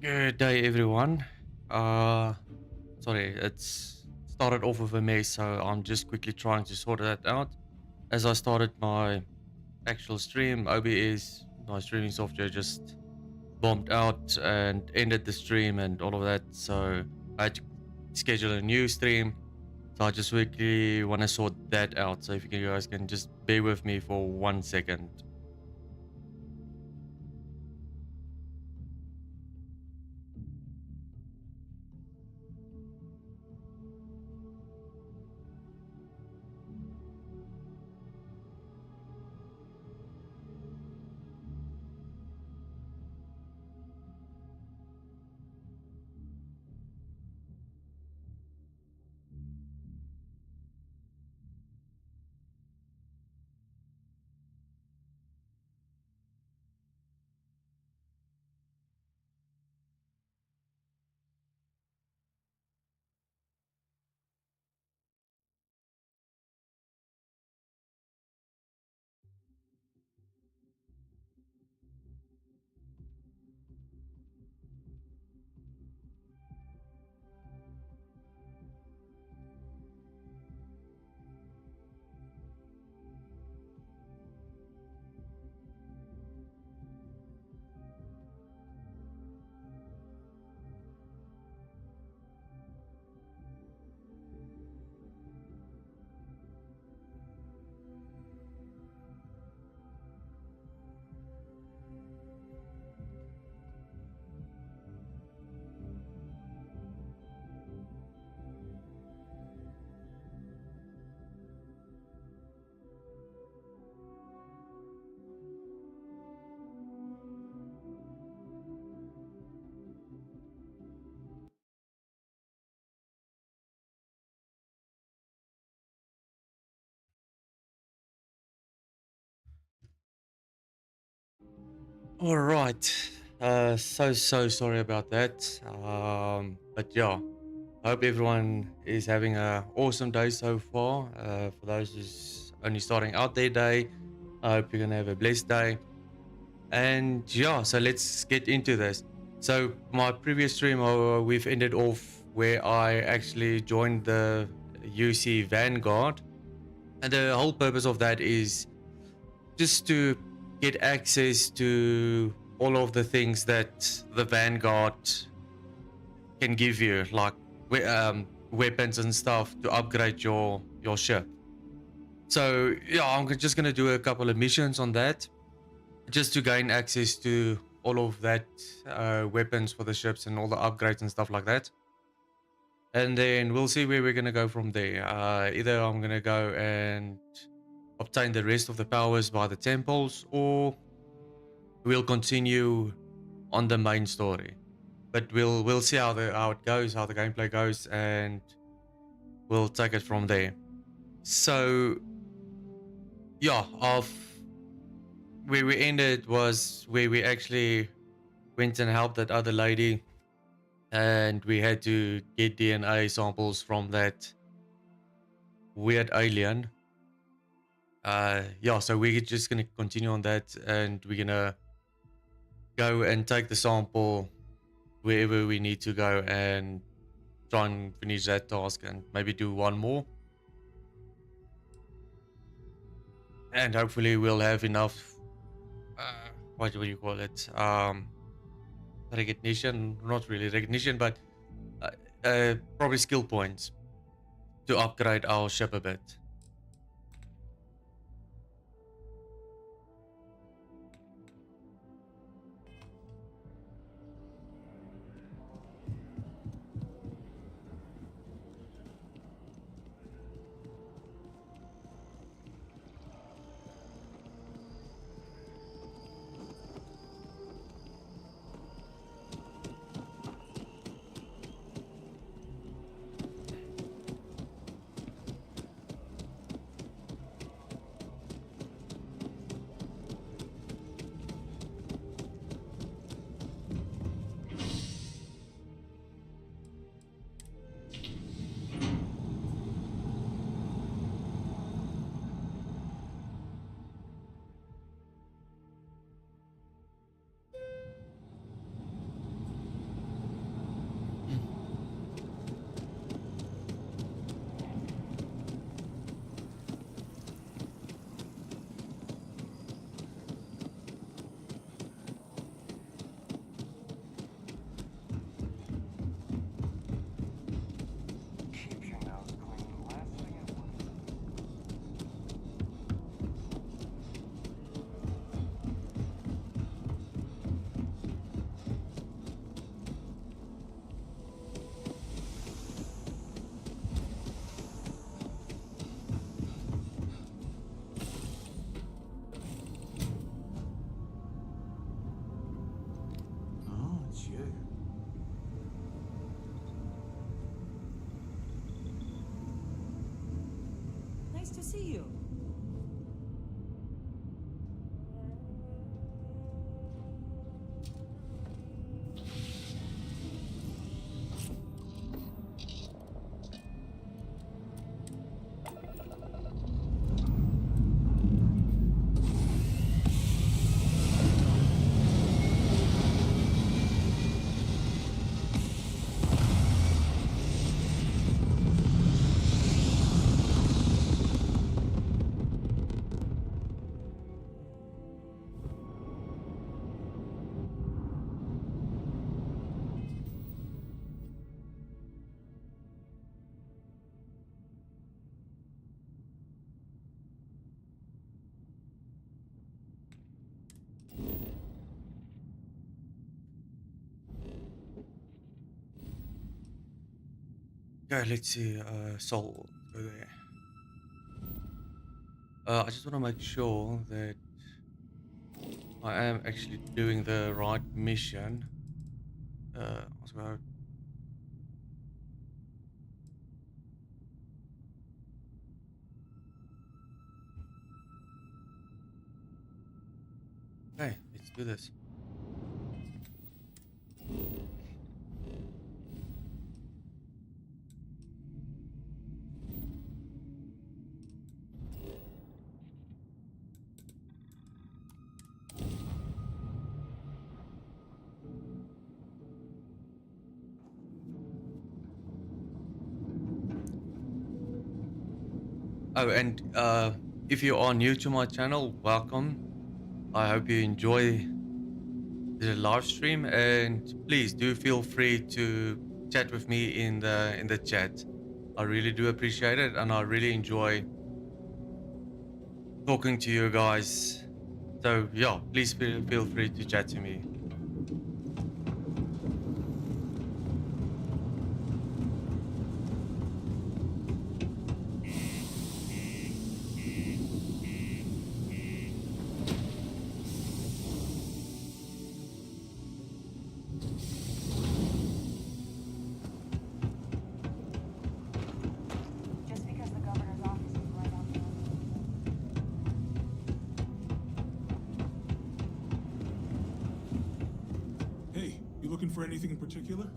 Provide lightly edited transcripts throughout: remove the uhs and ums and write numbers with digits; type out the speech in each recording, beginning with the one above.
Good day, everyone. Sorry, it's started off with a mess, so I'm just quickly trying to sort that out. As I started my actual stream, OBS, my streaming software, just bombed out and ended the stream and all of that. So I had to schedule a new stream. So I just quickly want to sort that out. So if you guys can just bear with me for 1 second. All right. So sorry about that. But yeah, I hope everyone is having a awesome day so far. For those who's only starting out their day, I hope you're gonna have a blessed day. And yeah, so let's get into this. So my previous stream, we've ended off where I actually joined the UC Vanguard, and the whole purpose of that is just to get access to all of the things that the Vanguard can give you, like weapons and stuff to upgrade your ship. So yeah, I'm just gonna do a couple of missions on that, just to gain access to all of that weapons for the ships and all the upgrades and stuff like that. And then we'll see where we're gonna go from there. Either I'm gonna go and obtain the rest of the powers by the temples, or we'll continue on the main story. But we'll see how it goes, how the gameplay goes, and we'll take it from there. So yeah, off where we ended was where we actually went and helped that other lady, and we had to get DNA samples from that weird alien. Yeah, so we're just gonna continue on that, and we're gonna go and take the sample wherever we need to go and try and finish that task and maybe do one more. And hopefully we'll have enough, what do you call it? Recognition, not really recognition, but probably skill points to upgrade our ship a bit. see you. Okay, let's see. Soul. Go there. I just want to make sure that I am actually doing the right mission. Let's go. Okay, let's do this. Oh, and if you are new to my channel, welcome. I hope you enjoy the live stream, and please do feel free to chat with me in the chat. I really do appreciate it, and I really enjoy talking to you guys. So yeah, please feel free to chat to me. Just because the governor's office is right out there. Hey, you looking for anything in particular?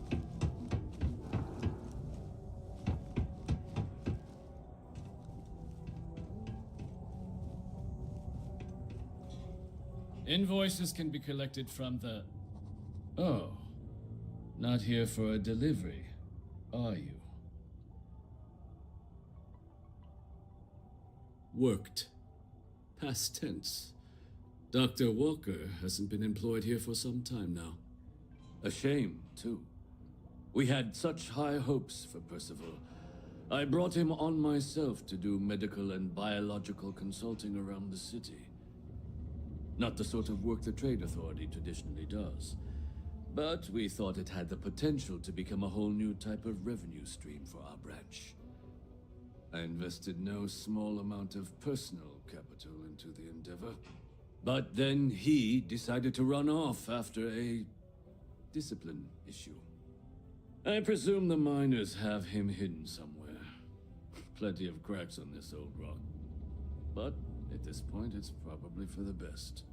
Invoices can be collected from the... Oh. Not here for a delivery, are you? Worked. Past tense. Dr. Walker hasn't been employed here for some time now. A shame, too. We had such high hopes for Percival. I brought him on myself to do medical and biological consulting around the city. Not the sort of work the Trade Authority traditionally does. But we thought it had the potential to become a whole new type of revenue stream for our branch. I invested no small amount of personal capital into the endeavor. But then he decided to run off after a discipline issue. I presume the miners have him hidden somewhere. Plenty of cracks on this old rock. But at this point, it's probably for the best.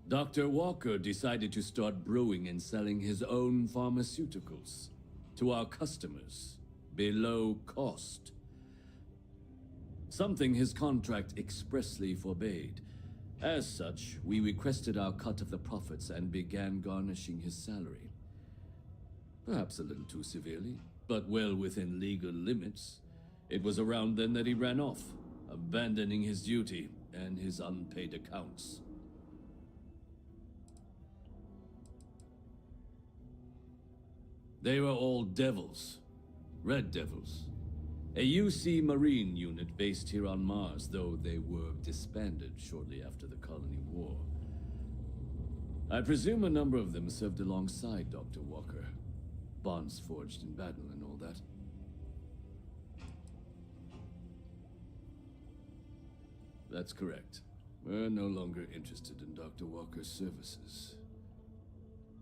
Dr. Walker decided to start brewing and selling his own pharmaceuticals to our customers below cost. Something his contract expressly forbade. As such, we requested our cut of the profits and began garnishing his salary. Perhaps a little too severely, but well within legal limits. It was around then that he ran off, abandoning his duty and his unpaid accounts. They were all devils. Red Devils. A UC Marine unit based here on Mars, though they were disbanded shortly after the Colony War. I presume a number of them served alongside Dr. Walker. Bonds forged in battle and all that. That's correct. We're no longer interested in Dr. Walker's services.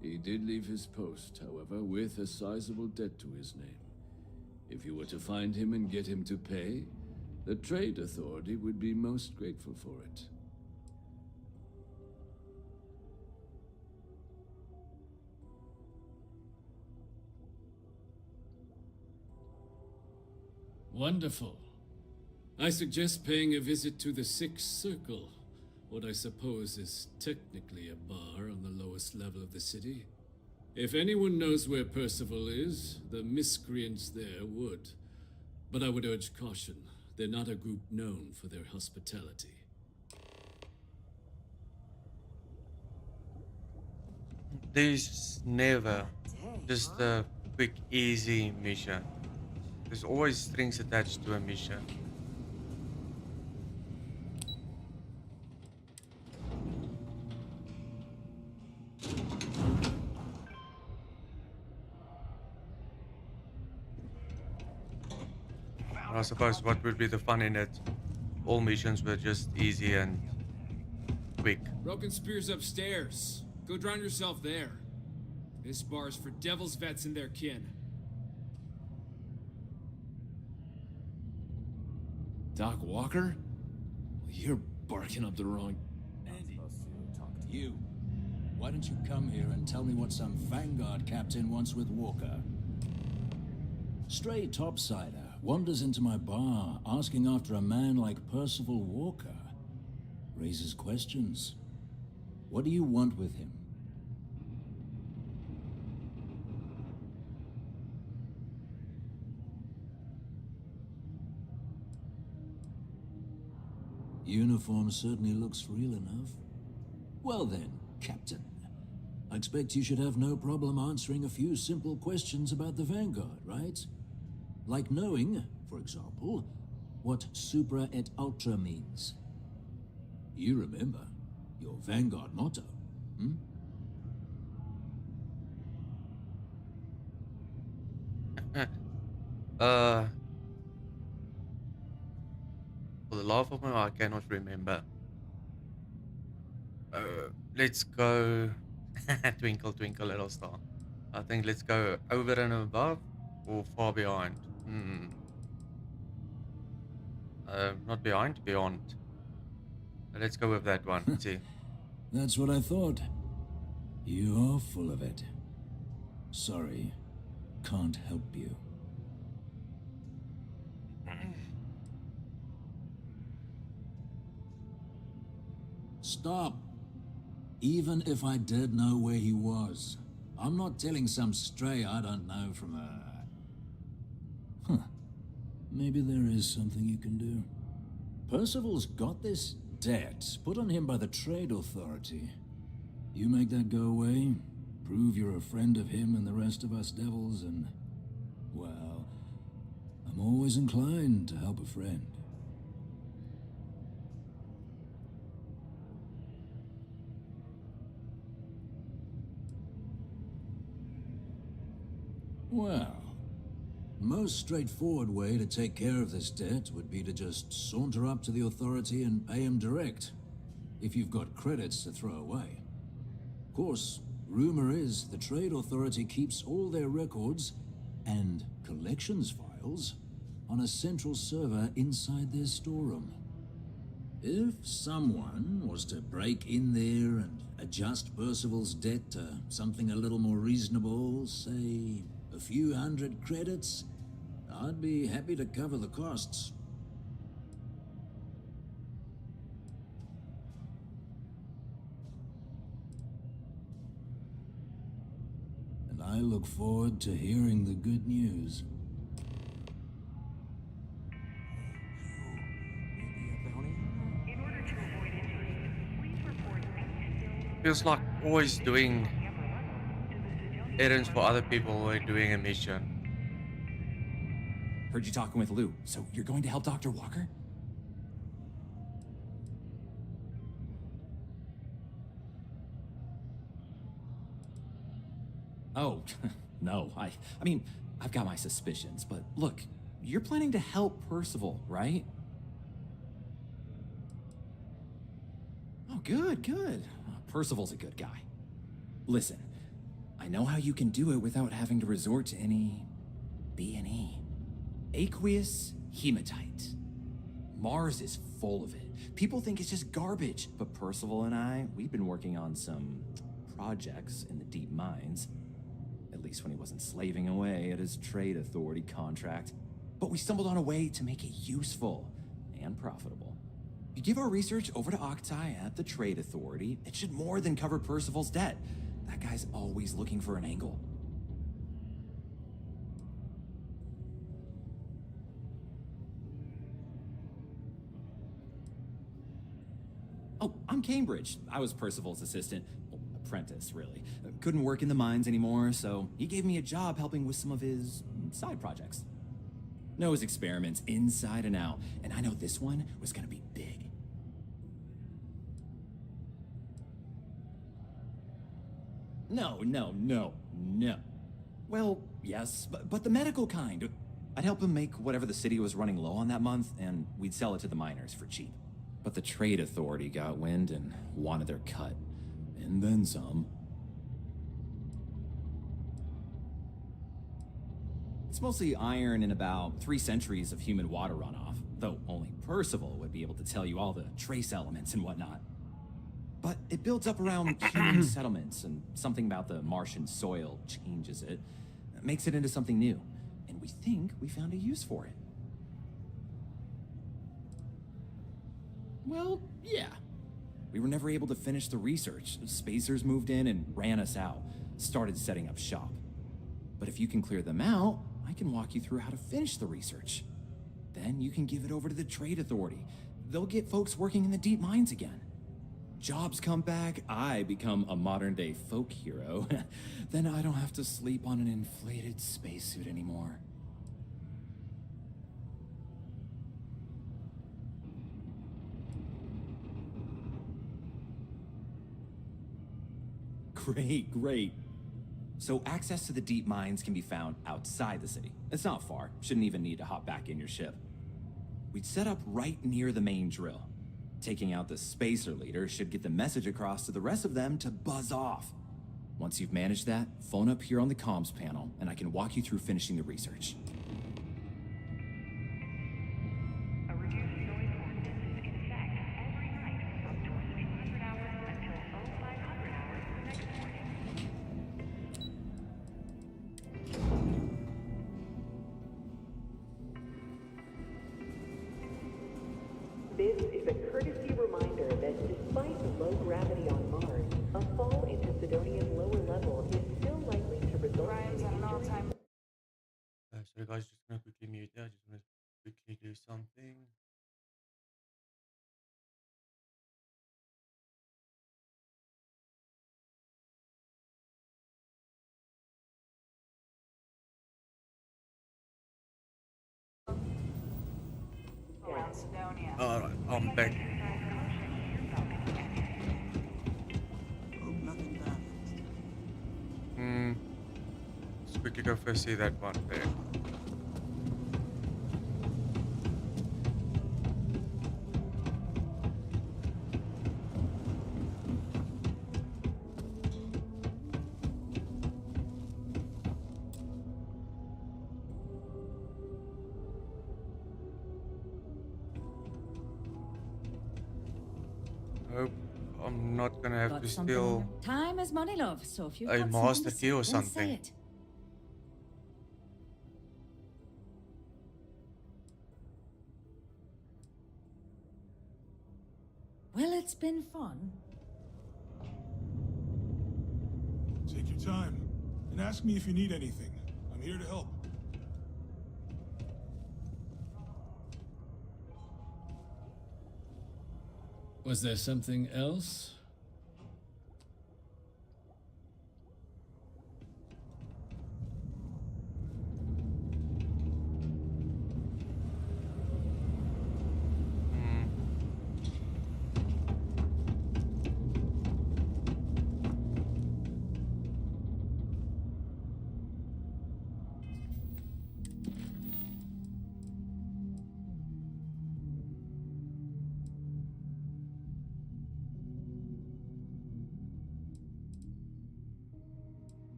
He did leave his post, however, with a sizable debt to his name. If you were to find him and get him to pay, the Trade Authority would be most grateful for it. Wonderful. I suggest paying a visit to the Sixth Circle, what I suppose is technically a bar on the lowest level of the city. If anyone knows where Percival is, the miscreants there would. But I would urge caution. They're not a group known for their hospitality. There's never just a quick, easy mission. There's always strings attached to a mission. I suppose what would be the fun in it? All missions were just easy and quick. Broken Spear's upstairs. Go drown yourself there. This bar's for devil's vets and their kin. Doc Walker? You're barking up the wrong... Andy, talk to you. Why don't you come here and tell me what some Vanguard captain wants with Walker? Stray topsider wanders into my bar asking after a man like Percival Walker. Raises questions. What do you want with him? Uniform certainly looks real enough. Well then, Captain. I expect you should have no problem answering a few simple questions about the Vanguard, right? Like knowing, for example, what Supra et Ultra means. You remember your Vanguard motto, hmm? For the life of me, I cannot remember. Let's go. Twinkle, twinkle, little star. I think let's go over and above or far behind. Not behind, beyond. Let's go with that one. Let's see. That's what I thought. You're full of it. Sorry, can't help you. Stop. Even if I did know where he was, I'm not telling some stray I don't know from a... Maybe there is something you can do. Percival's got this debt put on him by the Trade Authority. You make that go away, prove you're a friend of him and the rest of us devils, and... well, I'm always inclined to help a friend. Well, most straightforward way to take care of this debt would be to just saunter up to the authority and pay him direct, if you've got credits to throw away. Of course, rumor is the Trade Authority keeps all their records and collections files on a central server inside their storeroom. If someone was to break in there and adjust Percival's debt to something a little more reasonable, say a few hundred credits, I'd be happy to cover the costs. And I look forward to hearing the good news. Feels like always doing errands for other people who are doing a mission. Heard you talking with Lou, so you're going to help Dr. Walker? Oh, no, I mean, I've got my suspicions, but look, you're planning to help Percival, right? good, good. Percival's a good guy. Listen, I know how you can do it without having to resort to any B&E. Aqueous hematite. Mars is full of it. People think it's just garbage, but Percival and I, we've been working on some projects in the deep mines. At least when he wasn't slaving away at his trade authority contract. But we stumbled on a way to make it useful and profitable. You give our research over to Octai at the trade authority, it should more than cover Percival's debt. That guy's always looking for an angle. Oh, I'm Cambridge. I was Percival's assistant. Well, apprentice, really. Couldn't work in the mines anymore, so he gave me a job helping with some of his side projects. Knows experiments inside and out, and I know this one was gonna be big. No. Well, yes, but the medical kind. I'd help him make whatever the city was running low on that month, and we'd sell it to the miners for cheap. But the trade authority got wind and wanted their cut. And then some. It's mostly iron and about 3 centuries of human water runoff, though only Percival would be able to tell you all the trace elements and whatnot. But it builds up around human settlements, and something about the Martian soil changes it, makes it into something new. And we think we found a use for it. Well, yeah. We were never able to finish the research. Spacers moved in and ran us out, started setting up shop. But if you can clear them out, I can walk you through how to finish the research. Then you can give it over to the trade authority. They'll get folks working in the deep mines again. Jobs come back, I become a modern-day folk hero. Then I don't have to sleep on an inflated spacesuit anymore. Great. So access to the deep mines can be found outside the city. It's not far. Shouldn't even need to hop back in your ship. We'd set up right near the main drill. Taking out the spacer leader should get the message across to the rest of them to buzz off. Once you've managed that, phone up here on the comms panel, and I can walk you through finishing the research. A reduced noise ordinance is in effect every night from 2200 hours until 0500 hours the next morning. This is a courtesy reminder that despite the low gravity on Mars, a fall into Sidonian's lower level is still likely to result Ryan's in at an injury. all-time Sorry guys, just gonna quickly mute that. Just gonna quickly do something. around Sidonia. Alright, I'm back. Let's quickly go first see that one there. Hope I'm not gonna have Got to something steal. on your- Time is money, love. So if you a got master something to key or say, then something. say it. Well, it's been fun. Take your time and ask me if you need anything. I'm here to help. Was there something else?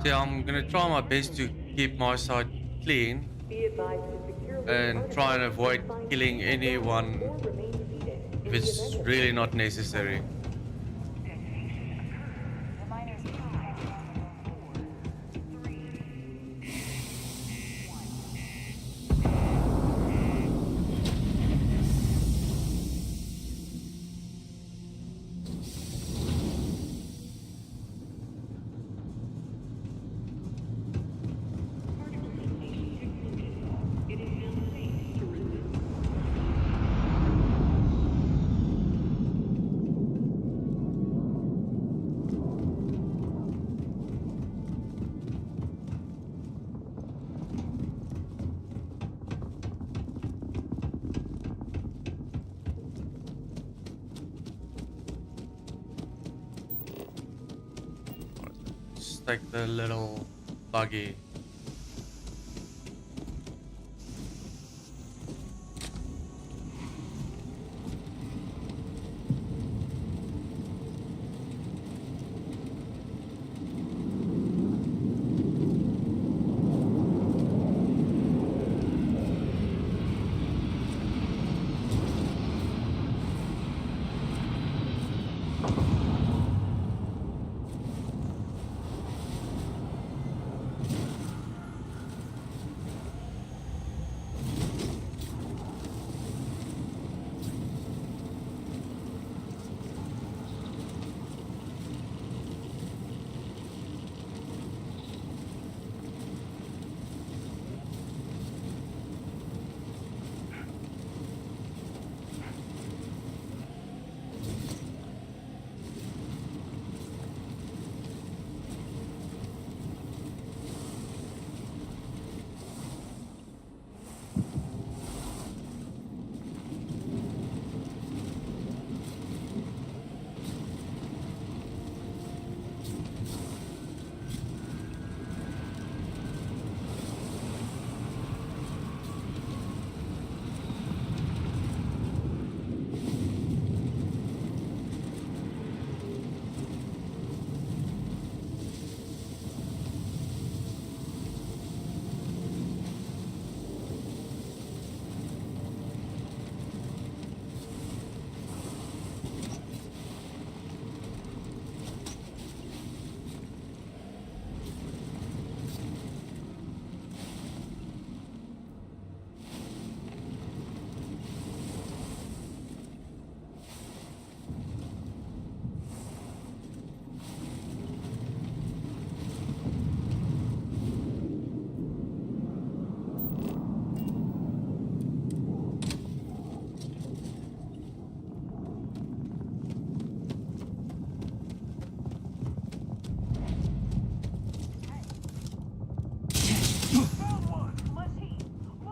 So yeah, I'm gonna try my best to keep my side clean Be advised to securely and try and unattach avoid confined killing seat belts anyone or remain seated in if the it's event of really an not emergency. necessary. Detonation occurred. The miners have 4, 3, 1. Particle detonation concluded. It is now safe to resume. Let's take the little buggy.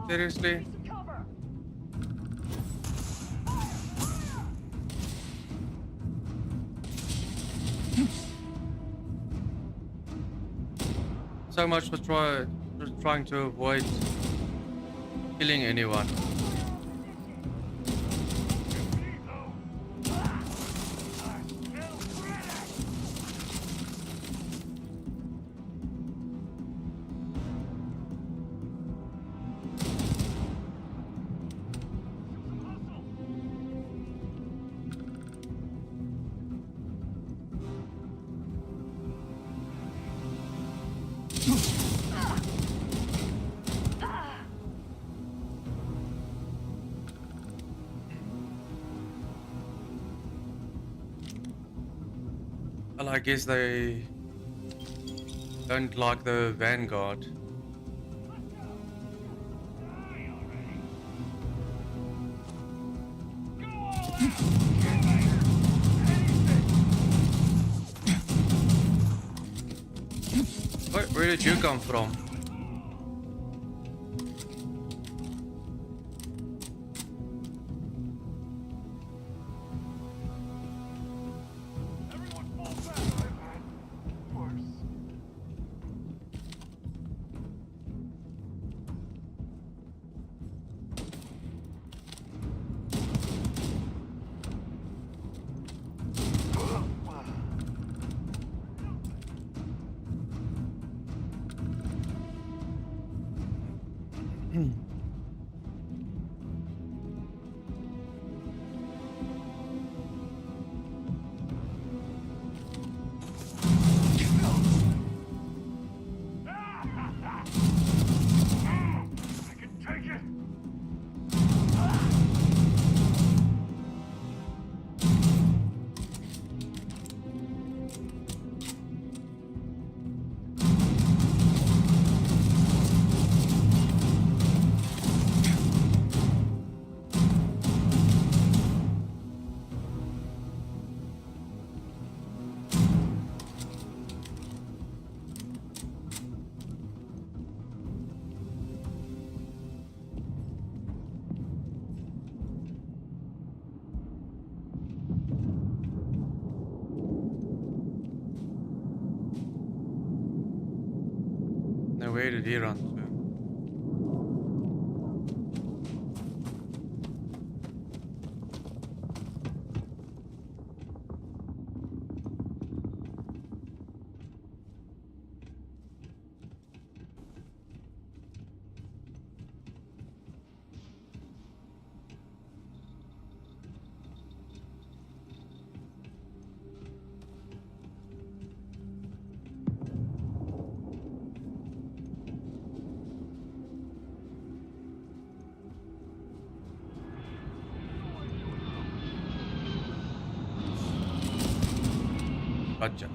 Seriously? So much for trying to avoid killing anyone. Well, I guess they don't like the Vanguard. Where did you come from? I can take it! Now where did he run to? Gotcha.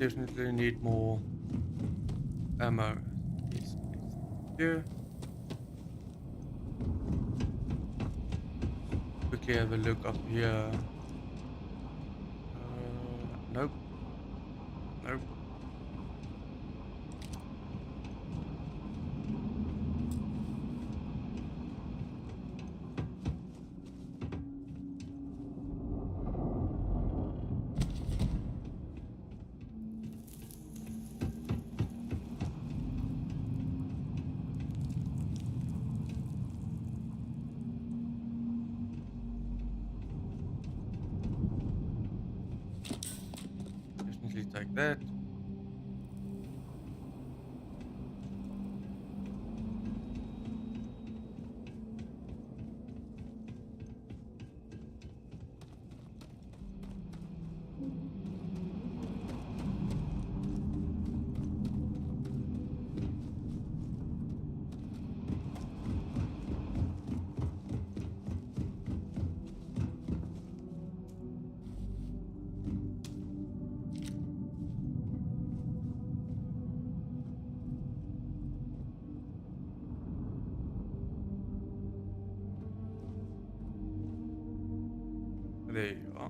definitely need more ammo. Yes, here. Quickly have a look up here. Nope. Nope. Definitely take that. There you are.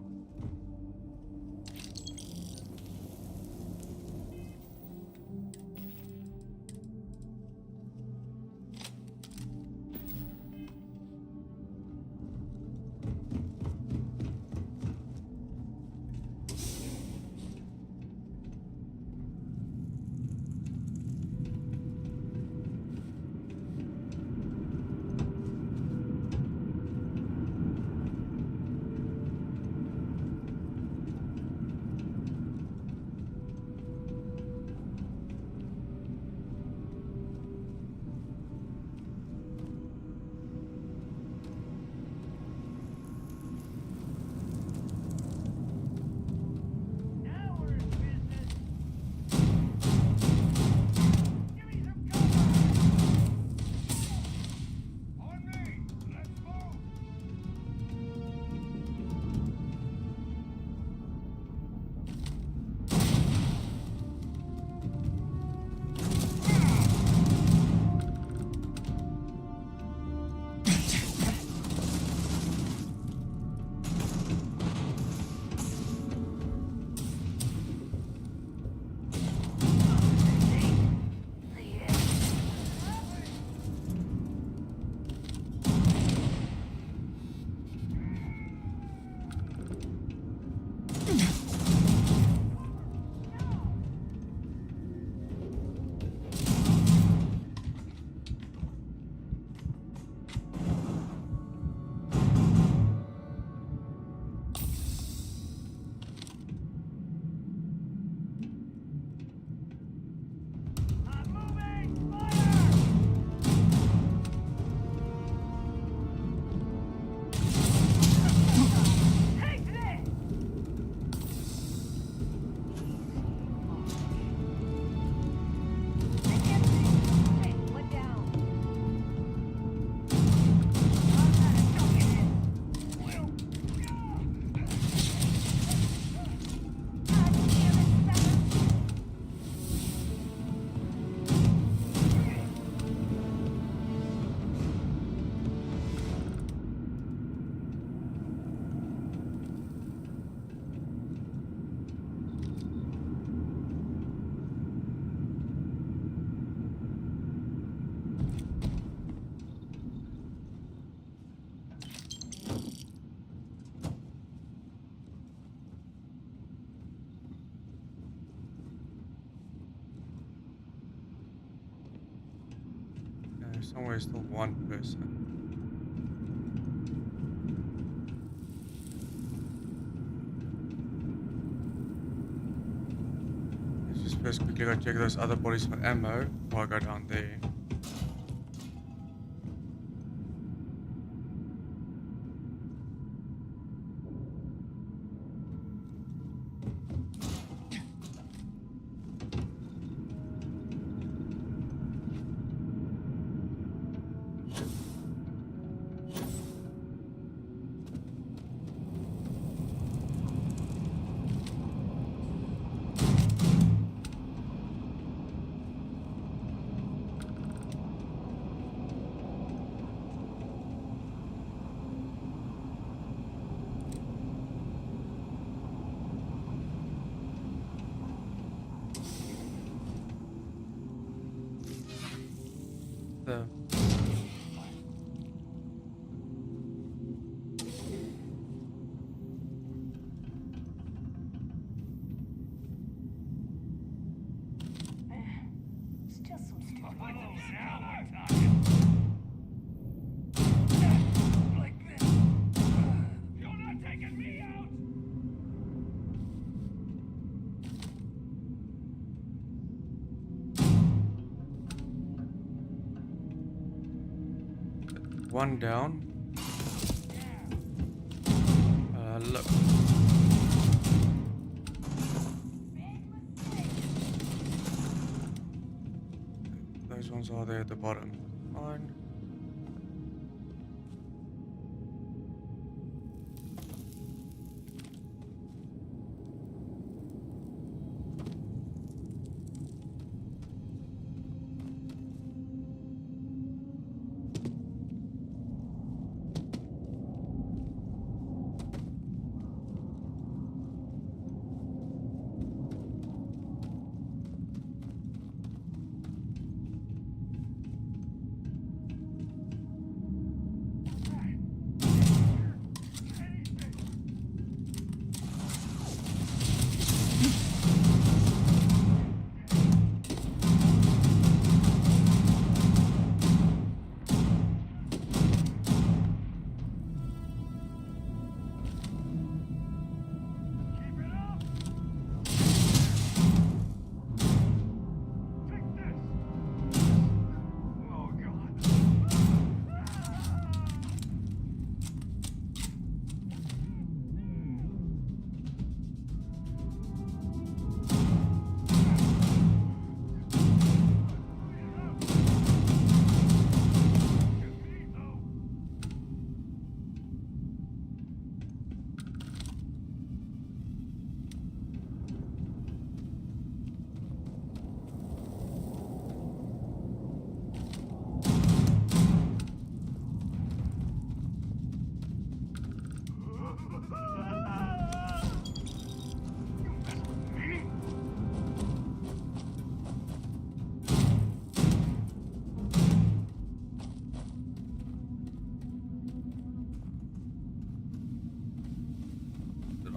Somewhere still one person. Let's just first quickly go check those other bodies for ammo before I go down there. One down. Look. Those ones are there at the bottom. Fine.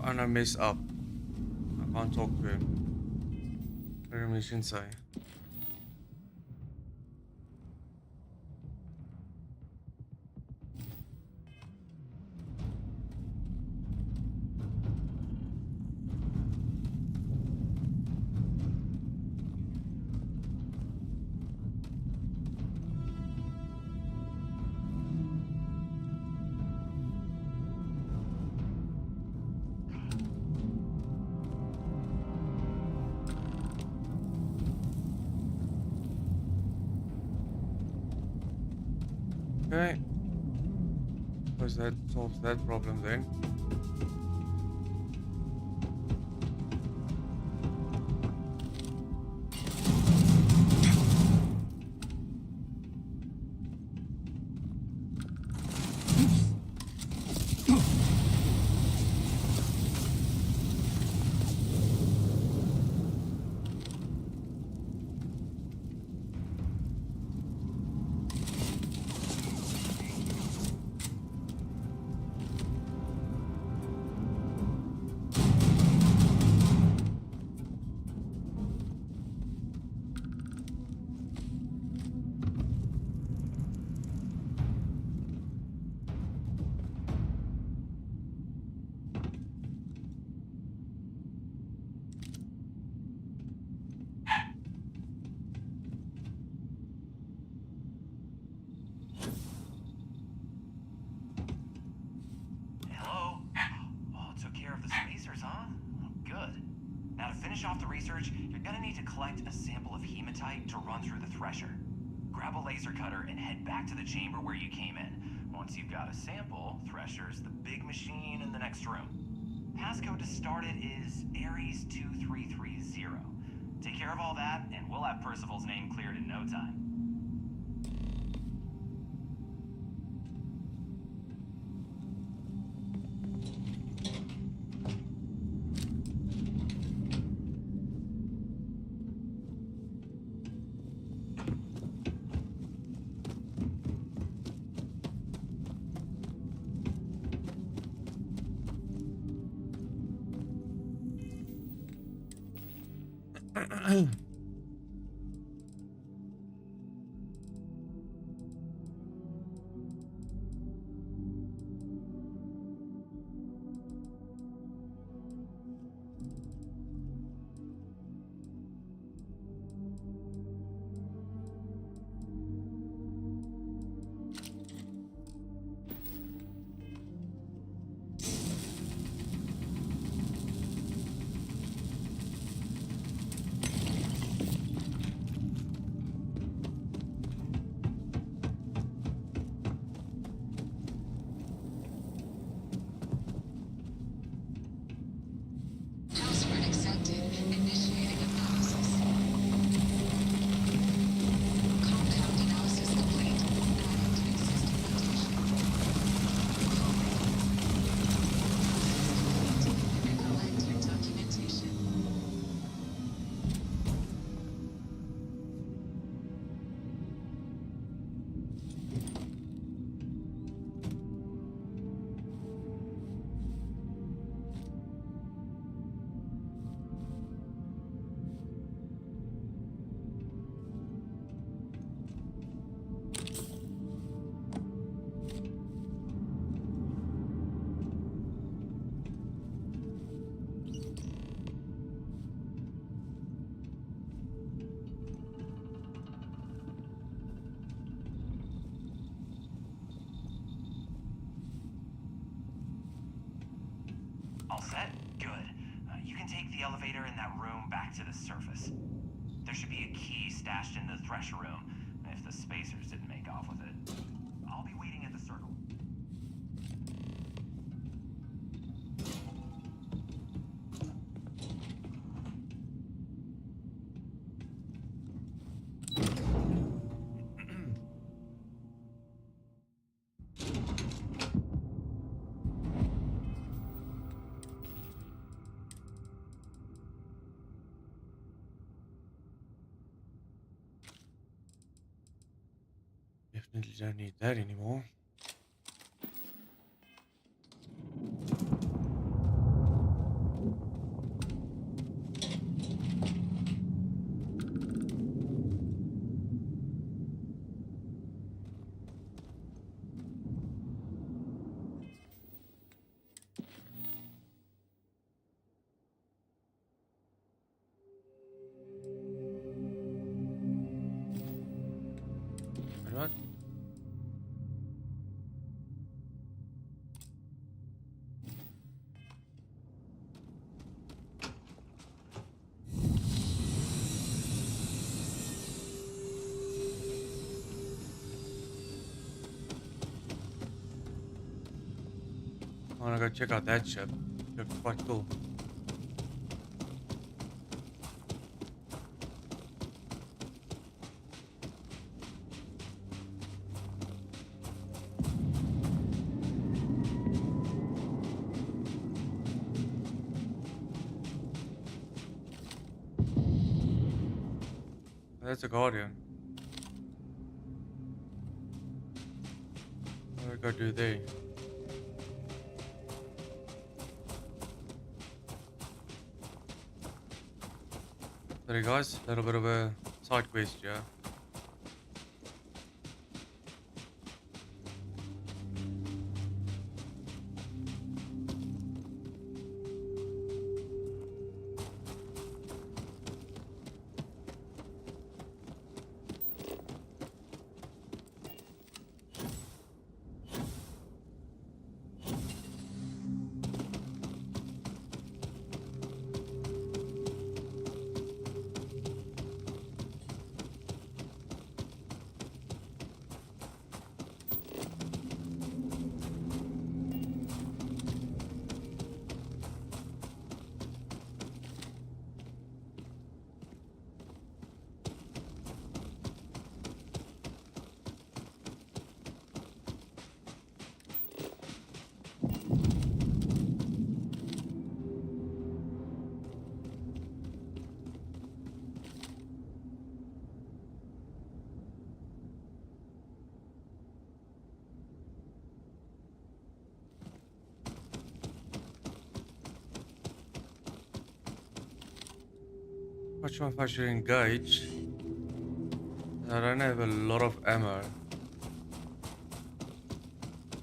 And I mess up. I can't talk to him. Permission say. Okay. Suppose that solves that problem then. Off the research, you're gonna need to collect a sample of hematite to run through the thresher. Grab a laser cutter and head back to the chamber where you came in. Once you've got a sample, thresher's the big machine in the next room. Passcode to start it is Ares 2330. Take care of all that, and we'll have Percival's name cleared in no time. can take the elevator in that room back to the surface. There should be a key stashed in the thresher room, if the spacers didn't make off with it. I'll be waiting at the circle. Definitely don't need that anymore. What? I wanna go check out that ship. Looks quite cool. That's a Guardian. What do I go do there? Sorry guys, a little bit of a side quest, yeah. Not sure if I should engage. I don't have a lot of ammo,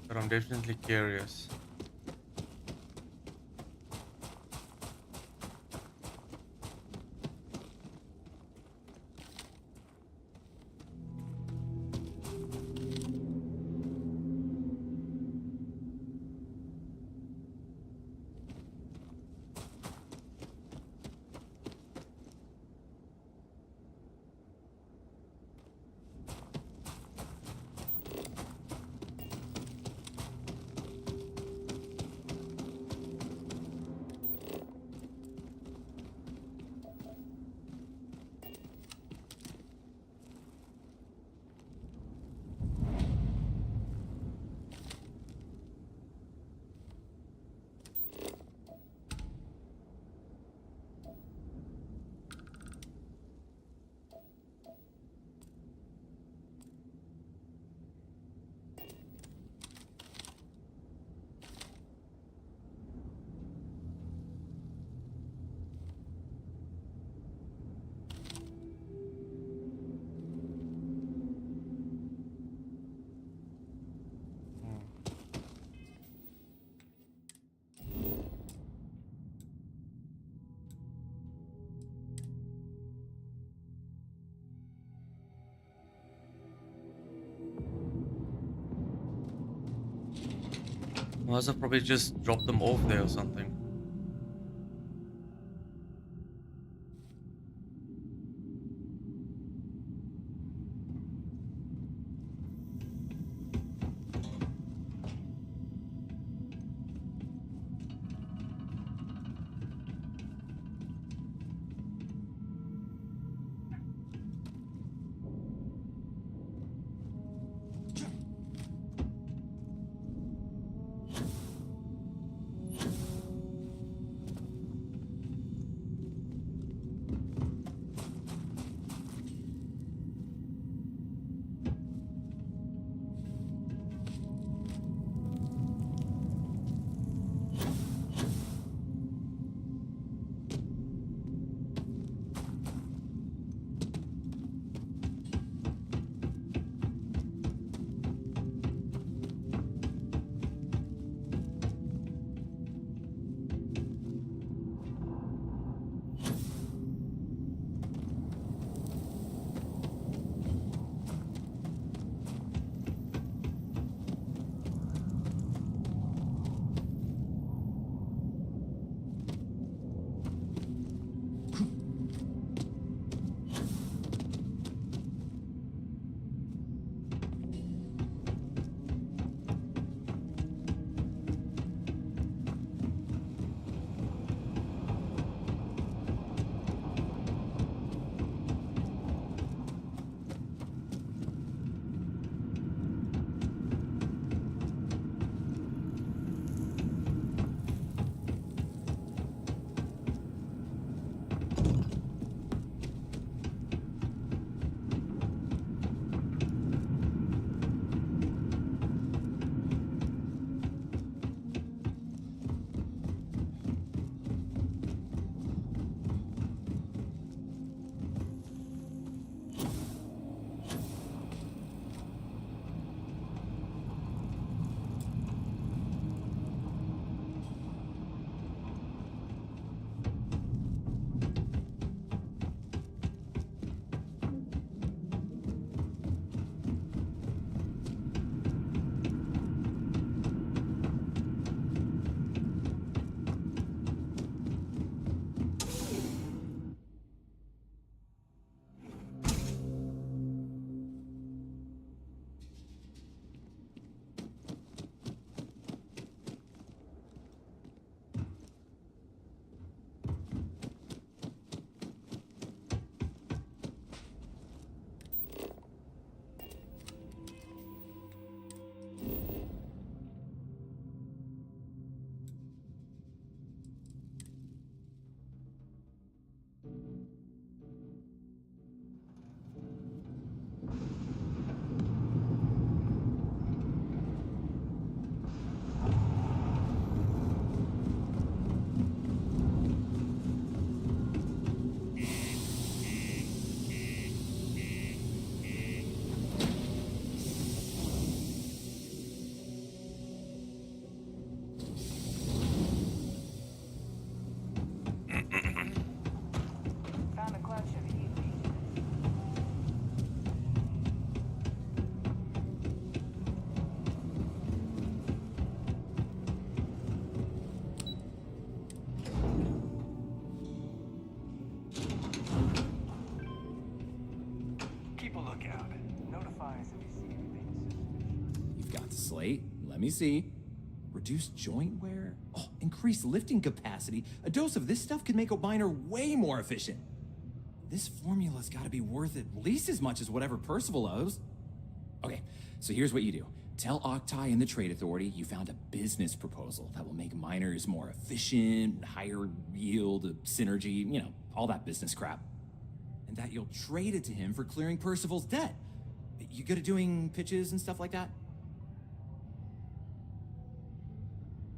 but I'm definitely curious. Must have probably just dropped them off there or something. plate. Let me see. Reduced joint wear? Oh, increased lifting capacity. A dose of this stuff could make a miner way more efficient. This formula's gotta be worth at least as much as whatever Percival owes. Okay, so here's what you do. Tell Octai and the Trade Authority you found a business proposal that will make miners more efficient, higher yield, synergy, you know, all that business crap. And that you'll trade it to him for clearing Percival's debt. You good at doing pitches and stuff like that?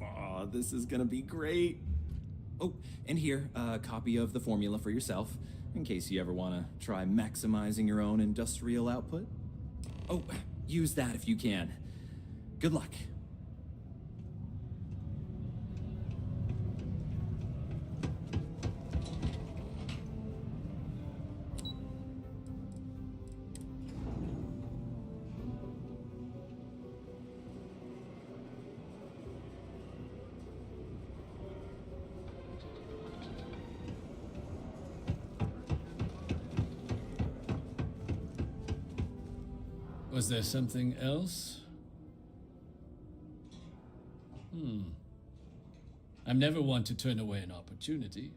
Oh, this is gonna be great. Oh, and here, a copy of the formula for yourself, in case you ever want to try maximizing your own industrial output. Oh, use that if you can. Good luck. Was there something else? I'm never one to turn away an opportunity,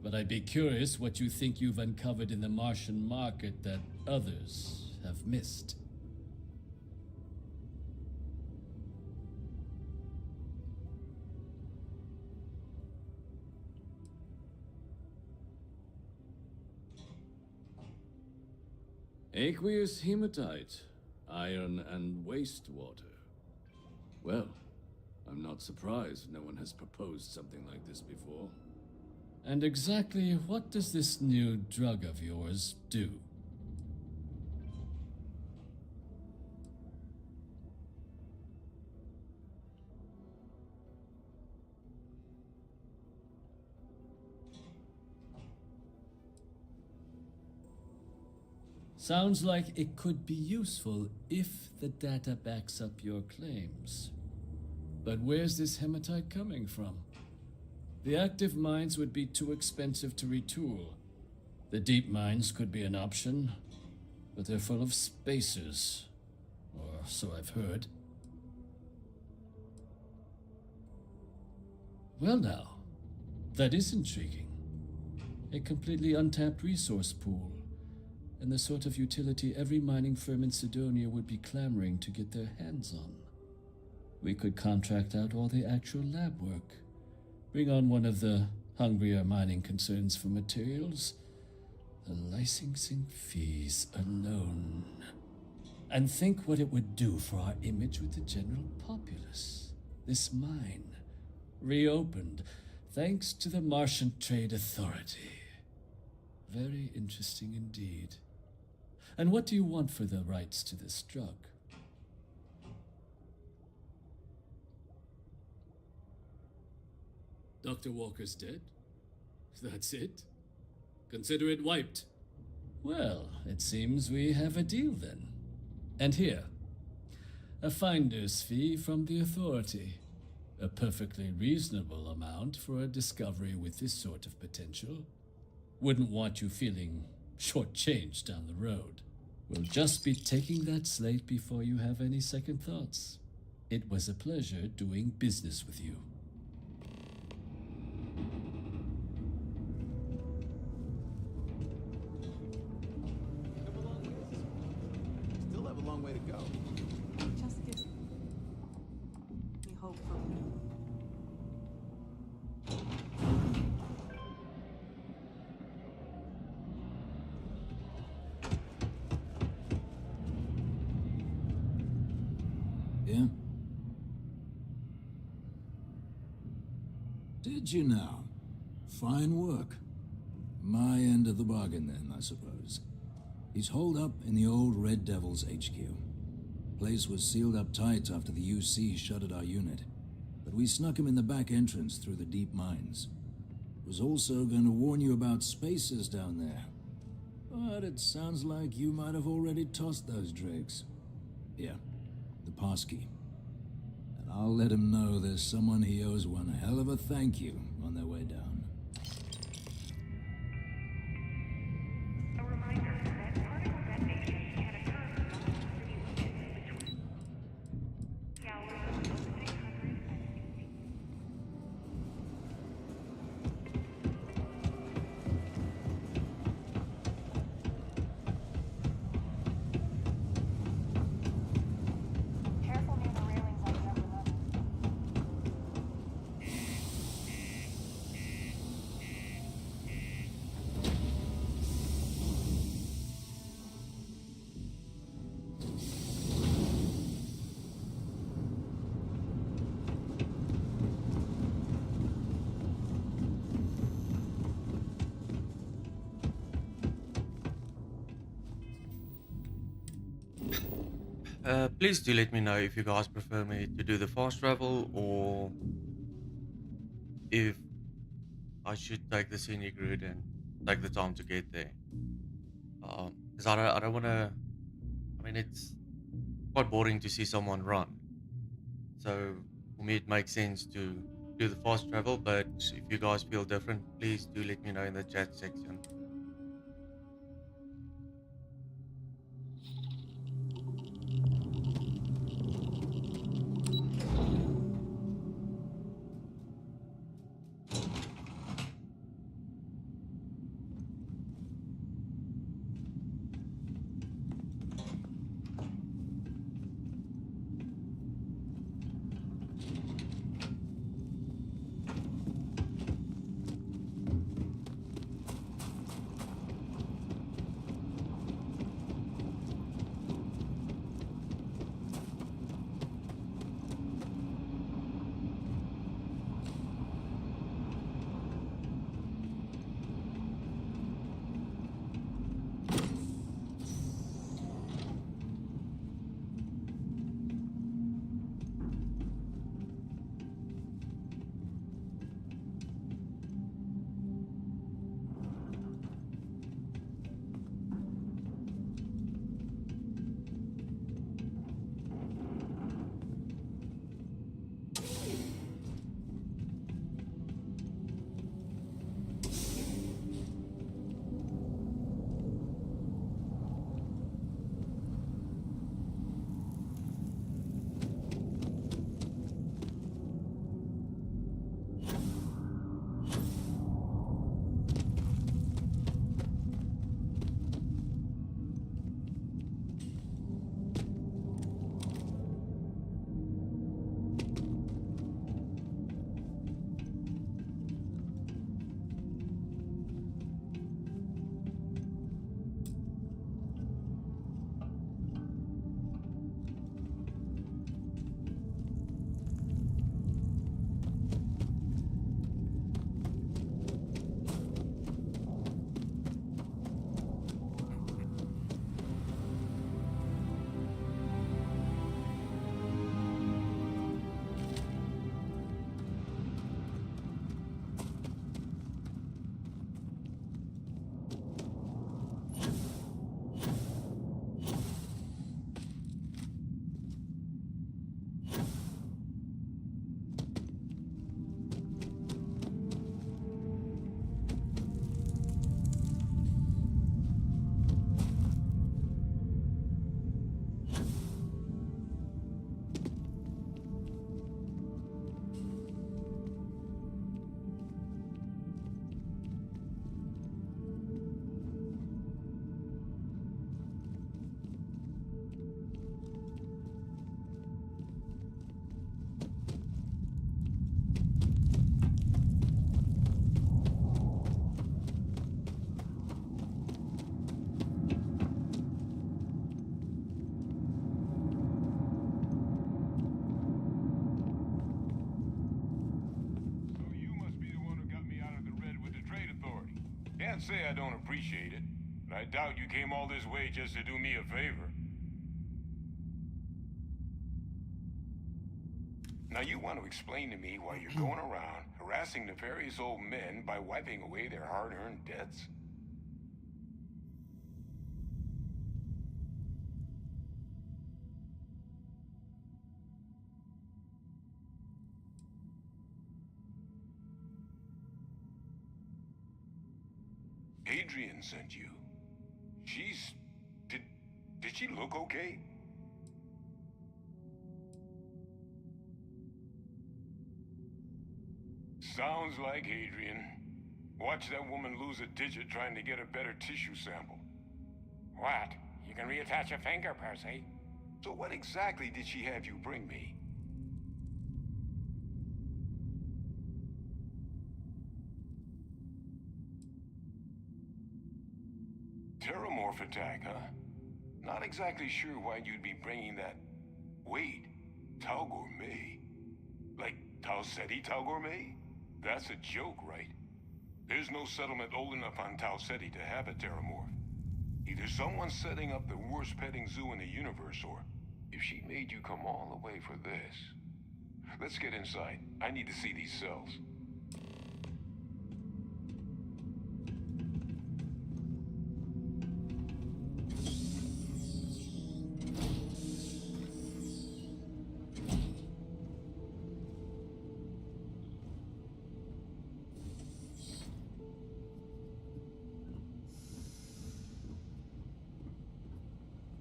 but I'd be curious what you think you've uncovered in the Martian market that others have missed. Aqueous hematite, iron and wastewater. Well, I'm not surprised no one has proposed something like this before. And exactly what does this new drug of yours do? Sounds like it could be useful if the data backs up your claims. But where's this hematite coming from? The active mines would be too expensive to retool. The deep mines could be an option, but they're full of spacers, or so I've heard. Well now, that is intriguing. A completely untapped resource pool, and the sort of utility every mining firm in Sidonia would be clamoring to get their hands on. We could contract out all the actual lab work, bring on one of the hungrier mining concerns for materials, the licensing fees alone. And think what it would do for our image with the general populace. This mine, reopened thanks to the Martian Trade Authority. Very interesting indeed. And what do you want for the rights to this drug? Dr. Walker's dead? That's it? Consider it wiped. Well, it seems we have a deal then. And here, a finder's fee from the authority. A perfectly reasonable amount for a discovery with this sort of potential. Wouldn't want you feeling shortchanged down the road. We'll just be taking that slate before you have any second thoughts. It was a pleasure doing business with you. Still have a long way to go. Just gives me hope for Yeah? Did you now? Fine work. My end of the bargain then, I suppose. He's holed up in the old Red Devil's HQ. Place was sealed up tight after the UC shuttered our unit, but we snuck him in the back entrance through the deep mines. Was also going to warn you about spacers down there. But it sounds like you might have already tossed those drakes. Yeah, the passkey. And I'll let him know there's someone he owes one hell of a thank you on their way down. A reminder that particle detonation can occur beyond the city limits between please do let me know if you guys prefer me to do the fast travel or if I should take the scenic route and take the time to get there. Because I don't want to. I mean, it's quite boring to see someone run. So for me, it makes sense to do the fast travel. But if you guys feel different, please do let me know in the chat section. Can't say I don't appreciate it, but I doubt you came all this way just to do me a favor. Now you want to explain to me why you're going around harassing nefarious old men by wiping away their hard-earned debts? Adrian sent you. She's... Did she look okay? Sounds like Adrian. Watch that woman lose a digit trying to get a better tissue sample. What? You can reattach a finger, Percy. So what exactly did she have you bring me? Terramorph attack, huh? Not exactly sure why you'd be bringing that... Wait, Tau Gourmet? Like Tau Ceti Tau Gourmet? That's a joke, right? There's no settlement old enough on Tau Ceti to have a Terramorph. Either someone's setting up the worst petting zoo in the universe, or if she made you come all the way for this. Let's get inside. I need to see these cells.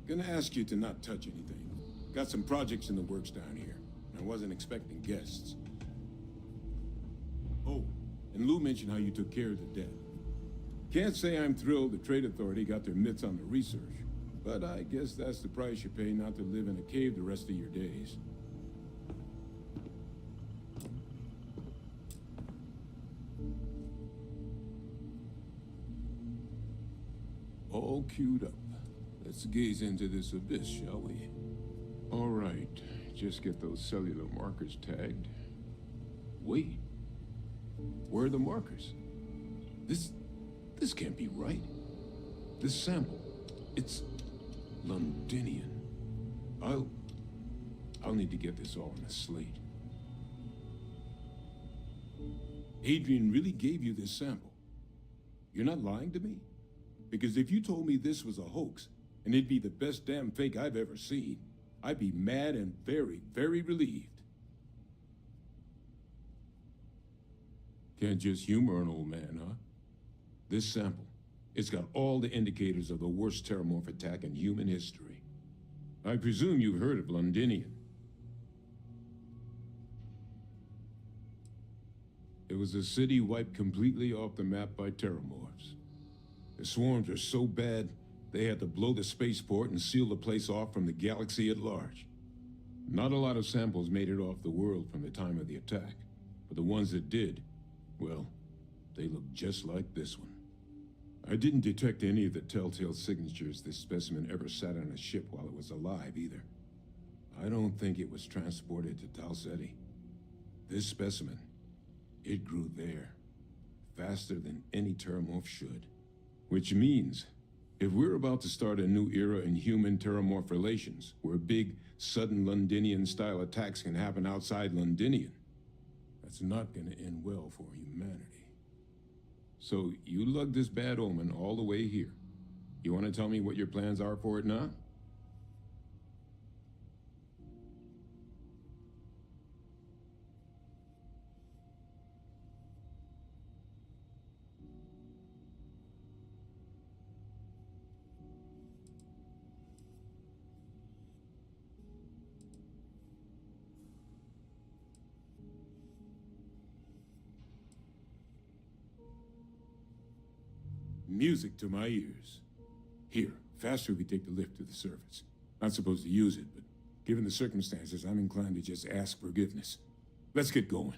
Gonna ask you to not touch anything. Got some projects in the works down here. I wasn't expecting guests. Oh, and Lou mentioned how you took care of the dead. Can't say I'm thrilled the Trade Authority got their mitts on the research, but I guess that's the price you pay not to live in a cave the rest of your days. All queued up. Let's gaze into this abyss, shall we? All right, just get those cellular markers tagged. Wait, where are the markers? This can't be right. This sample, it's Londinian. I'll need to get this all on a slate. Adrian really gave you this sample. You're not lying to me? Because if you told me this was a hoax, and it'd be the best damn fake I've ever seen, I'd be mad and very, very relieved. Can't just humor an old man, huh? This sample, it's got all the indicators of the worst terramorph attack in human history. I presume you've heard of Londinian. It was a city wiped completely off the map by terramorphs. The swarms are so bad, they had to blow the spaceport and seal the place off from the galaxy at large. Not a lot of samples made it off the world from the time of the attack, but the ones that did, well, they look just like this one. I didn't detect any of the telltale signatures this specimen ever sat on a ship while it was alive, either. I don't think it was transported to Tal Ceti. This specimen, it grew there, faster than any terramorph should. Which means, if we're about to start a new era in human-terramorph relations, where big, sudden Londinian-style attacks can happen outside Londinian, that's not gonna end well for humanity. So, you lugged this bad omen all the way here. You wanna tell me what your plans are for it now? Music to my ears. Here, faster we take the lift to the surface. Not supposed to use it, but given the circumstances, I'm inclined to just ask forgiveness. Let's get going.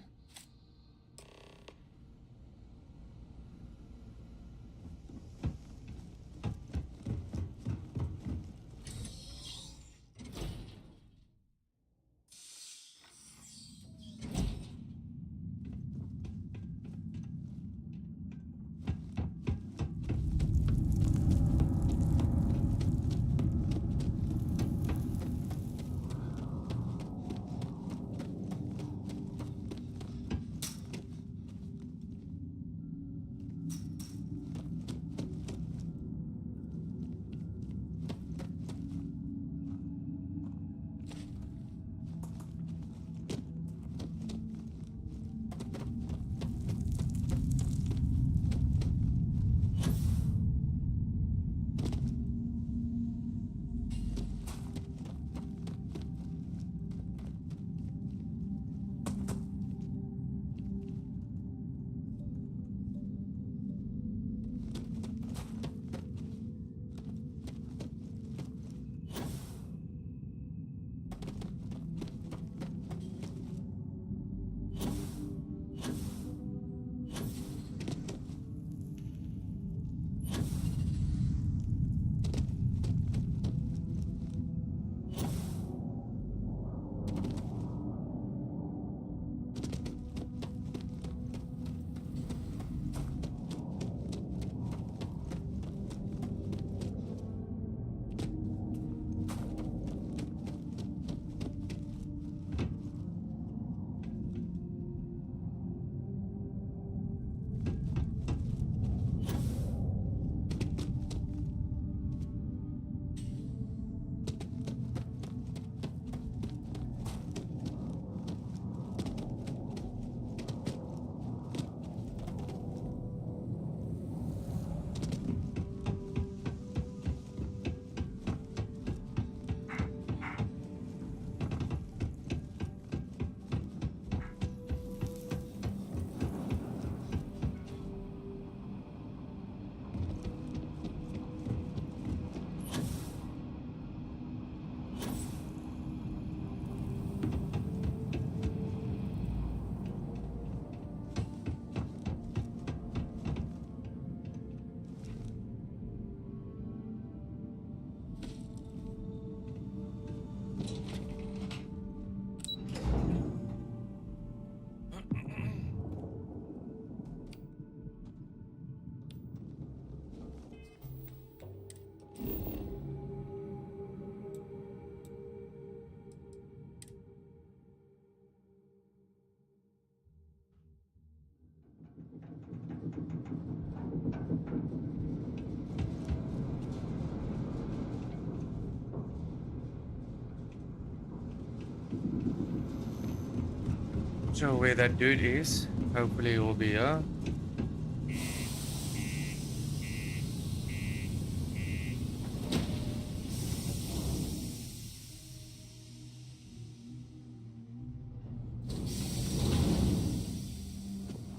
sure where that dude is. Hopefully he will be here.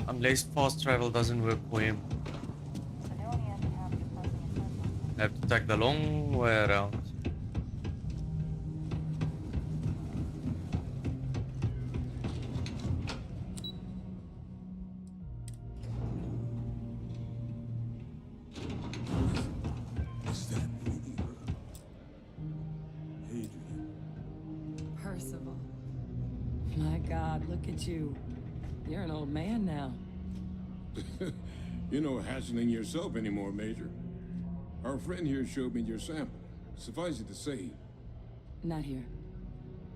Unless fast travel doesn't work for him. I have to take the long way around. Percival. My God, look at you. You're an old man now. You're no hassling yourself anymore, Major. Our friend here showed me your sample. Suffice it to say... Not here.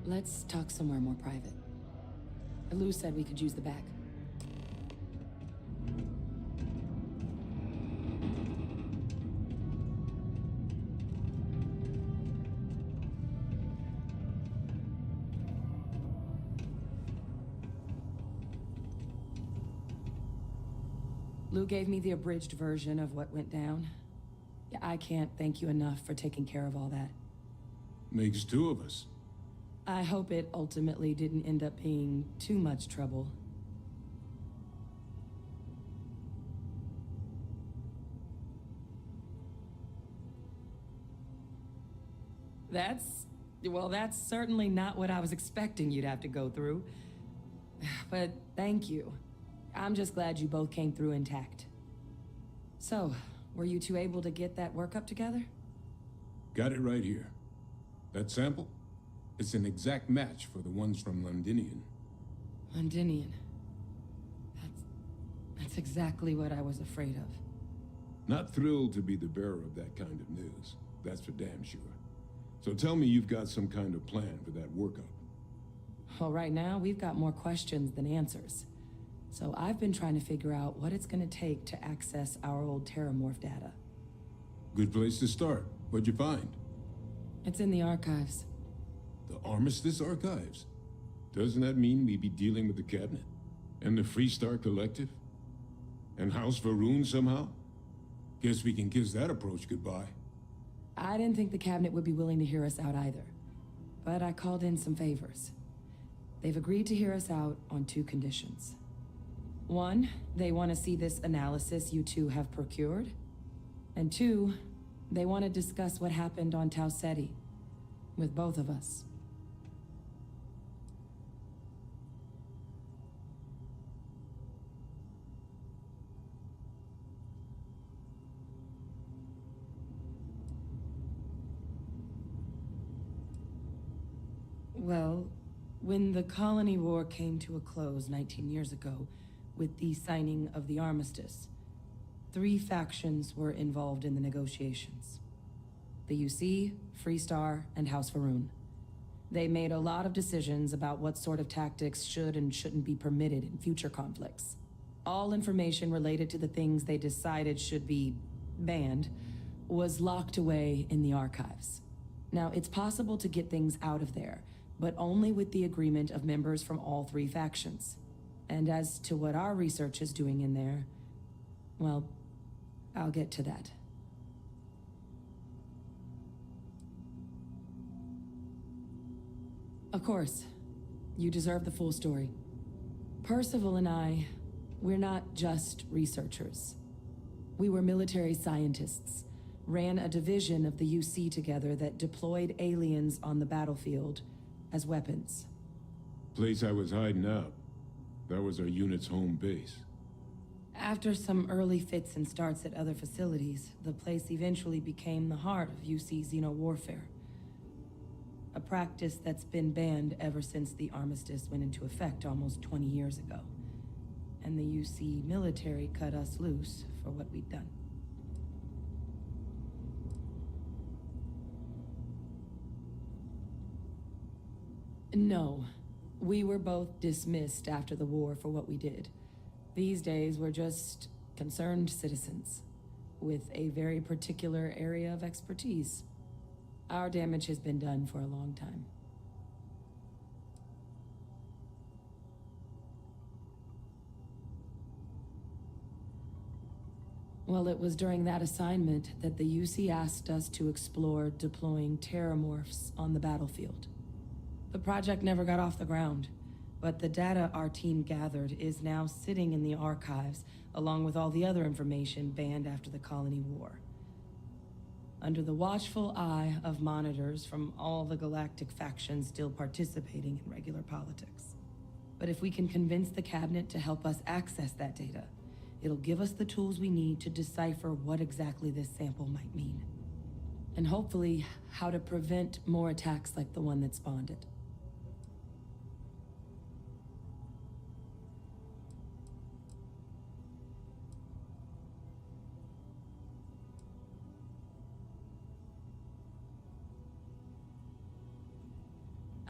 Let's talk somewhere more private. Lou said we could use the back. Lou gave me the abridged version of what went down. I can't thank you enough for taking care of all that. Makes two of us. I hope it ultimately didn't end up being too much trouble. That's certainly not what I was expecting you'd have to go through. But thank you. I'm just glad you both came through intact. So, were you two able to get that workup together? Got it right here. That sample? It's an exact match for the ones from Londinian. Londinian. That's exactly what I was afraid of. Not thrilled to be the bearer of that kind of news. That's for damn sure. So tell me you've got some kind of plan for that workup. Well, right now, we've got more questions than answers. So I've been trying to figure out what it's gonna take to access our old Terramorph data. Good place to start. What'd you find? It's in the archives. The Armistice Archives? Doesn't that mean we'd be dealing with the Cabinet? And the Freestar Collective? And House Varun somehow? Guess we can kiss that approach goodbye. I didn't think the Cabinet would be willing to hear us out either. But I called in some favors. They've agreed to hear us out on two conditions. One, they want to see this analysis you two have procured. And two, they want to discuss what happened on Tau Ceti with both of us. Well, when the Colony War came to a close 19 years ago, with the signing of the armistice, 3 factions were involved in the negotiations. The UC, Freestar, and House Varun. They made a lot of decisions about what sort of tactics should and shouldn't be permitted in future conflicts. All information related to the things they decided should be banned was locked away in the archives. Now, it's possible to get things out of there, but only with the agreement of members from all 3 factions. And as to what our research is doing in there, well, I'll get to that. Of course, you deserve the full story. Percival and I, we're not just researchers. We were military scientists, ran a division of the UC together that deployed aliens on the battlefield as weapons. Place I was hiding out. That was our unit's home base. After some early fits and starts at other facilities, the place eventually became the heart of UC xeno-warfare. A practice that's been banned ever since the armistice went into effect almost 20 years ago. And the UC military cut us loose for what we'd done. No. We were both dismissed after the war for what we did. These days, we're just concerned citizens with a very particular area of expertise. Our damage has been done for a long time. Well, it was during that assignment that the UC asked us to explore deploying terramorphs on the battlefield. The project never got off the ground, but the data our team gathered is now sitting in the archives, along with all the other information banned after the Colony War. Under the watchful eye of monitors from all the galactic factions still participating in regular politics. But if we can convince the cabinet to help us access that data, it'll give us the tools we need to decipher what exactly this sample might mean. And hopefully, how to prevent more attacks like the one that spawned it.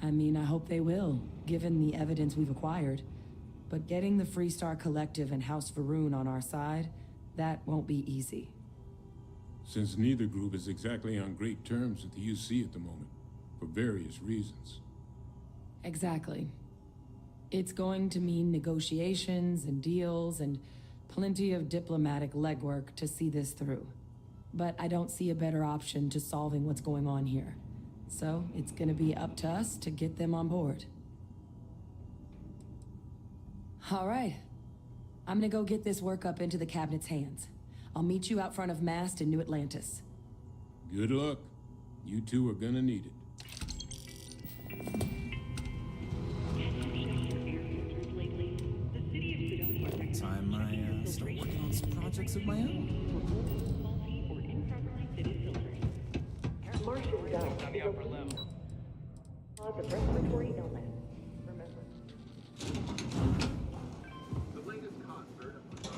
I mean, I hope they will, given the evidence we've acquired. But getting the Freestar Collective and House Varun on our side, that won't be easy. Since neither group is exactly on great terms with the UC at the moment, for various reasons. Exactly. It's going to mean negotiations and deals and plenty of diplomatic legwork to see this through. But I don't see a better option to solving what's going on here. So it's gonna be up to us to get them on board. All right. I'm gonna go get this work up into the cabinet's hands. I'll meet you out front of Mast in New Atlantis. Good luck. You two are gonna need it. Time I start working on some projects of my own. Martian diet on the upper level. Cause of respiratory illness. Remember. The latest concert of the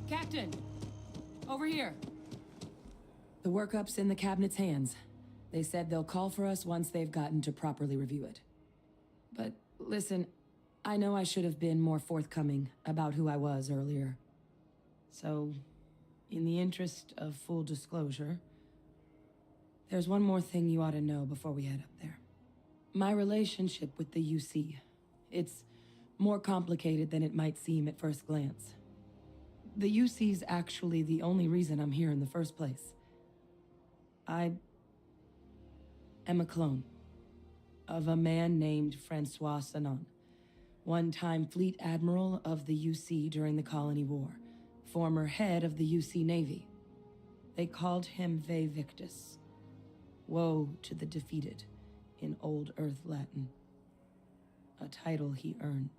Captain! Over here. The workup's in the cabinet's hands. They said they'll call for us once they've gotten to properly review it. But listen, I know I should have been more forthcoming about who I was earlier. So, in the interest of full disclosure, there's one more thing you ought to know before we head up there. My relationship with the UC, it's More complicated than it might seem at first glance. The UC's actually the only reason I'm here in the first place. I am a clone of a man named Francois Sanon, one-time fleet admiral of the UC during the Colony War, former head of the UC Navy. They called him Ve Victus, woe to the defeated, in Old Earth Latin, a title he earned.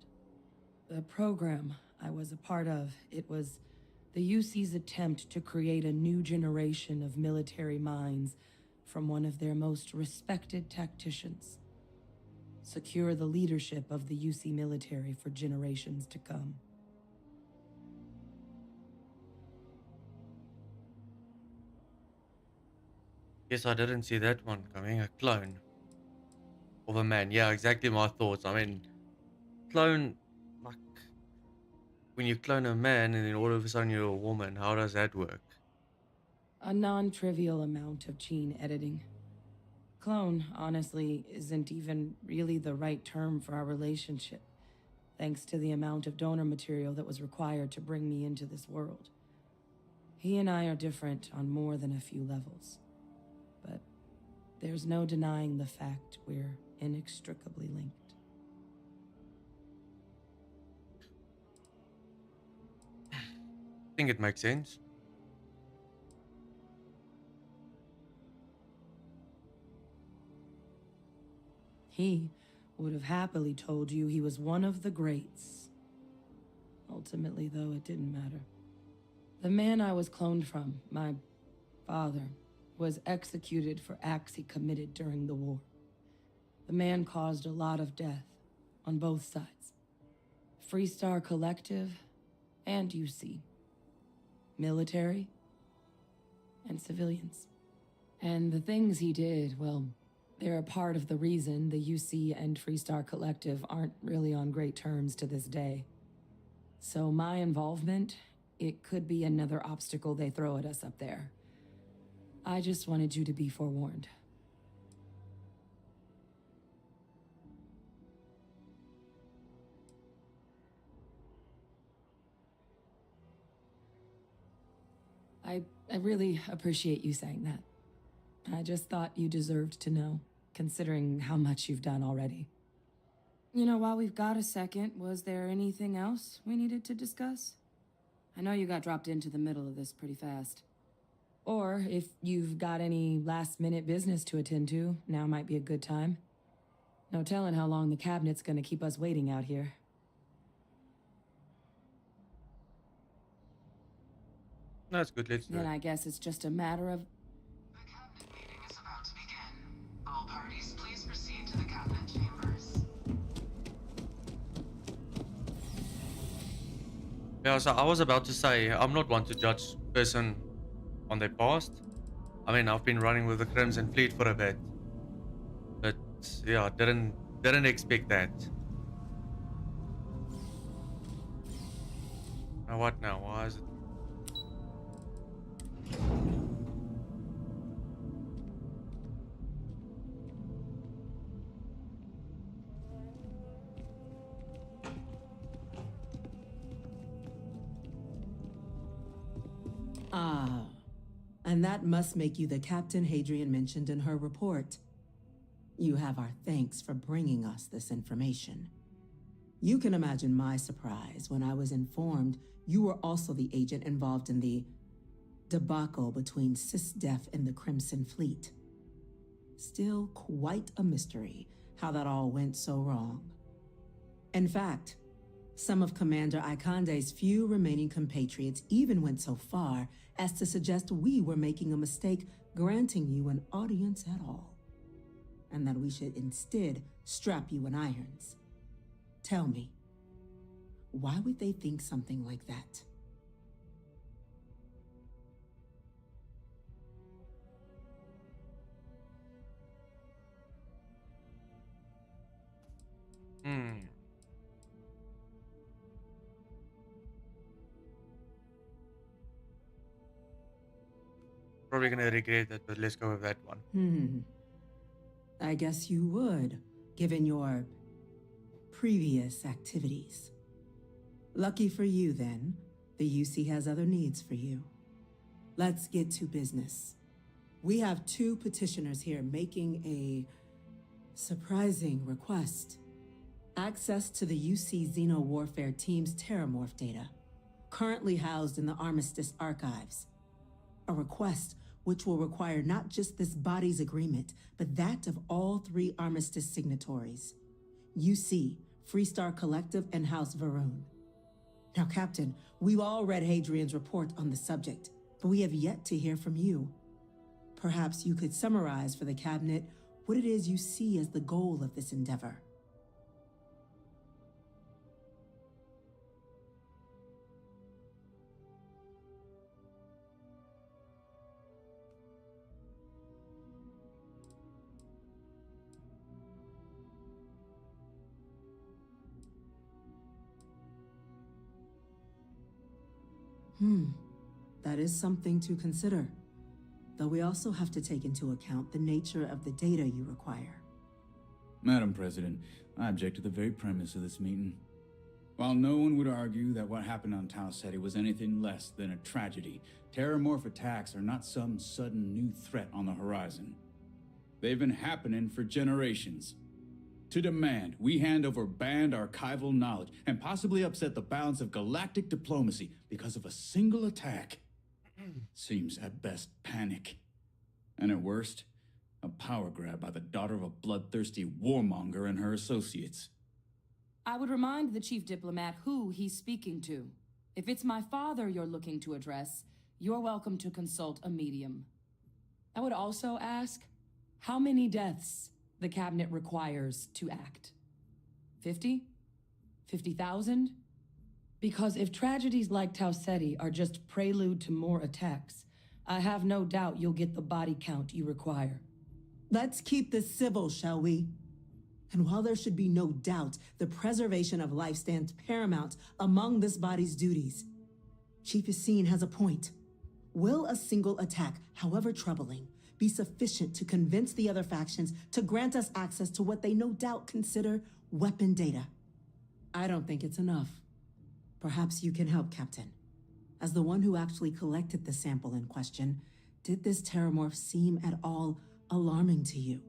The program I was a part of, it was the UC's attempt to create a new generation of military minds from one of their most respected tacticians. Secure the leadership of the UC military for generations to come. Yes, I didn't see that one coming. A clone of a man. Yeah, exactly my thoughts. I mean, clone, like, when you clone a man and then all of a sudden you're a woman, how does that work? A non-trivial amount of gene editing. Clone, honestly, isn't even really the right term for our relationship, thanks to the amount of donor material that was required to bring me into this world. He and I are different on more than a few levels, but there's no denying the fact we're inextricably linked. I think it makes sense. He would have happily told you he was one of the greats. Ultimately, though, it didn't matter. The man I was cloned from, my father, was executed for acts he committed during the war. The man caused a lot of death on both sides. Freestar Collective and UC. Military and civilians. And the things he did, well, they're a part of the reason the UC and Freestar Collective aren't really on great terms to this day. So my involvement, it could be another obstacle they throw at us up there. I just wanted you to be forewarned. I really appreciate you saying that. I just thought you deserved to know, considering how much you've done already. You know, while we've got a second, was there anything else we needed to discuss? I know you got dropped into the middle of this pretty fast. Or if you've got any last-minute business to attend to, now might be a good time. No telling how long the cabinet's gonna keep us waiting out here. That's good, let's do Then it. I guess it's just a matter of... All parties, please proceed to the cabinet chambers. Yeah, so I was about to say, I'm not one to judge person on their past. I mean, I've been running with the Crimson Fleet for a bit. But yeah, didn't expect that. Now what now? Why is it? Ah, and that must make you the Captain Hadrian mentioned in her report. You have our thanks for bringing us this information. You can imagine my surprise when I was informed you were also the agent involved in the debacle between SysDef and the Crimson Fleet. Still quite a mystery how that all went so wrong. In fact, some of Commander Ikande's few remaining compatriots even went so far as to suggest we were making a mistake granting you an audience at all, and that we should instead strap you in irons. Tell me, why would they think something like that? Probably gonna regret that, but let's go with that one. I guess you would, given your previous activities. Lucky for you, then, the UC has other needs for you. Let's get to business. We have two petitioners here making a surprising request. Access to the UC Xeno Warfare Team's Terramorph data, currently housed in the Armistice archives. A request which will require not just this body's agreement, but that of all three Armistice signatories. UC, Freestar Collective, and House Varun. Now, Captain, we've all read Hadrian's report on the subject, but we have yet to hear from you. Perhaps you could summarize for the Cabinet what it is you see as the goal of this endeavor. That is something to consider. Though we also have to take into account the nature of the data you require. Madam President, I object to the very premise of this meeting. While no one would argue that what happened on Tau Ceti was anything less than a tragedy, terramorph attacks are not some sudden new threat on the horizon. They've been happening for generations. To demand we hand over banned archival knowledge and possibly upset the balance of galactic diplomacy because of a single attack seems at best panic. And at worst, a power grab by the daughter of a bloodthirsty warmonger and her associates. I would remind the chief diplomat who he's speaking to. If it's my father you're looking to address, you're welcome to consult a medium. I would also ask, how many deaths the Cabinet requires to act? 50? 50,000? Because if tragedies like Tau Ceti are just prelude to more attacks, I have no doubt you'll get the body count you require. Let's keep this civil, shall we? And while there should be no doubt the preservation of life stands paramount among this body's duties, Chief Yassine has a point. Will a single attack, however troubling, be sufficient to convince the other factions to grant us access to what they no doubt consider weapon data? I don't think it's enough. Perhaps you can help, Captain. As the one who actually collected the sample in question, did this terramorph seem at all alarming to you?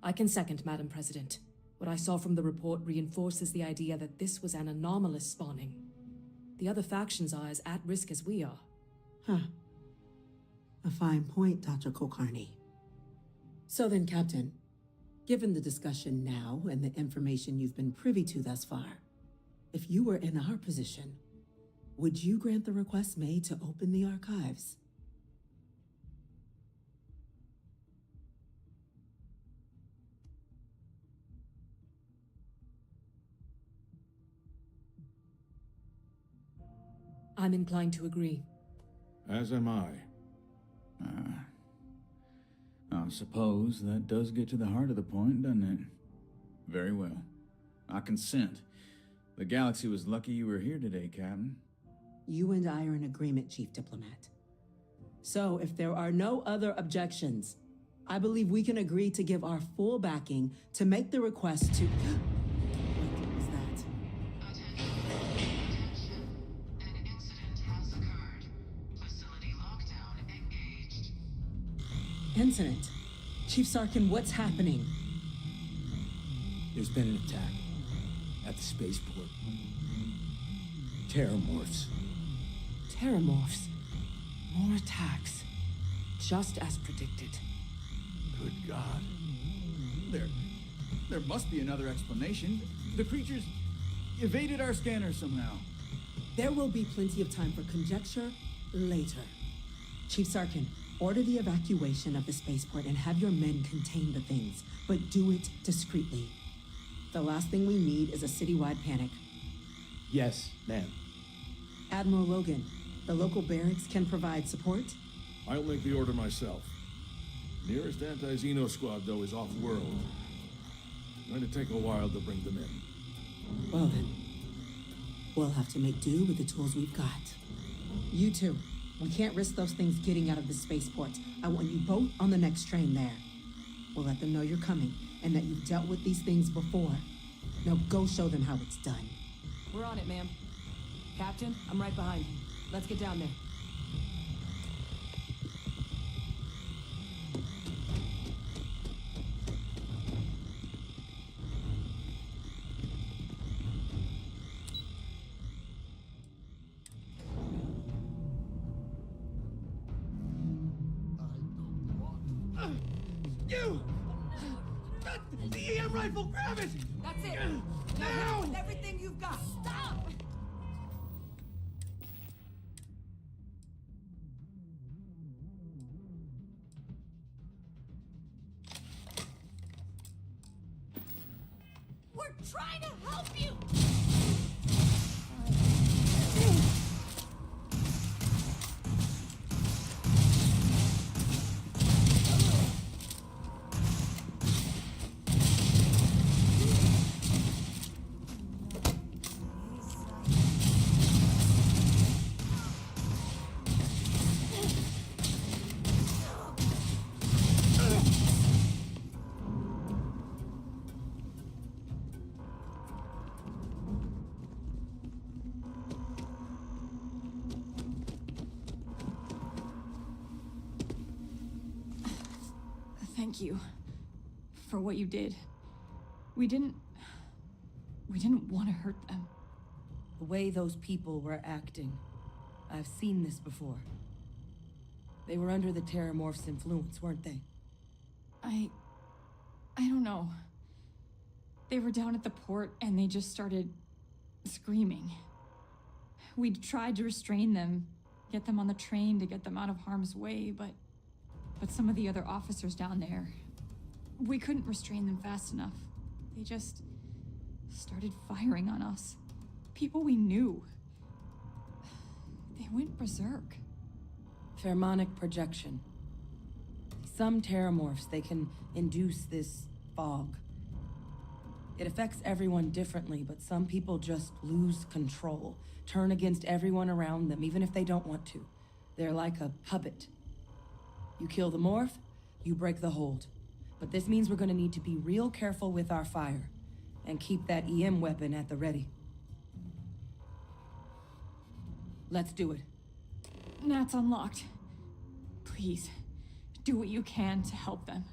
I can second, Madam President. What I saw from the report reinforces the idea that this was an anomalous spawning. The other factions are as at risk as we are. A fine point, Dr. Kulkarni. So then, Captain, given the discussion now and the information you've been privy to thus far, if you were in our position, would you grant the request made to open the archives? I'm inclined to agree. As am I. I suppose that does get to the heart of the point, doesn't it? Very well. I consent. The galaxy was lucky you were here today, Captain. You and I are in agreement, Chief Diplomat. So, if there are no other objections, I believe we can agree to give our full backing to make the request to... What was that? Incident. Chief Sarkin, what's happening? There's been an attack at the spaceport. Terramorphs. Terramorphs. More attacks. Just as predicted. Good God. There must be another explanation. The creatures evaded our scanner somehow. There will be plenty of time for conjecture later. Chief Sarkin, order the evacuation of the spaceport and have your men contain the things, but do it discreetly. The last thing we need is a citywide panic. Yes, ma'am. Admiral Logan, the local barracks can provide support? I'll make the order myself. Nearest anti-Xeno squad, though, is off-world. Going to take a while to bring them in. Well then, we'll have to make do with the tools we've got. You two, we can't risk those things getting out of the spaceport. I want you both on the next train there. We'll let them know you're coming and that you've dealt with these things before. Now go show them how it's done. We're on it, ma'am. Captain, I'm right behind you. Let's get down there. You! The EM rifle, grab it! That's it! Now! With everything you've got! Stop! We're trying to help you! Thank you for what you did. We didn't want to hurt them. The way those people were acting, I've seen this before. They were under the Terramorph's influence, weren't they? I don't know. They were down at the port and they just started screaming. We'd tried to restrain them, get them on the train to get them out of harm's way, but some of the other officers down there, we couldn't restrain them fast enough. They just started firing on us. People we knew. They went berserk. Pheromonic projection. Some Terramorphs, they can induce this fog. It affects everyone differently, but some people just lose control, turn against everyone around them, even if they don't want to. They're like a puppet. You kill the morph, you break the hold. But this means we're gonna need to be real careful with our fire, and keep that EM weapon at the ready. Let's do it. Nat's unlocked. Please, do what you can to help them.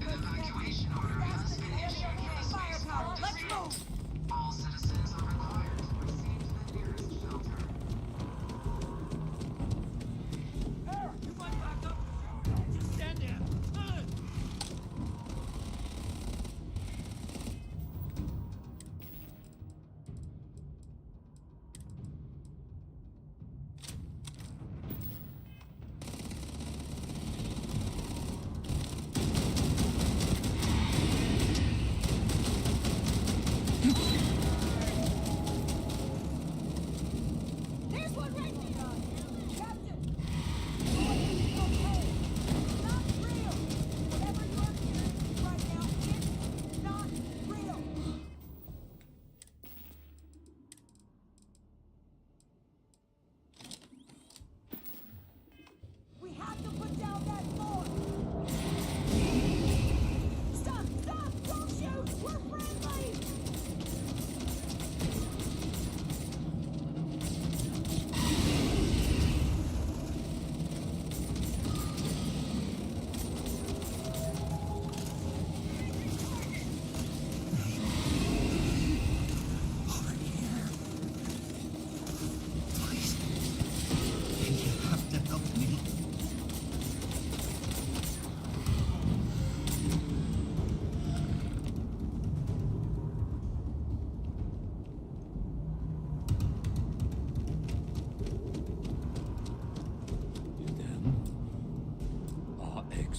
Evacuation order has been issued for the spaceport. Let's move! All citizens are required to proceed to the nearest shelter.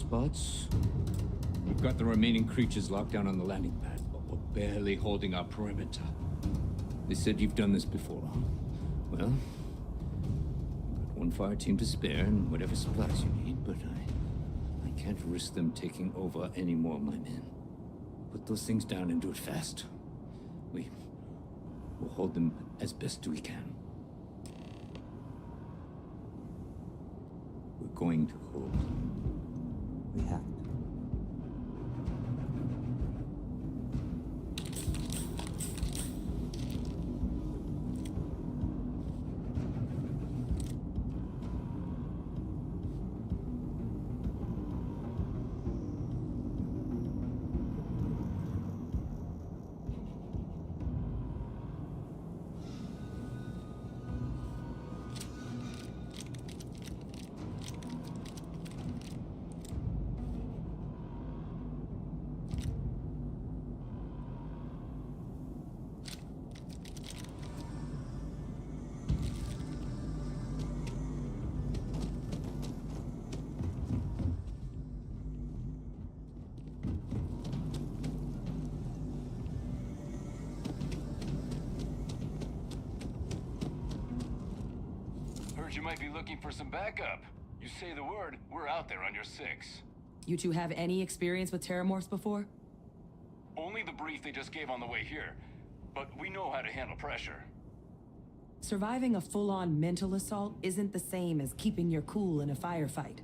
spots. We've got the remaining creatures locked down on the landing pad, but we're barely holding our perimeter. They said you've done this before, huh? Well, got one fire team to spare and whatever supplies you need, but I can't risk them taking over any more of my men. Put those things down and do it fast. We'll hold them as best we can. We're going to hold. We have to. You might be looking for some backup. You say the word, we're out there on your 6. You two have any experience with terramorphs before? Only the brief they just gave on the way here, but we know how to handle pressure. Surviving a full-on mental assault isn't the same as keeping your cool in a firefight.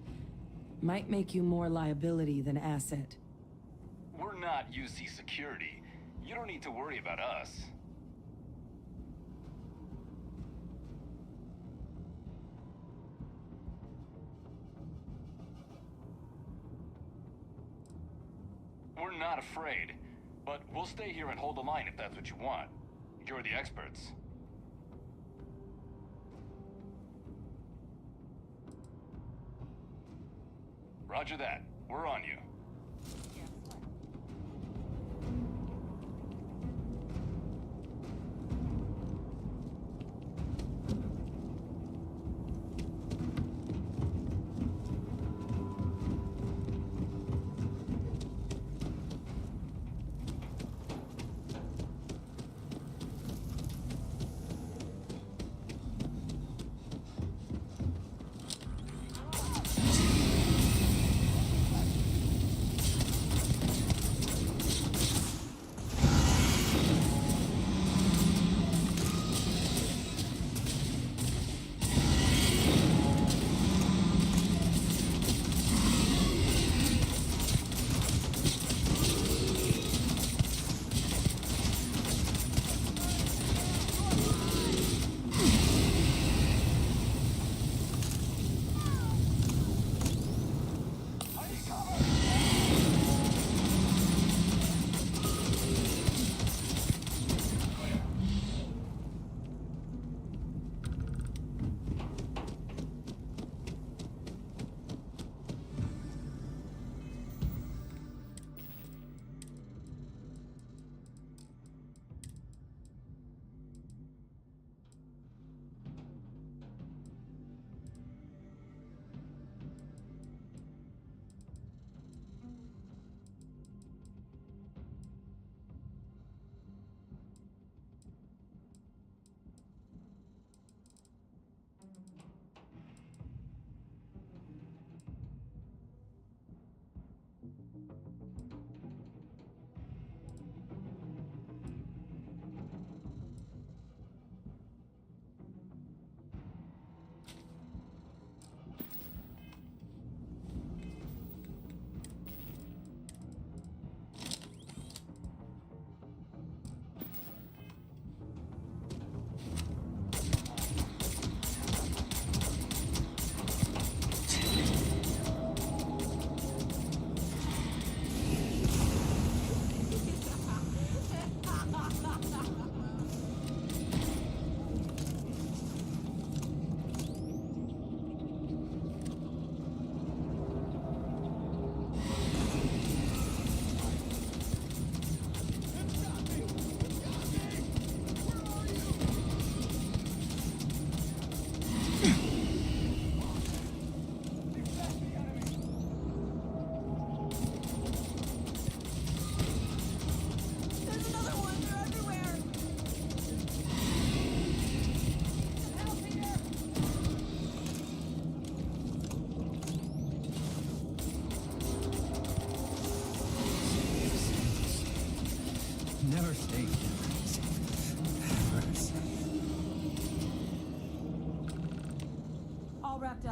Might make you more liability than asset. We're not UC security. You don't need to worry about us. We're not afraid, but we'll stay here and hold the line if that's what you want. You're the experts. Roger that. We're on you.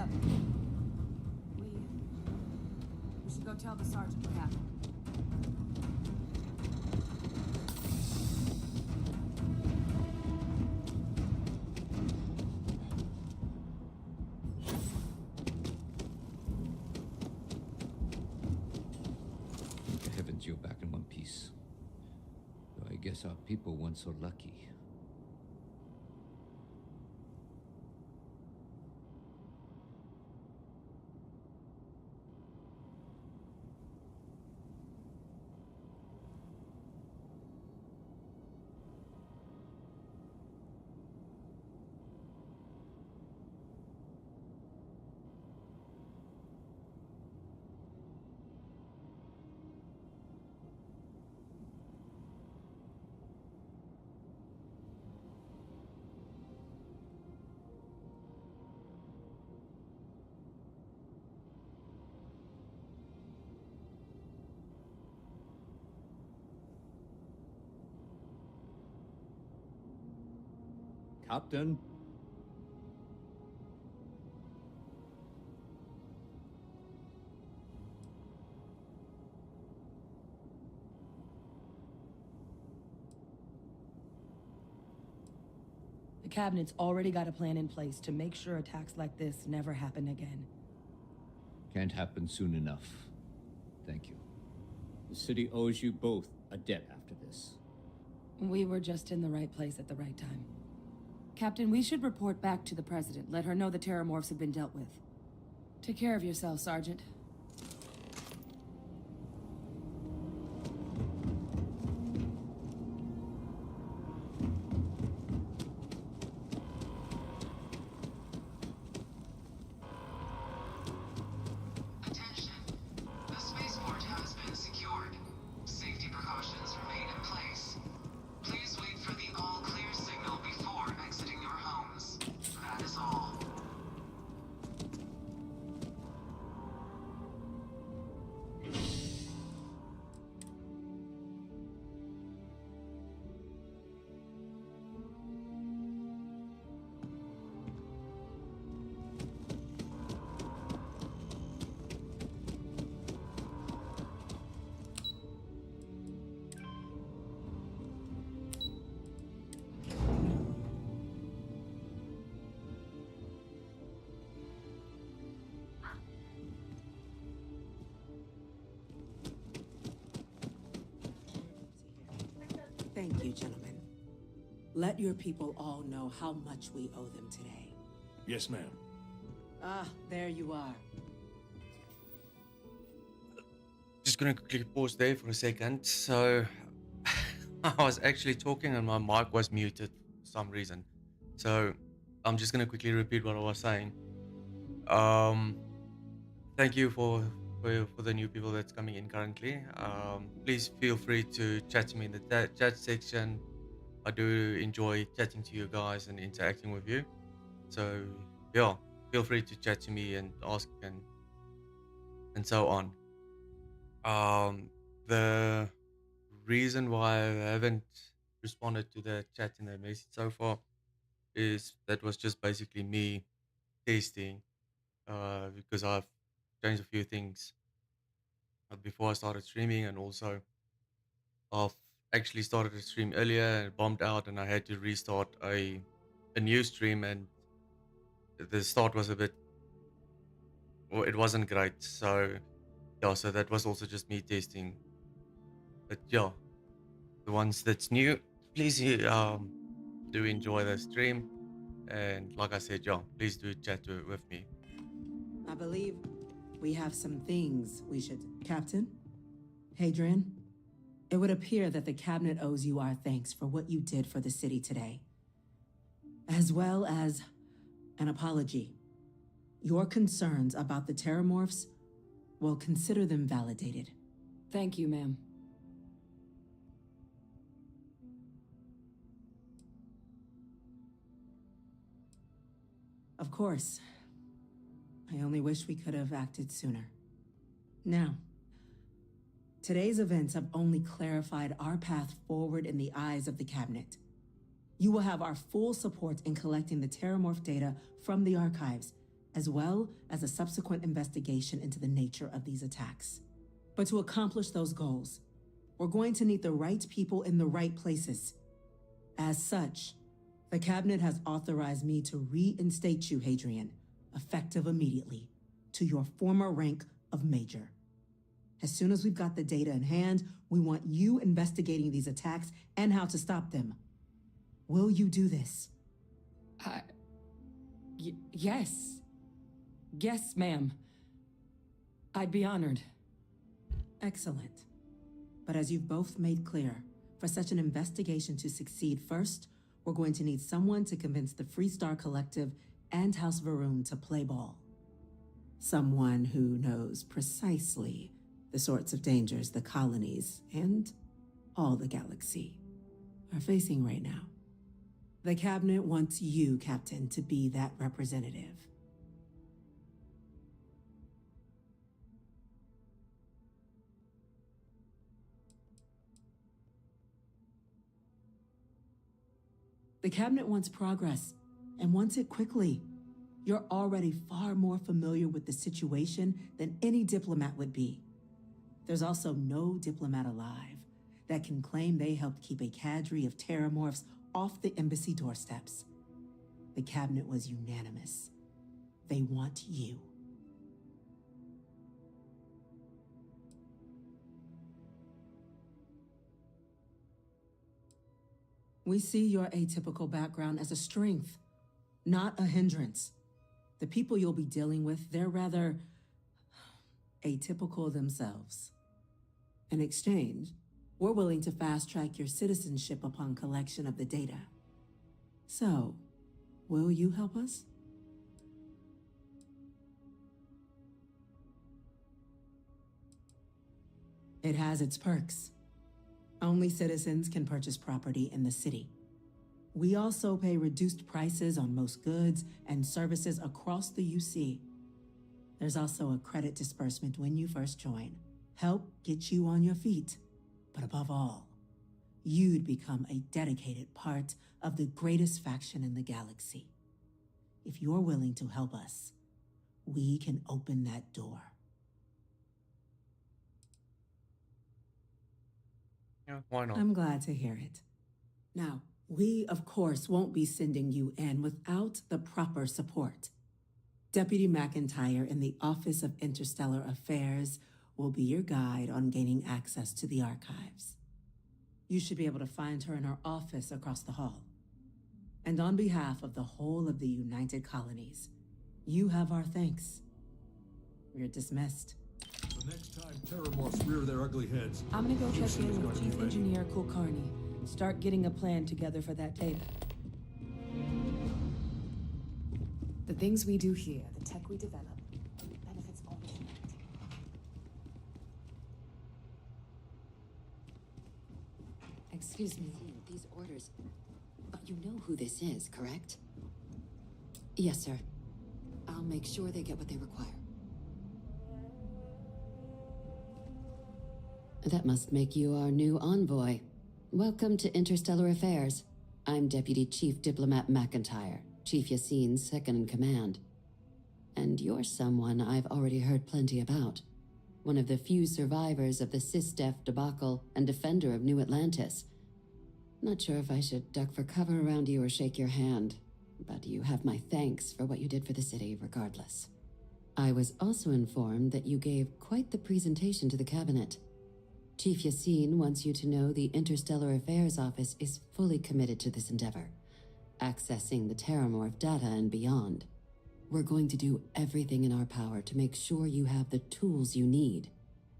up. We should go tell the sergeant what happened. Heavens, you're back in one piece. Though I guess our people weren't so lucky. Captain? The Cabinet's already got a plan in place to make sure attacks like this never happen again. Can't happen soon enough. Thank you. The city owes you both a debt after this. We were just in the right place at the right time. Captain, we should report back to the President. Let her know the Terramorphs have been dealt with. Take care of yourself, Sergeant. Attention. The spaceport has been secured. Safety precautions remain in place. Please wait for the all-clear signal before exiting your homes. That is all. Thank you, gentlemen. Let your people all know how much we owe them today. Yes, ma'am. Ah, there you are. Just gonna quickly pause there for a second. So I was actually talking and my mic was muted for some reason. So I'm just gonna quickly repeat what I was saying. Thank you for the new people that's coming in currently. Please feel free to chat to me in the chat section. I do enjoy chatting to you guys and interacting with you. So yeah, feel free to chat to me and ask and so on. The reason why I haven't responded to the chat in the message so far is that was just basically me testing, because I've changed a few things before I started streaming, and also I've actually started a stream earlier and bombed out, and I had to restart a new stream, and the start was a bit, well, it wasn't great. So yeah, so that was also just me testing. But yeah, the ones that's new, please do enjoy the stream, and like I said, yeah, please do chat with me. I believe we have some things we should... Captain? Hadrian? It would appear that the Cabinet owes you our thanks for what you did for the city today, as well as an apology. Your concerns about the Terramorphs, well, consider them validated. Thank you, ma'am. Of course. I only wish we could have acted sooner. Now, today's events have only clarified our path forward in the eyes of the Cabinet. You will have our full support in collecting the Terramorph data from the archives as well as a subsequent investigation into the nature of these attacks. But to accomplish those goals, we're going to need the right people in the right places. As such, the Cabinet has authorized me to reinstate you, Hadrian, effective immediately, to your former rank of Major. As soon as we've got the data in hand, we want you investigating these attacks and how to stop them. Will you do this? Yes. Yes, ma'am. I'd be honored. Excellent. But as you've both made clear, for such an investigation to succeed first, we're going to need someone to convince the Freestar Collective and House Varun to play ball. Someone who knows precisely the sorts of dangers the colonies and all the galaxy are facing right now. The Cabinet wants you, Captain, to be that representative. The Cabinet wants progress, and wants it quickly. You're already far more familiar with the situation than any diplomat would be. There's also no diplomat alive that can claim they helped keep a cadre of terramorphs off the embassy doorsteps. The Cabinet was unanimous. They want you. We see your atypical background as a strength, not a hindrance. The people you'll be dealing with, they're rather atypical themselves. In exchange, we're willing to fast-track your citizenship upon collection of the data. So, will you help us? It has its perks. Only citizens can purchase property in the city. We also pay reduced prices on most goods and services across the UC. There's also a credit disbursement when you first join. Help get you on your feet. But above all, you'd become a dedicated part of the greatest faction in the galaxy. If you're willing to help us, we can open that door. Yeah, why not? I'm glad to hear it. Now, we, of course, won't be sending you in without the proper support. Deputy McIntyre in the Office of Interstellar Affairs will be your guide on gaining access to the archives. You should be able to find her in her office across the hall. And on behalf of the whole of the United Colonies, you have our thanks. We're dismissed. The next time terramorphs rear their ugly heads, I'm gonna go check in with Chief ready. Engineer Kulkarni. Start getting a plan together for that data. The things we do here, the tech we develop, benefits all humanity. Excuse me, these orders. You know who this is, correct? Yes, sir. I'll make sure they get what they require. That must make you our new envoy. Welcome to Interstellar Affairs. I'm Deputy Chief Diplomat McIntyre, Chief Yassine's second-in-command. And you're someone I've already heard plenty about. One of the few survivors of the SysDef debacle and defender of New Atlantis. Not sure if I should duck for cover around you or shake your hand, but you have my thanks for what you did for the city regardless. I was also informed that you gave quite the presentation to the Cabinet. Chief Yassine wants you to know the Interstellar Affairs Office is fully committed to this endeavor, accessing the terramorph data and beyond. We're going to do everything in our power to make sure you have the tools you need.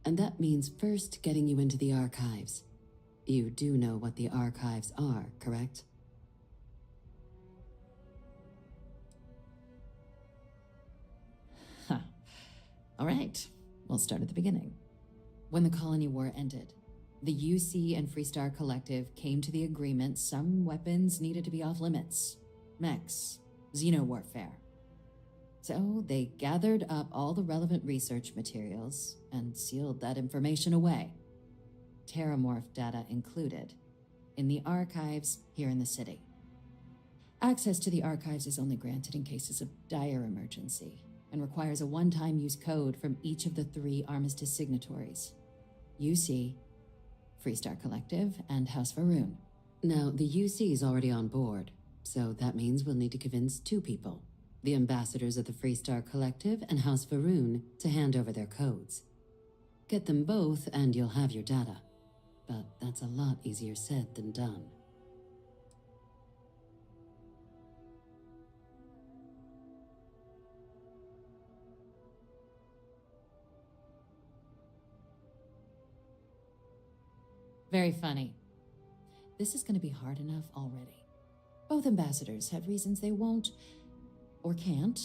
And that means first getting you into the archives. You do know what the archives are, correct? Huh. All right, we'll start at the beginning. When the Colony War ended, the UC and Freestar Collective came to the agreement some weapons needed to be off limits. Mechs, xenowarfare. So they gathered up all the relevant research materials and sealed that information away. Terramorph data included, in the archives here in the city. Access to the archives is only granted in cases of dire emergency and requires a one-time use code from each of the 3 Armistice signatories. UC, Freestar Collective, and House Varun. Now, the UC is already on board, so that means we'll need to convince 2 people, the ambassadors of the Freestar Collective and House Varun, to hand over their codes. Get them both and you'll have your data. But that's a lot easier said than done. Very funny. This is going to be hard enough already. Both ambassadors have reasons they won't, or can't,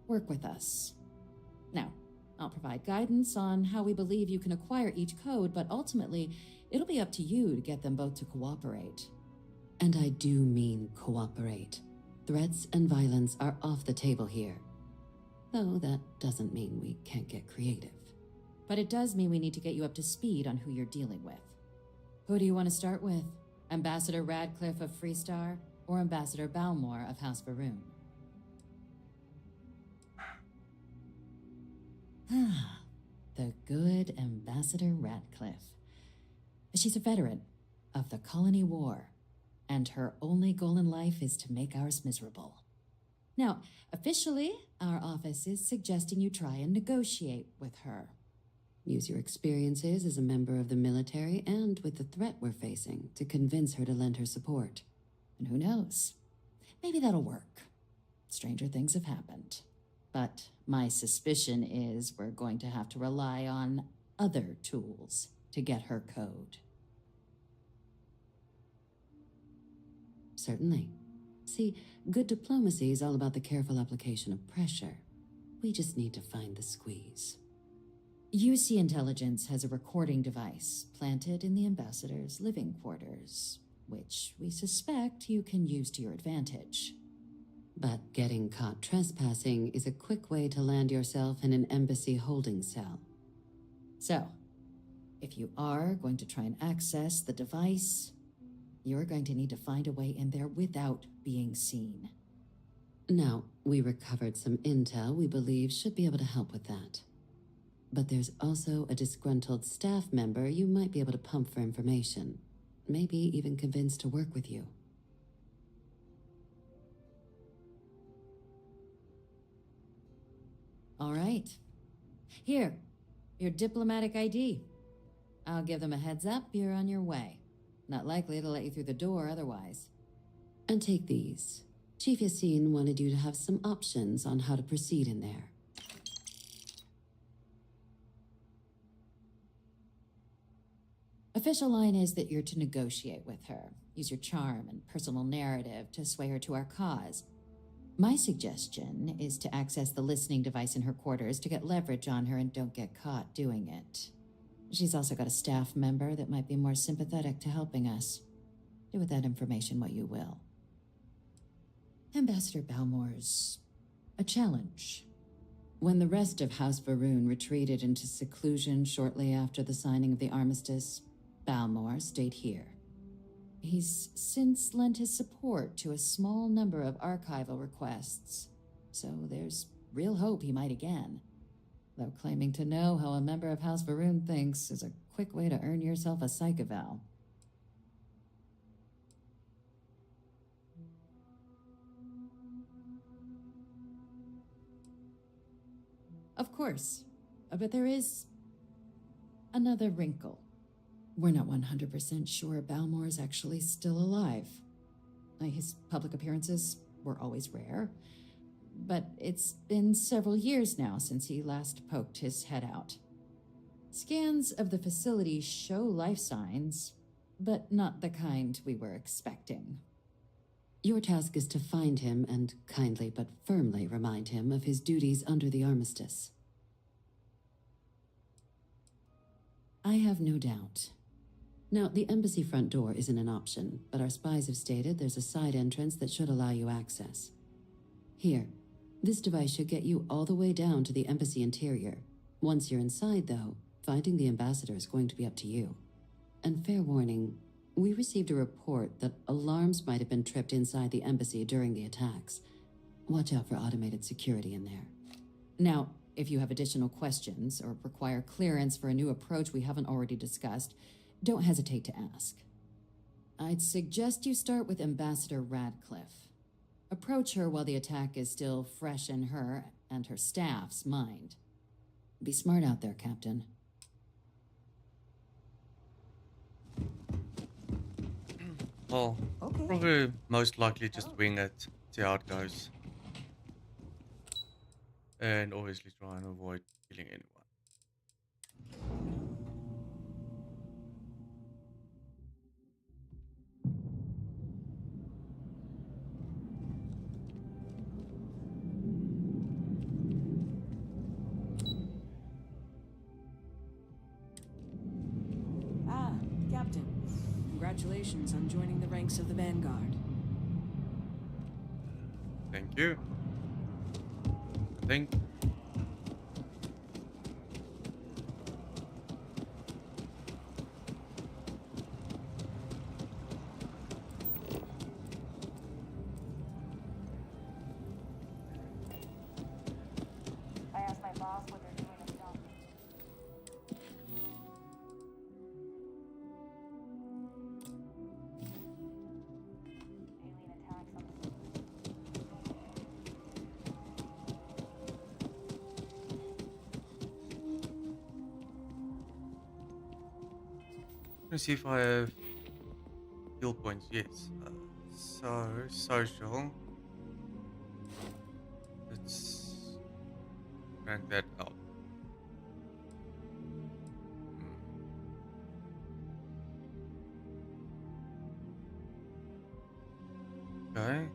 work with us. Now, I'll provide guidance on how we believe you can acquire each code, but ultimately, it'll be up to you to get them both to cooperate. And I do mean cooperate. Threats and violence are off the table here. Though that doesn't mean we can't get creative. But it does mean we need to get you up to speed on who you're dealing with. Who do you want to start with? Ambassador Radcliffe of Freestar, or Ambassador Balmore of House Varun? The good Ambassador Radcliffe. She's a veteran of the Colony War, and her only goal in life is to make ours miserable. Now, officially, our office is suggesting you try and negotiate with her. Use your experiences as a member of the military and with the threat we're facing to convince her to lend her support. And who knows? Maybe that'll work. Stranger things have happened. But my suspicion is we're going to have to rely on other tools to get her code. Certainly. See, good diplomacy is all about the careful application of pressure. We just need to find the squeeze. UC Intelligence has a recording device planted in the ambassador's living quarters, which we suspect you can use to your advantage. But getting caught trespassing is a quick way to land yourself in an embassy holding cell. So, if you are going to try and access the device, you're going to need to find a way in there without being seen. Now, we recovered some intel we believe should be able to help with that. But there's also a disgruntled staff member you might be able to pump for information. Maybe even convince to work with you. All right. Here, your diplomatic ID. I'll give them a heads up you're on your way. Not likely to let you through the door otherwise. And take these. Chief Yassine wanted you to have some options on how to proceed in there. Official line is that you're to negotiate with her. Use your charm and personal narrative to sway her to our cause. My suggestion is to access the listening device in her quarters to get leverage on her and don't get caught doing it. She's also got a staff member that might be more sympathetic to helping us. Do with that information what you will. Ambassador Balmore's a challenge. When the rest of House Varun retreated into seclusion shortly after the signing of the armistice, Balmore stayed here. He's since lent his support to a small number of archival requests, so there's real hope he might again. Though claiming to know how a member of House Varun thinks is a quick way to earn yourself a psych eval. Of course, but there is another wrinkle. We're not 100% sure Balmore is actually still alive. His public appearances were always rare, but it's been several years now since he last poked his head out. Scans of the facility show life signs, but not the kind we were expecting. Your task is to find him and kindly but firmly remind him of his duties under the armistice. I have no doubt. Now, the embassy front door isn't an option, but our spies have stated there's a side entrance that should allow you access. Here, this device should get you all the way down to the embassy interior. Once you're inside, though, finding the ambassador is going to be up to you. And fair warning, We received a report that alarms might have been tripped inside the embassy during the attacks. Watch out for automated security in there. Now, if you have additional questions or require clearance for a new approach we haven't already discussed, don't hesitate to ask. I'd suggest you start with Ambassador Radcliffe. Approach her while the attack is still fresh in her and her staff's mind. Be smart out there, Captain. Well, probably most likely just wing it, see how it goes. And obviously try and avoid killing anyone. Ah, Captain. Congratulations on joining the ranks of the Vanguard. Thank you. I think. I asked my boss what they're doing at Starfield. Alien attacks on the Let's see if I have skill points. Yes. So social. Let's rank that up. Okay.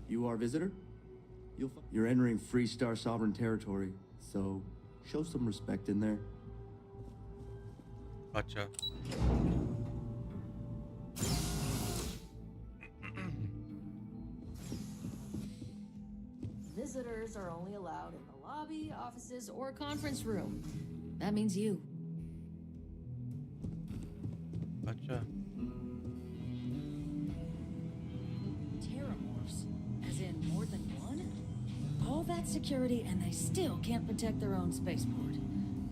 You are a visitor? You're entering Freestar Sovereign territory, so show some respect in there. Gotcha. Visitors are only allowed in the lobby, offices, or conference room. That means you. Gotcha. Terramorphs? As in more than one? All that security and they still can't protect their own spaceport.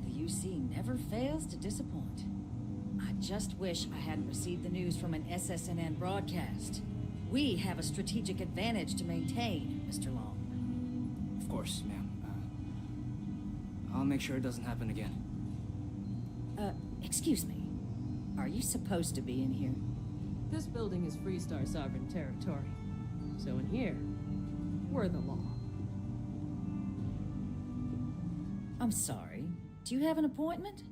The UC never fails to disappoint. I just wish I hadn't received the news from an SSNN broadcast. We have a strategic advantage to maintain, Mr. Long. Of course, ma'am. I'll make sure it doesn't happen again. Excuse me. Are you supposed to be in here? This building is Freestar Sovereign territory. So in here, we're the law. I'm sorry. Do you have an appointment?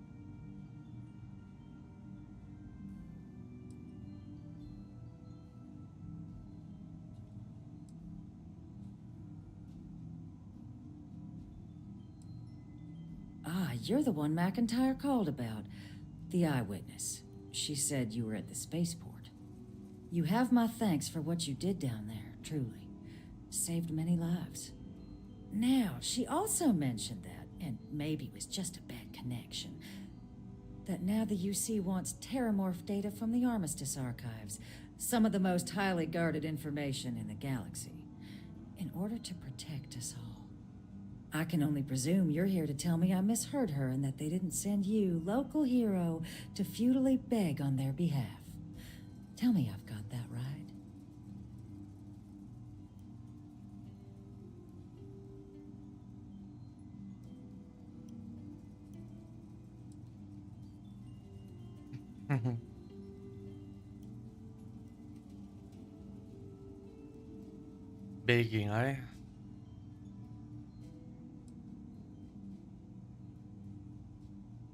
Ah, you're the one McIntyre called about. The eyewitness. She said you were at the spaceport. You have my thanks for what you did down there, truly. Saved many lives. Now, she also mentioned that, and maybe it was just a bad connection, that now the UC wants terramorph data from the Armistice archives, some of the most highly guarded information in the galaxy, in order to protect us all. I can only presume you're here to tell me I misheard her and that they didn't send you, local hero, to futilely beg on their behalf. Tell me I've got that right. Begging, eh?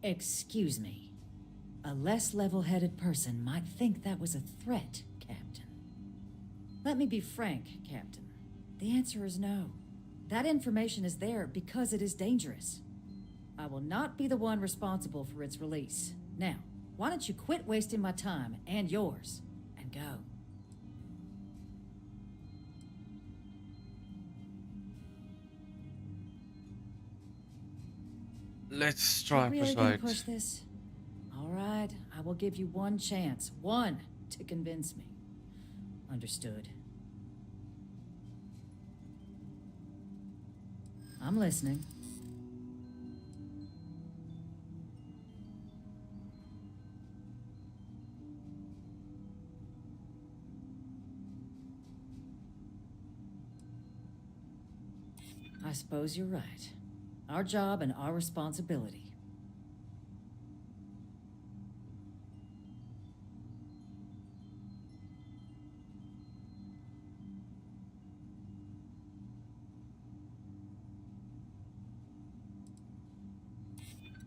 Excuse me. A less level-headed person might think that was a threat, Captain. Let me be frank, Captain. The answer is no. That information is there because it is dangerous. I will not be the one responsible for its release. Now, why don't you quit wasting my time and yours, and go? Let's try and really gonna persuade. push this? All right, I will give you one chance, one, to convince me. Understood. I'm listening. I suppose you're right. Our job and our responsibility.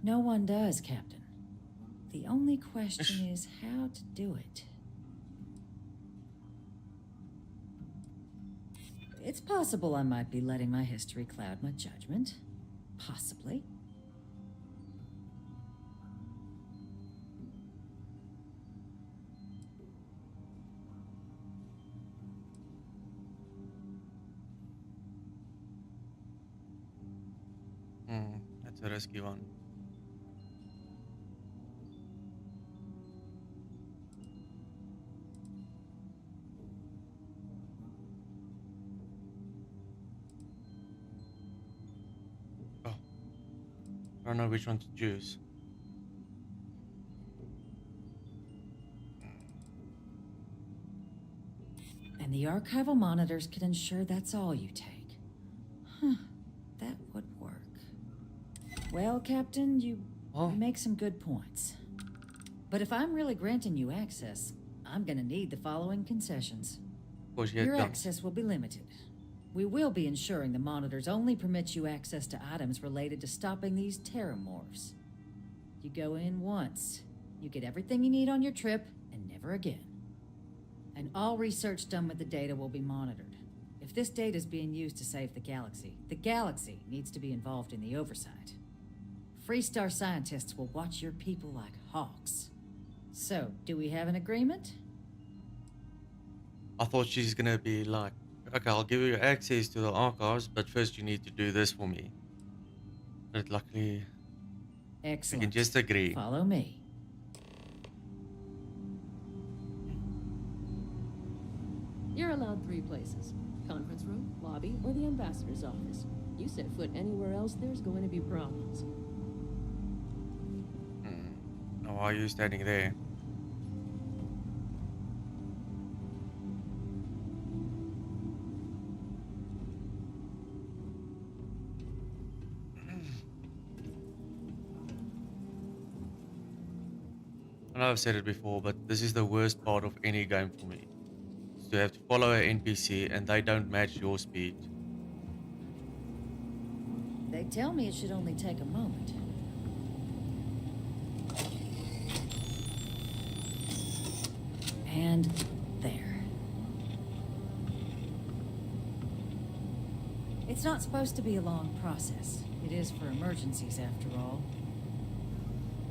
No one does, Captain. The only question is how to do it. It's possible I might be letting my history cloud my judgment. Possibly. That's a risky one. I don't know which one to choose. And the archival monitors can ensure that's all you take. Huh, that would work. Well, Captain, you make some good points. But if I'm really granting you access, I'm gonna need the following concessions. Of course, Your access will be limited. We will be ensuring the monitors only permit you access to items related to stopping these terramorphs. You go in once, you get everything you need on your trip, and never again. And all research done with the data will be monitored. If this data is being used to save the galaxy needs to be involved in the oversight. Freestar scientists will watch your people like hawks. So, do we have an agreement? I thought she's gonna be like, okay, I'll give you access to the archives, but first you need to do this for me. But luckily, Excellent. we can just agree. Follow me. You're allowed 3 places. Conference room, lobby, or the ambassador's office. You set foot anywhere else, there's going to be problems. Now why are you standing there? I know I've said it before, but this is the worst part of any game for me. Is to have to follow an NPC and they don't match your speed. They tell me it should only take a moment. And there. It's not supposed to be a long process. It is for emergencies, after all.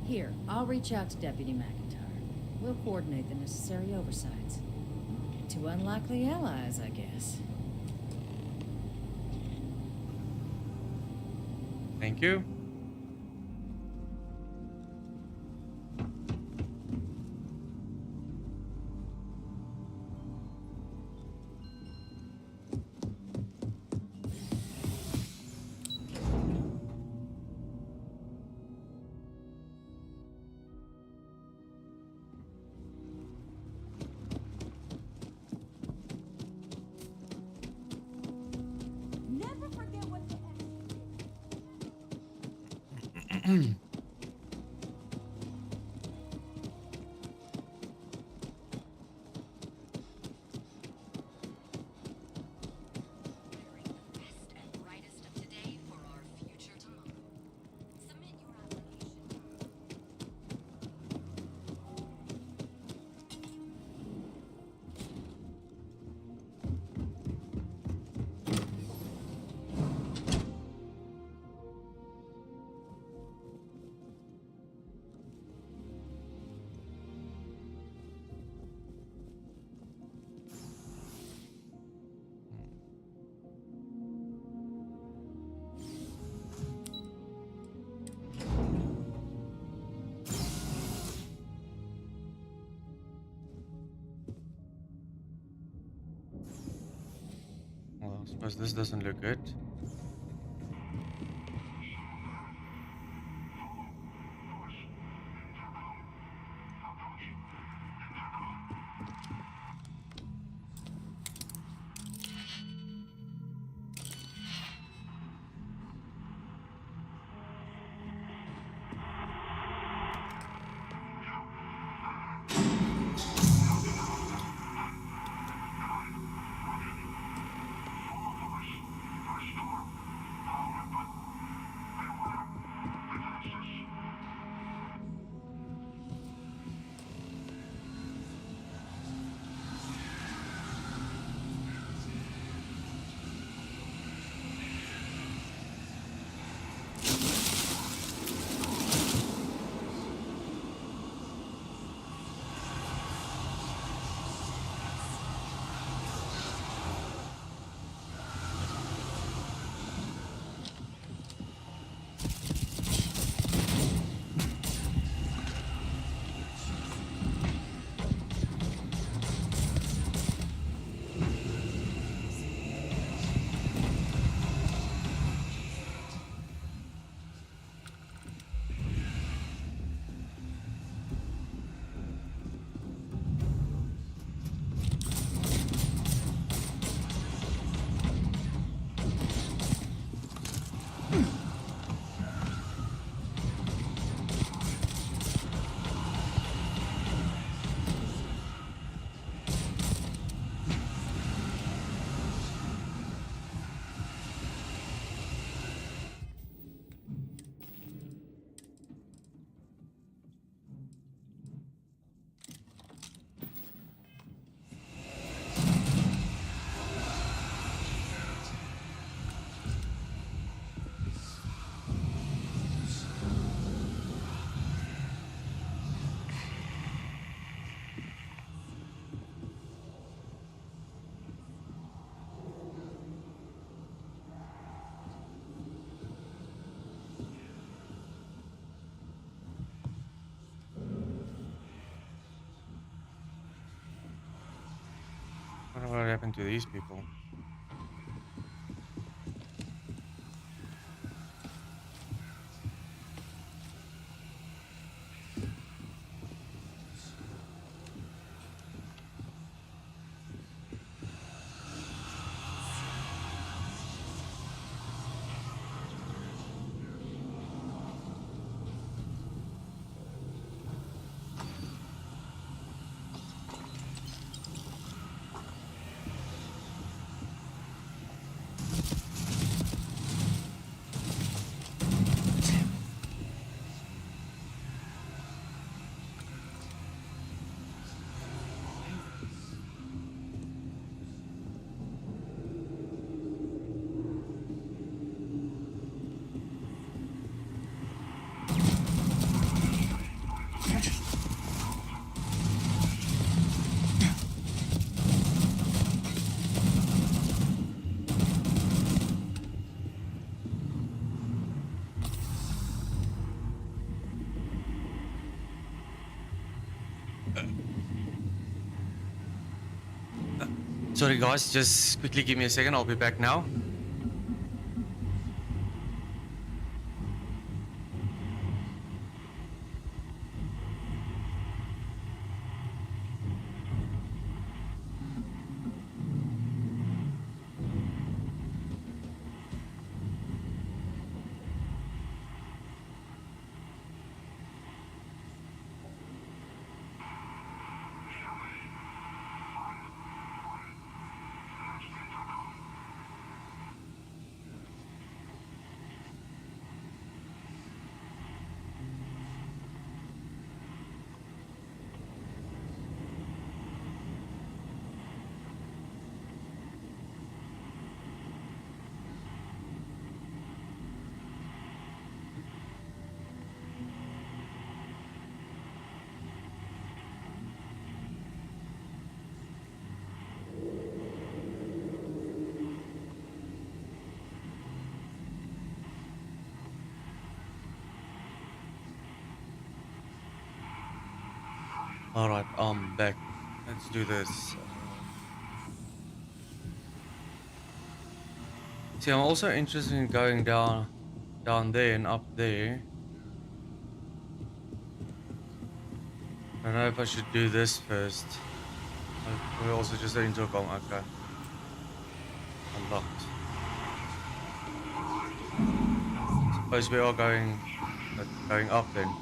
Here, I'll reach out to Deputy McIntyre. We'll coordinate the necessary oversights. 2 unlikely allies, I guess. Thank you. Well, I suppose this doesn't look good. What happened to these people? Sorry guys, just quickly give me a second, I'll be back now. Alright, I'm back. Let's do this. See, I'm also interested in going down there and up there. I don't know if I should do this first. We also just intercom, okay. Unlocked. Suppose we are going up then.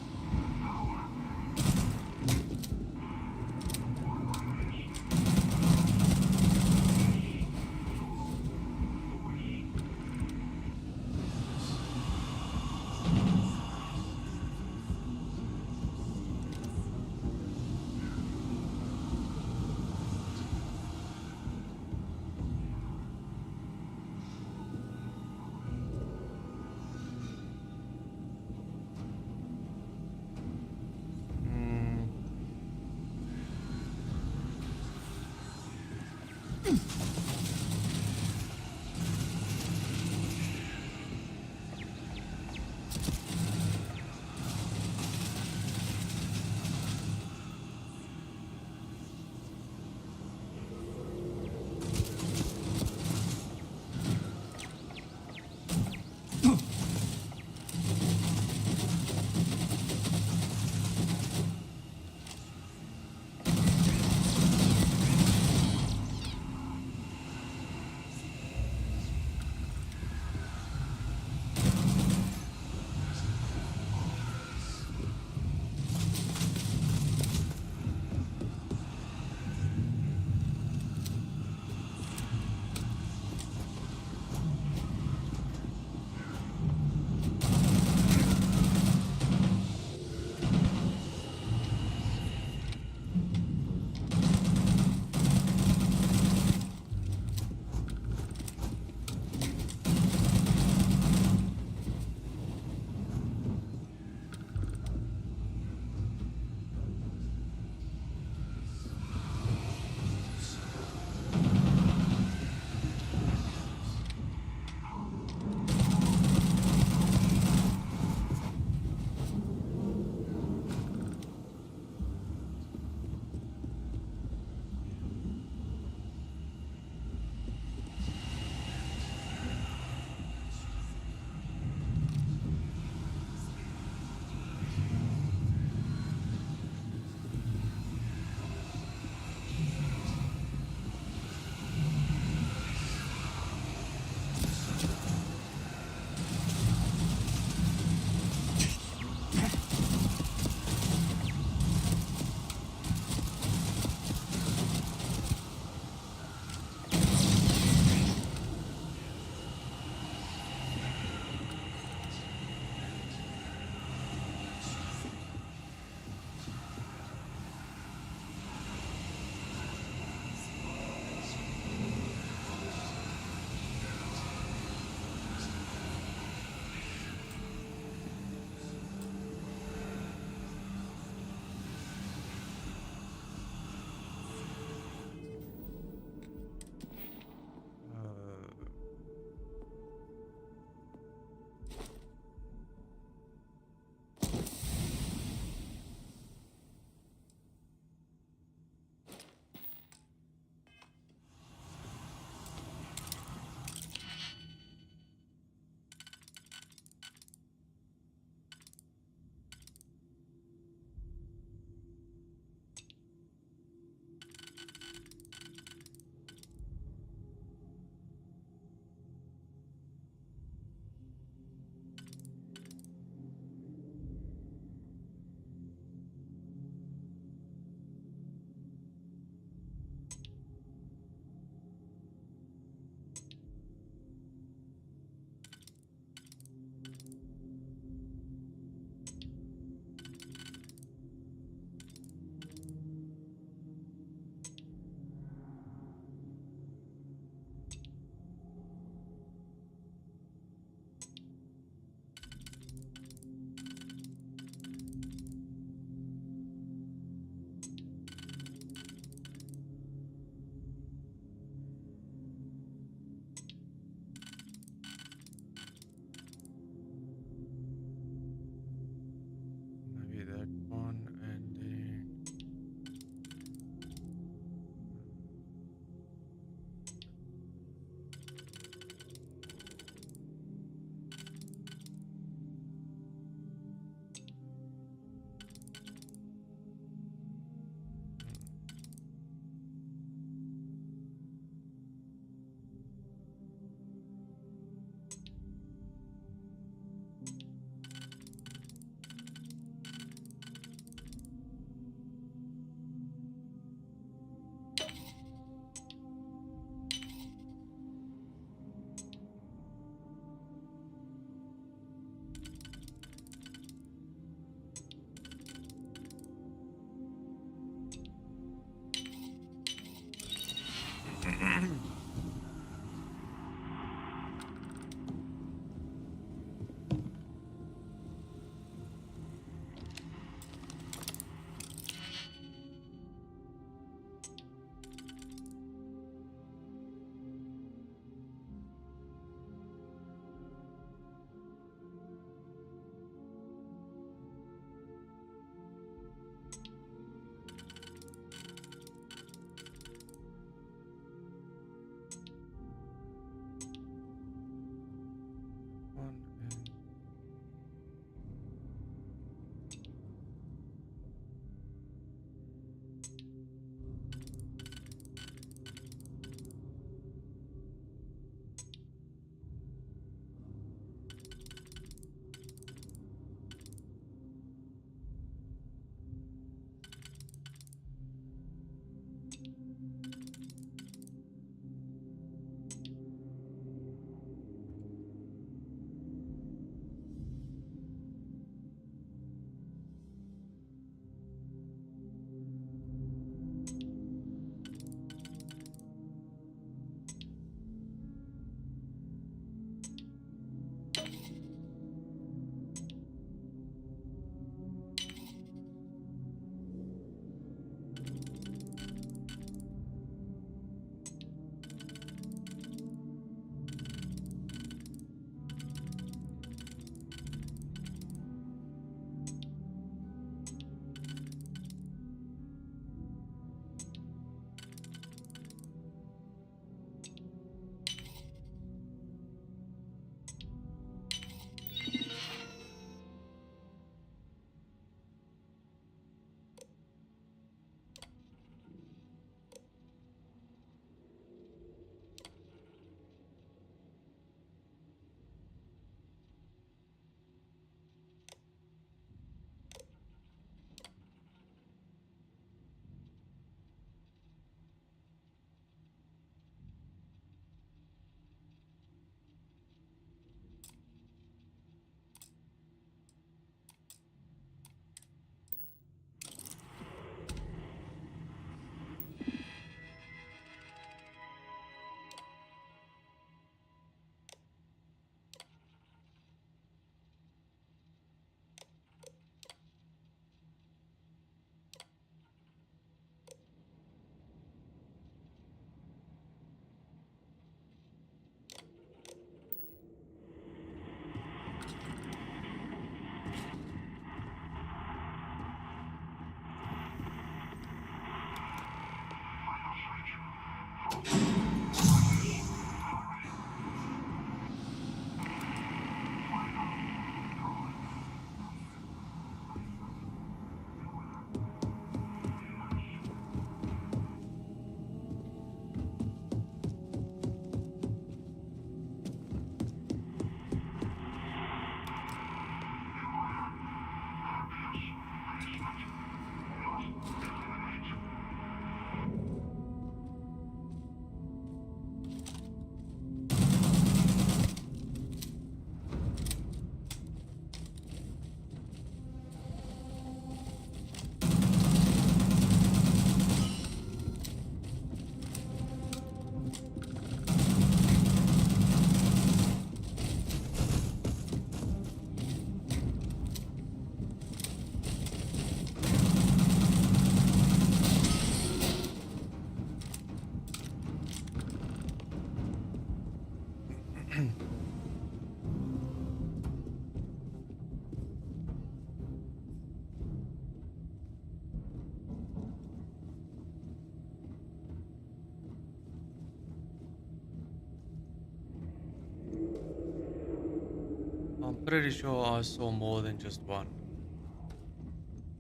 I'm pretty sure I saw more than just one.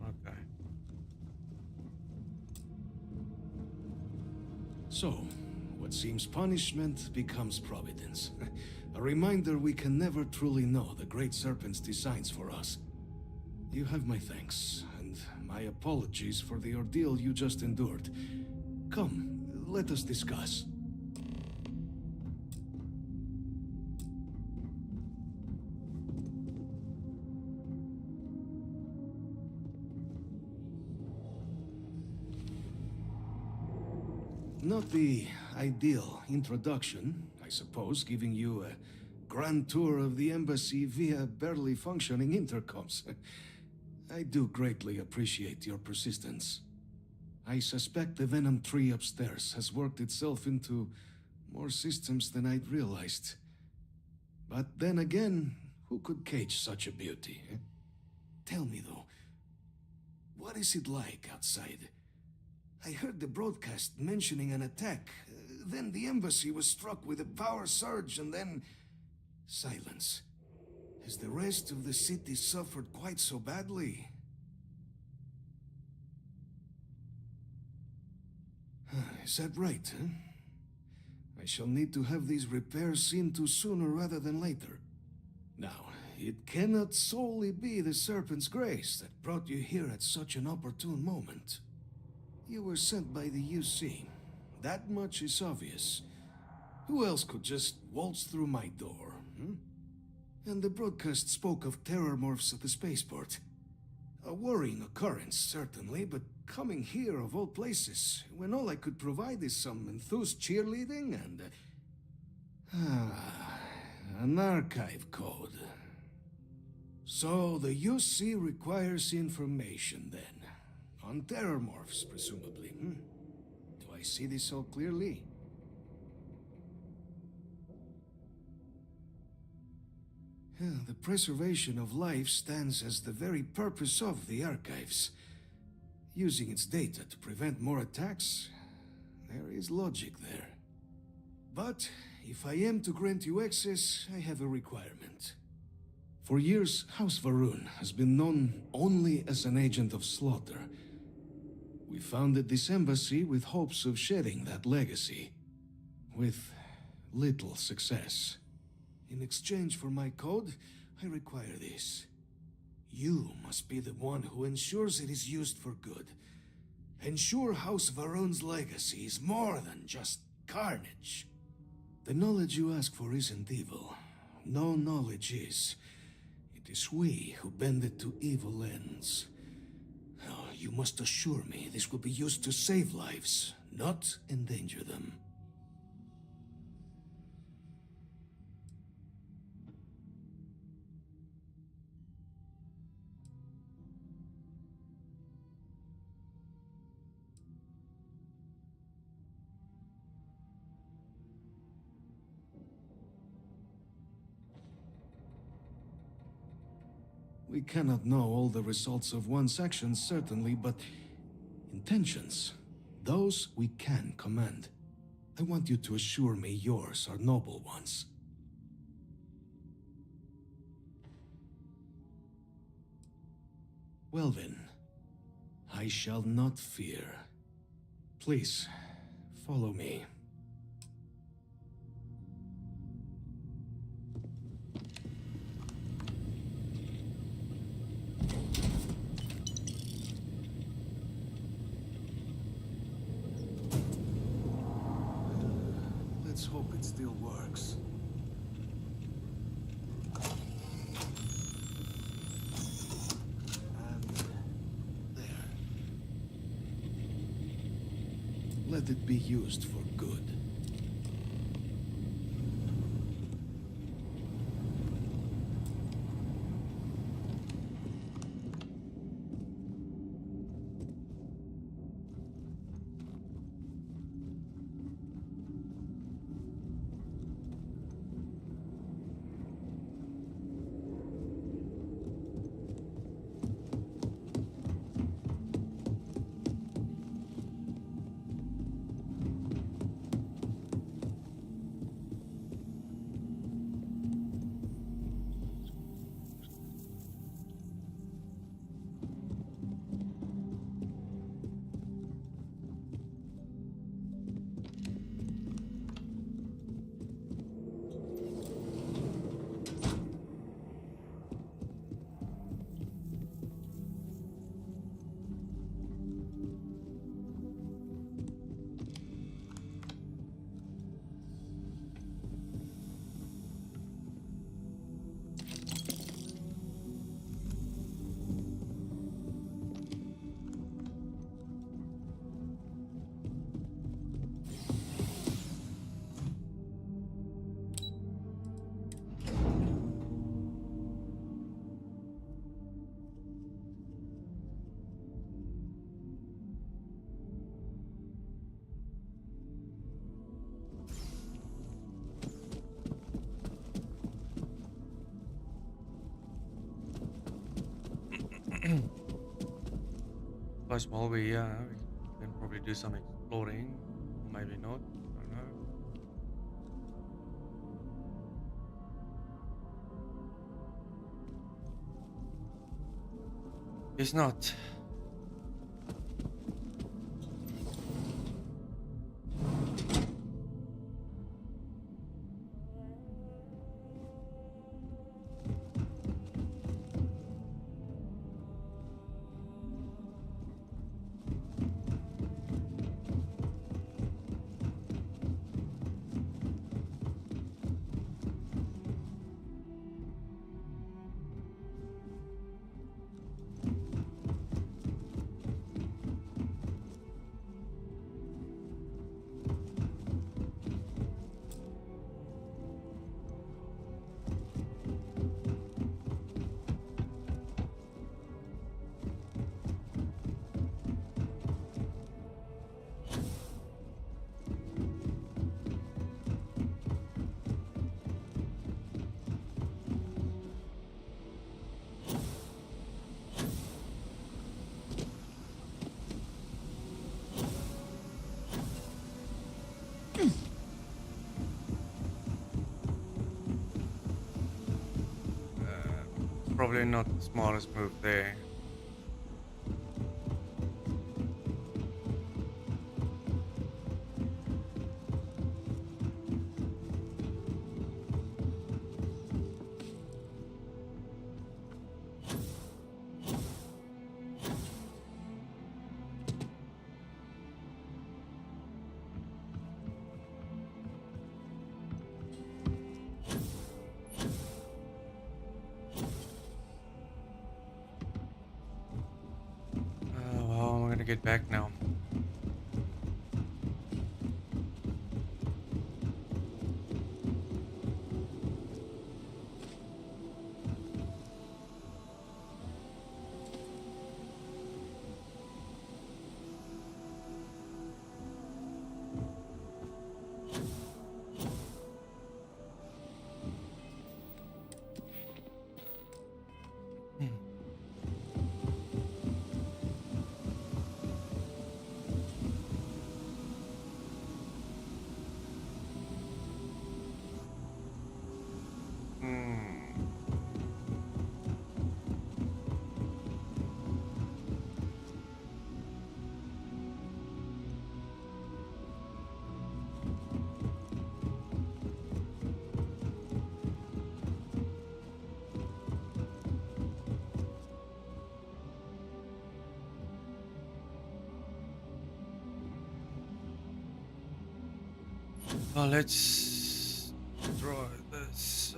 Okay. So, what seems punishment becomes providence. A reminder we can never truly know the Great Serpent's designs for us. You have my thanks, and my apologies for the ordeal you just endured. Come, let us discuss. Not the ideal introduction, I suppose, giving you a grand tour of the embassy via barely functioning intercoms. I do greatly appreciate your persistence. I suspect the Venom tree upstairs has worked itself into more systems than I'd realized. But then again, who could cage such a beauty? Tell me though, what is it like outside? I heard the broadcast mentioning an attack. Then the embassy was struck with a power surge and then... silence. Has the rest of the city suffered quite so badly? Is that right, huh? I shall need to have these repairs seen to sooner rather than later. Now, it cannot solely be the Serpent's grace that brought you here at such an opportune moment. You were sent by the UC. That much is obvious. Who else could just waltz through my door, hmm? And the broadcast spoke of terror morphs at the spaceport. A worrying occurrence, certainly, but coming here of all places, when all I could provide is some enthused cheerleading and... an archive code. So the UC requires information, then. On terror morphs, presumably, hmm? Do I see this so clearly? The preservation of life stands as the very purpose of the archives. Using its data to prevent more attacks, there is logic there. But if I am to grant you access, I have a requirement. For years, House Varun has been known only as an agent of slaughter. We founded this embassy with hopes of shedding that legacy, with little success. In exchange for my code, I require this. You must be the one who ensures it is used for good. Ensure House Varun's legacy is more than just carnage. The knowledge you ask for isn't evil. No knowledge is. It is we who bend it to evil ends. Oh, you must assure me this will be used to save lives, not endanger them. We cannot know all the results of one section, certainly, but intentions, those we can command. I want you to assure me yours are noble ones. Well then, I shall not fear. Please, follow me. Let's hope it still works. And there. Let it be used for good. Plus, while we're here, we can probably do some exploring. Maybe not. I don't know. Guess not. Probably not the smartest move there. Get back now. Well, let's try this.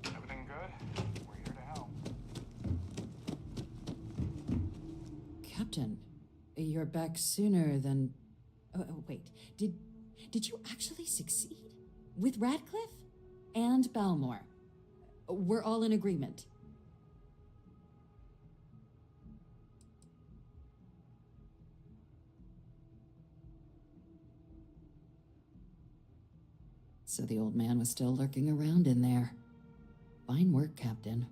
Everything good? We're here to help. Captain, you're back sooner than... Oh, wait. Did you actually succeed? With Radcliffe? And Balmore? We're all in agreement. So the old man was still lurking around in there. Fine work, Captain.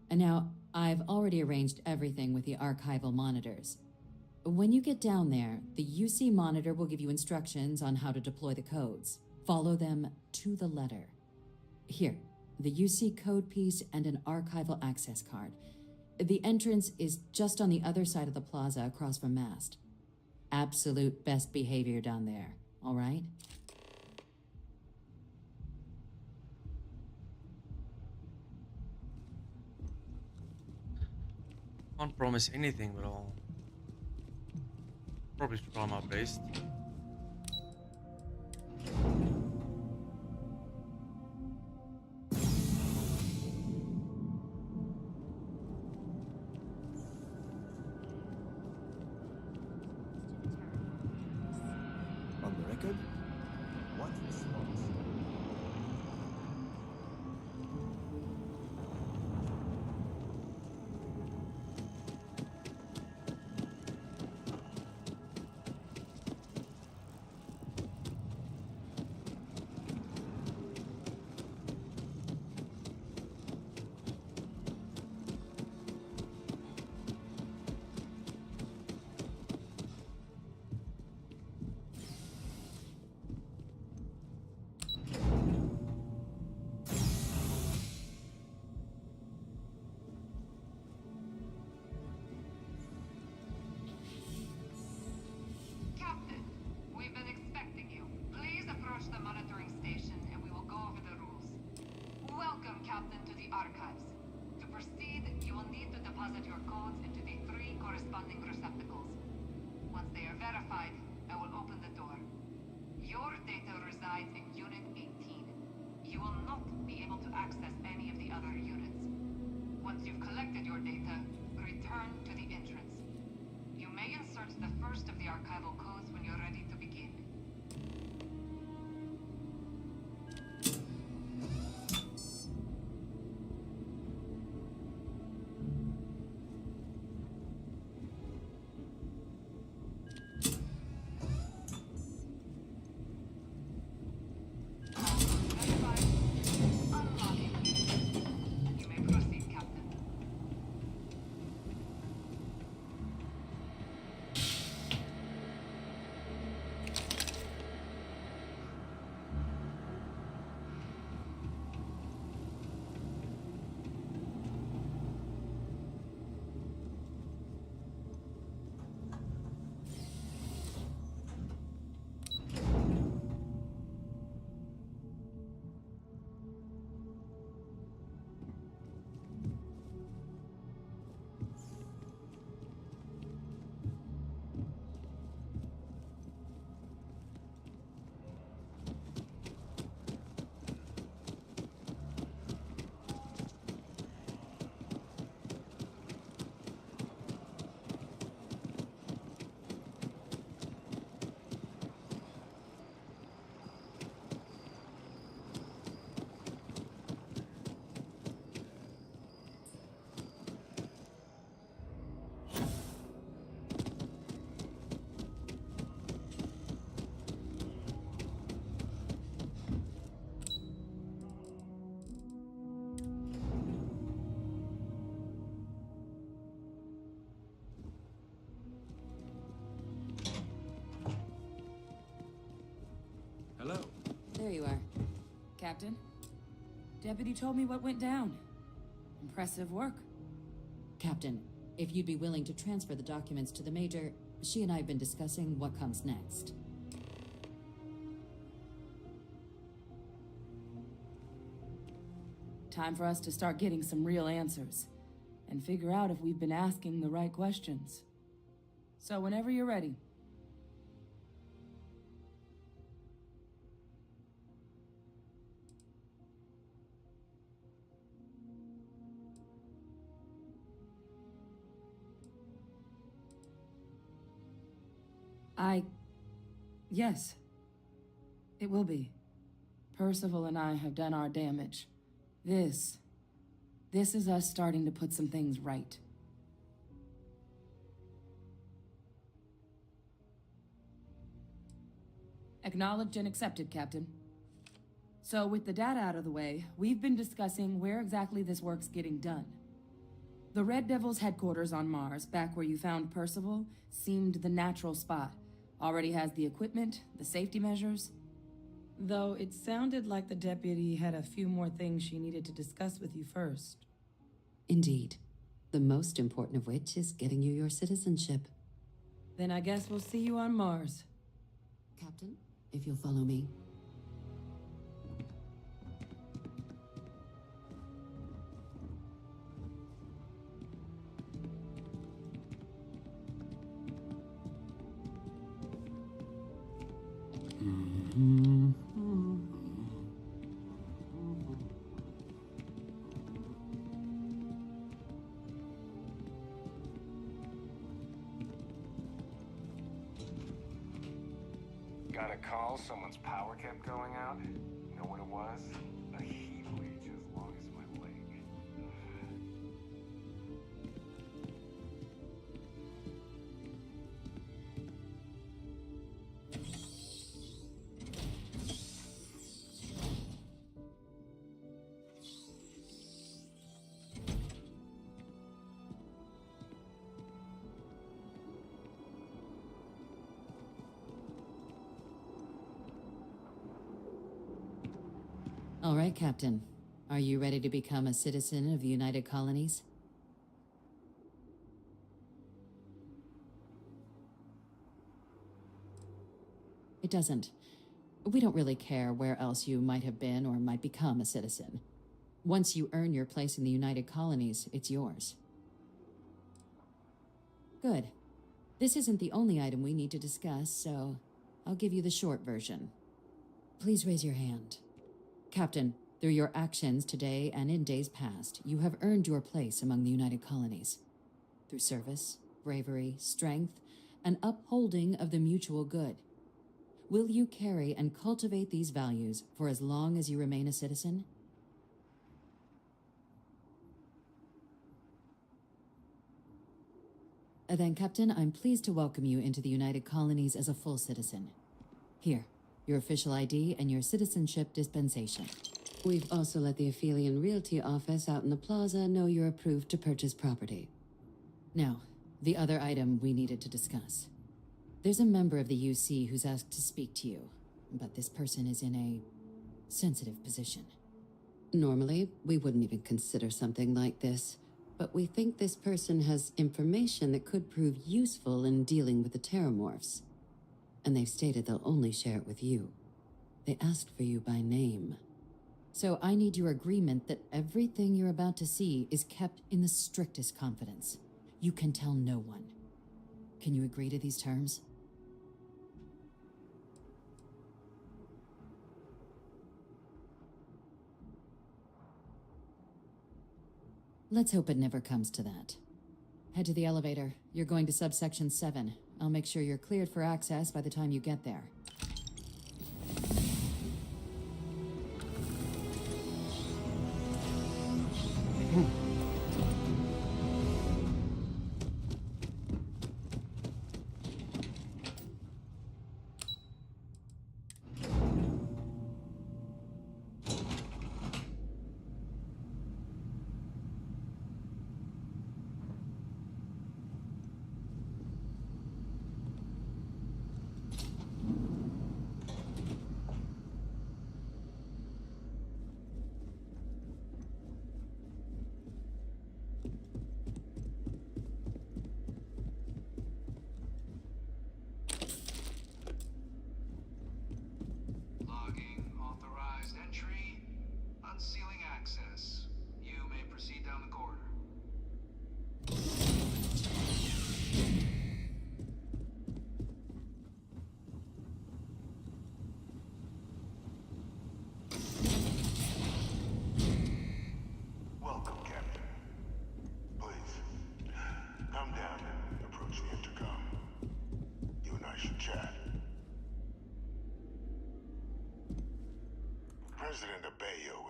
And now, I've already arranged everything with the archival monitors. When you get down there, the UC monitor will give you instructions on how to deploy the codes. Follow them to the letter. Here, the UC code piece and an archival access card. The entrance is just on the other side of the plaza across from Mast. Absolute best behavior down there, all right? Can't promise anything, but I'll probably try my best. On the record, what's the response? Captain, we've been expecting you. Please approach the monitoring station and we will go over the rules. Welcome, Captain, to the archives. To proceed, you will need to deposit your codes into the 3 corresponding receptacles. Once they are verified, I will open the door. Your data resides in Unit 18. You will not be able to access any of the other units. Once you've collected your data, return to the entrance. You may insert the first of the archival codes when you're ready to begin. Verified. Unlocking. You may proceed, Captain. Captain. Deputy told me what went down. Impressive work. Captain, if you'd be willing to transfer the documents to the Major, she and I have been discussing what comes next. Time for us to start getting some real answers, and figure out if we've been asking the right questions. So whenever you're ready. Yes. It will be. Percival and I have done our damage. This is us starting to put some things right. Acknowledged and accepted, Captain. So with the data out of the way, we've been discussing where exactly this work's getting done. The Red Devil's headquarters on Mars, back where you found Percival, seemed the natural spot. Already has the equipment, the safety measures. Though it sounded like the deputy had a few more things she needed to discuss with you first. Indeed. The most important of which is getting you your citizenship. Then I guess we'll see you on Mars. Captain, if you'll follow me. Got a call, someone's power kept going out. You know what it was? A heat wage as long as my leg. All right, Captain. Are you ready to become a citizen of the United Colonies? It doesn't. We don't really care where else you might have been or might become a citizen. Once you earn your place in the United Colonies, it's yours. Good. This isn't the only item we need to discuss, so I'll give you the short version. Please raise your hand. Captain, through your actions today and in days past, you have earned your place among the United Colonies. Through service, bravery, strength, and upholding of the mutual good. Will you carry and cultivate these values for as long as you remain a citizen? Then, Captain, I'm pleased to welcome you into the United Colonies as a full citizen. Here, your official ID and your citizenship dispensation. We've also let the Aphelion Realty office out in the plaza know you're approved to purchase property. Now, the other item we needed to discuss. There's a member of the UC who's asked to speak to you, but this person is in a sensitive position. Normally, we wouldn't even consider something like this, but we think this person has information that could prove useful in dealing with the Terramorphs. And they've stated they'll only share it with you. They asked for you by name. So I need your agreement that everything you're about to see is kept in the strictest confidence. You can tell no one. Can you agree to these terms? Let's hope it never comes to that. Head to the elevator. You're going to subsection 7. I'll make sure you're cleared for access by the time you get there.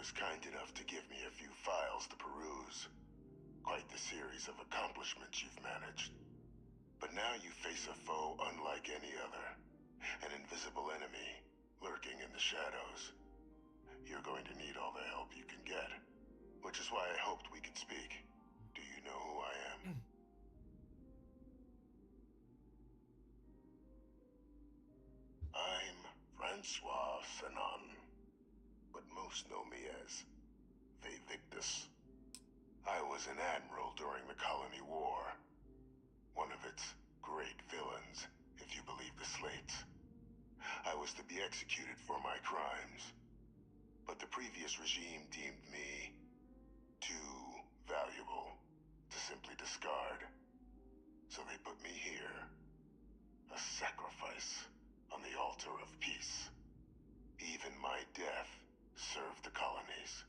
was kind enough to give me a few files to peruse. Quite the series of accomplishments you've managed. But now you face a foe unlike any other. An invisible enemy, lurking in the shadows. You're going to need all the help you can get. Which is why I hoped we could speak. Do you know who I am? I'm Francois Sanon, but most know me as Victus. I was an admiral during the Colony War. One of its great villains, if you believe the slates. I was to be executed for my crimes. But the previous regime deemed me too valuable to simply discard. So they put me here. A sacrifice on the altar of peace. Even my death served the colonies.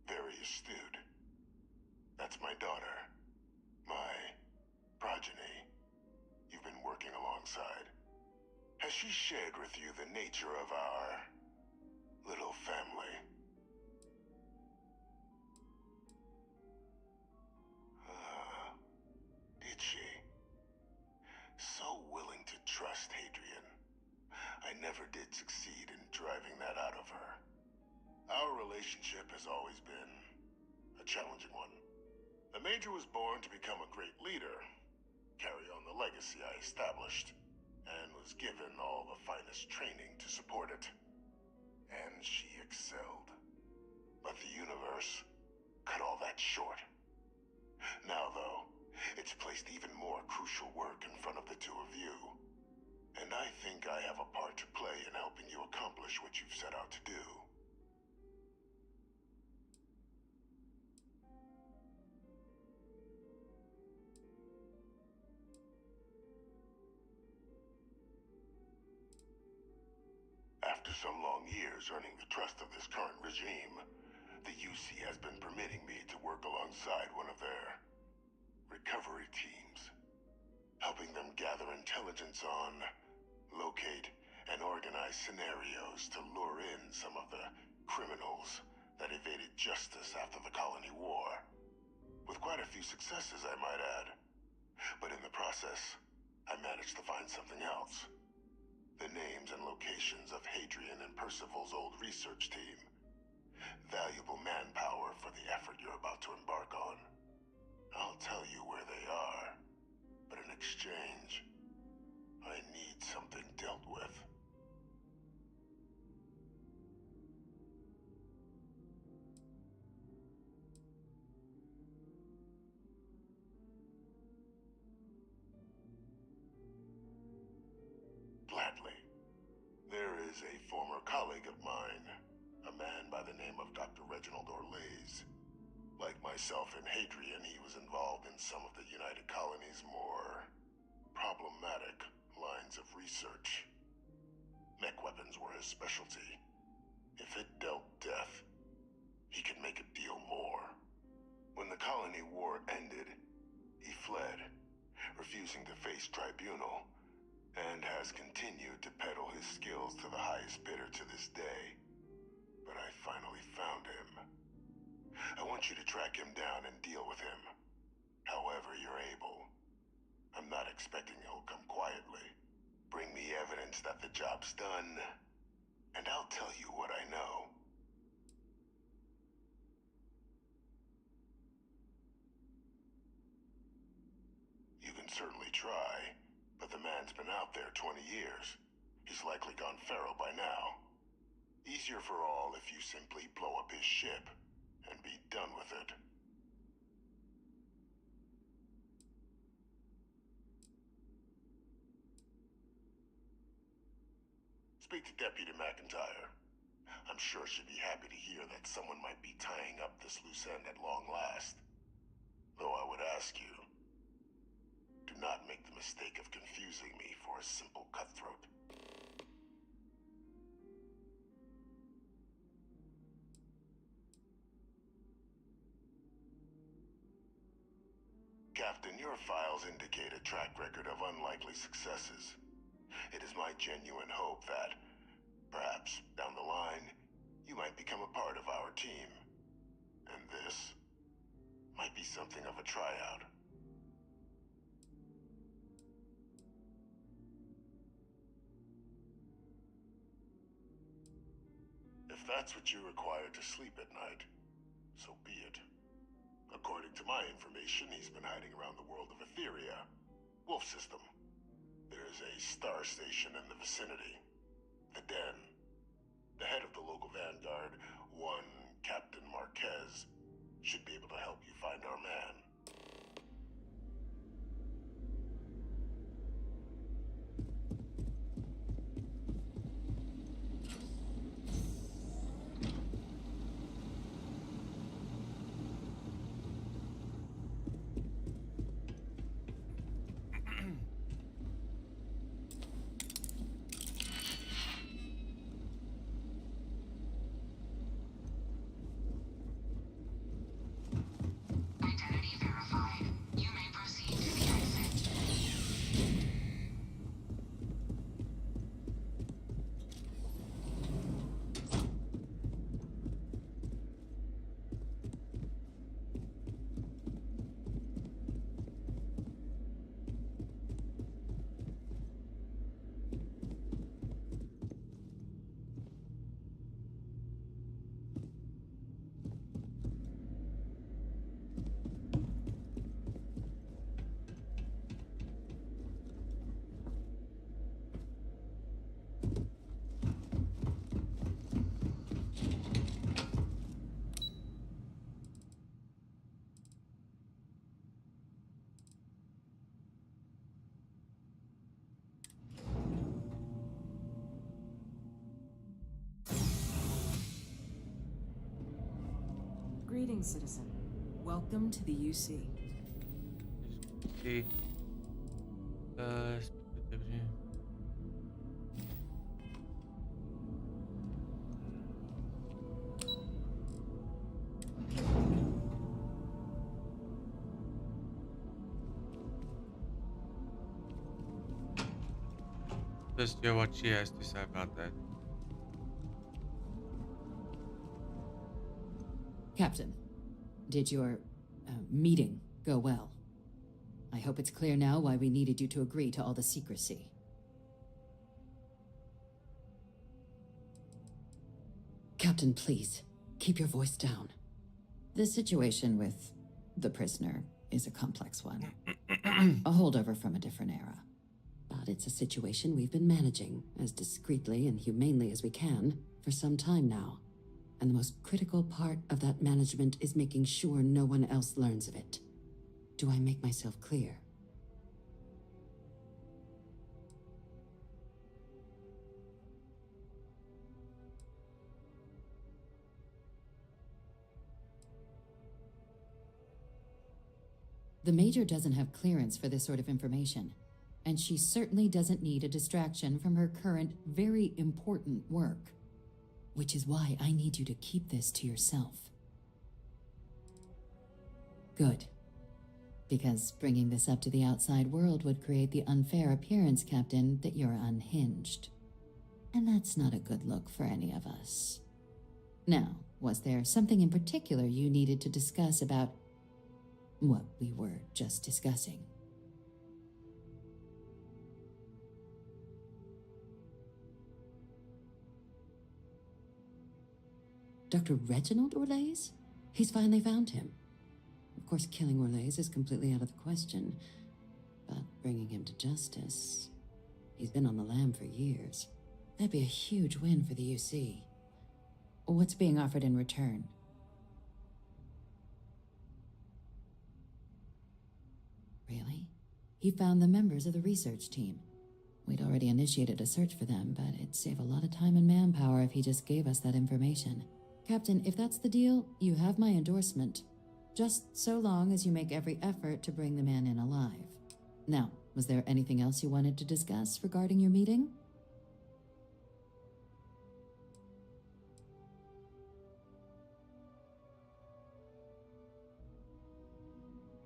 Very astute. That's my daughter. My progeny. You've been working alongside. Has she shared with you the nature of our little family? Did she? So willing to trust Hadrian. I never did succeed in driving that out of her. Our relationship has always been a challenging one. The Major was born to become a great leader, carry on the legacy I established, and was given all the finest training to support it. And she excelled. But the universe cut all that short. Now, though, it's placed even more crucial work in front of the two of you. And I think I have a part to play in helping you accomplish what you've set out to do. After some long years earning the trust of this current regime, the UC has been permitting me to work alongside one of their recovery teams, helping them gather intelligence on, locate, and organize scenarios to lure in some of the criminals that evaded justice after the Colony War. With quite a few successes, I might add. But in the process, I managed to find something else. The names and locations of Hadrian and Percival's old research team. Valuable manpower for the effort you're about to embark on. I'll tell you where they are, but in exchange, I need something dealt with. Gladly. There is a former colleague of mine, a man by the name of Dr. Reginald Orlaise. Like myself and Hadrian, he was involved in some of the United Colony's more problematic lines of research. Mech weapons were his specialty. If it dealt death, he could make a deal more. When the Colony War ended, he fled, refusing to face tribunal, and has continued to peddle his skills to the highest bidder to this day. But I finally found him. I want you to track him down and deal with him, however you're able. I'm not expecting he'll come quietly. Bring me evidence that the job's done, and I'll tell you what I know. You can certainly try, but the man's been out there 20 years. He's likely gone feral by now. Easier for all if you simply blow up his ship and be done with it. Speak to Deputy McIntyre. I'm sure she'd be happy to hear that someone might be tying up this loose end at long last. Though I would ask you, do not make the mistake of confusing me for a simple cutthroat. Your files indicate a track record of unlikely successes. It is my genuine hope that, perhaps down the line, you might become a part of our team. And this might be something of a tryout. If that's what you require to sleep at night, so be it. According to my information, he's been hiding around the world of Etheria, Wolf System. There's a star station in the vicinity. The Den. The head of the local Vanguard, one Captain Marquez, should be able to help you find our man. Identity verified. You may proceed to the exit. Greetings, citizen. Welcome to the UC. Okay. Just hear what she has to say about that. Captain, did your meeting go well? I hope it's clear now why we needed you to agree to all the secrecy. Captain, please, keep your voice down. The situation with the prisoner is a complex one. A holdover from a different era. But it's a situation we've been managing as discreetly and humanely as we can for some time now. And the most critical part of that management is making sure no one else learns of it. Do I make myself clear? The Major doesn't have clearance for this sort of information, and she certainly doesn't need a distraction from her current, very important work. Which is why I need you to keep this to yourself. Good. Because bringing this up to the outside world would create the unfair appearance, Captain, that you're unhinged. And that's not a good look for any of us. Now, was there something in particular you needed to discuss about what we were just discussing? Dr. Reginald Orlaise? He's finally found him. Of course, killing Orlaise is completely out of the question, but bringing him to justice... He's been on the lam for years. That'd be a huge win for the UC. What's being offered in return? Really? He found the members of the research team. We'd already initiated a search for them, but it'd save a lot of time and manpower if he just gave us that information. Captain, if that's the deal, you have my endorsement. Just so long as you make every effort to bring the man in alive. Now, was there anything else you wanted to discuss regarding your meeting?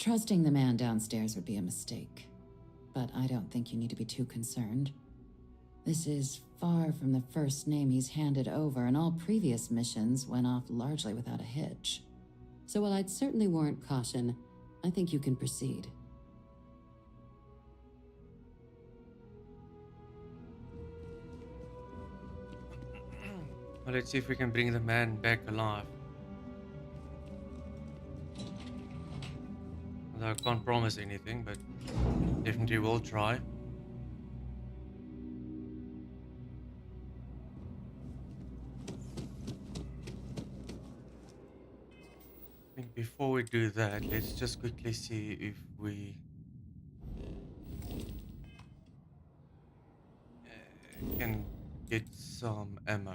Trusting the man downstairs would be a mistake. But I don't think you need to be too concerned. This is far from the first name he's handed over, and all previous missions went off largely without a hitch. So while I'd certainly warrant caution, I think you can proceed. Well, let's see if we can bring the man back alive. Although I can't promise anything, but definitely will try. I think before we do that, let's just quickly see if we can get some ammo.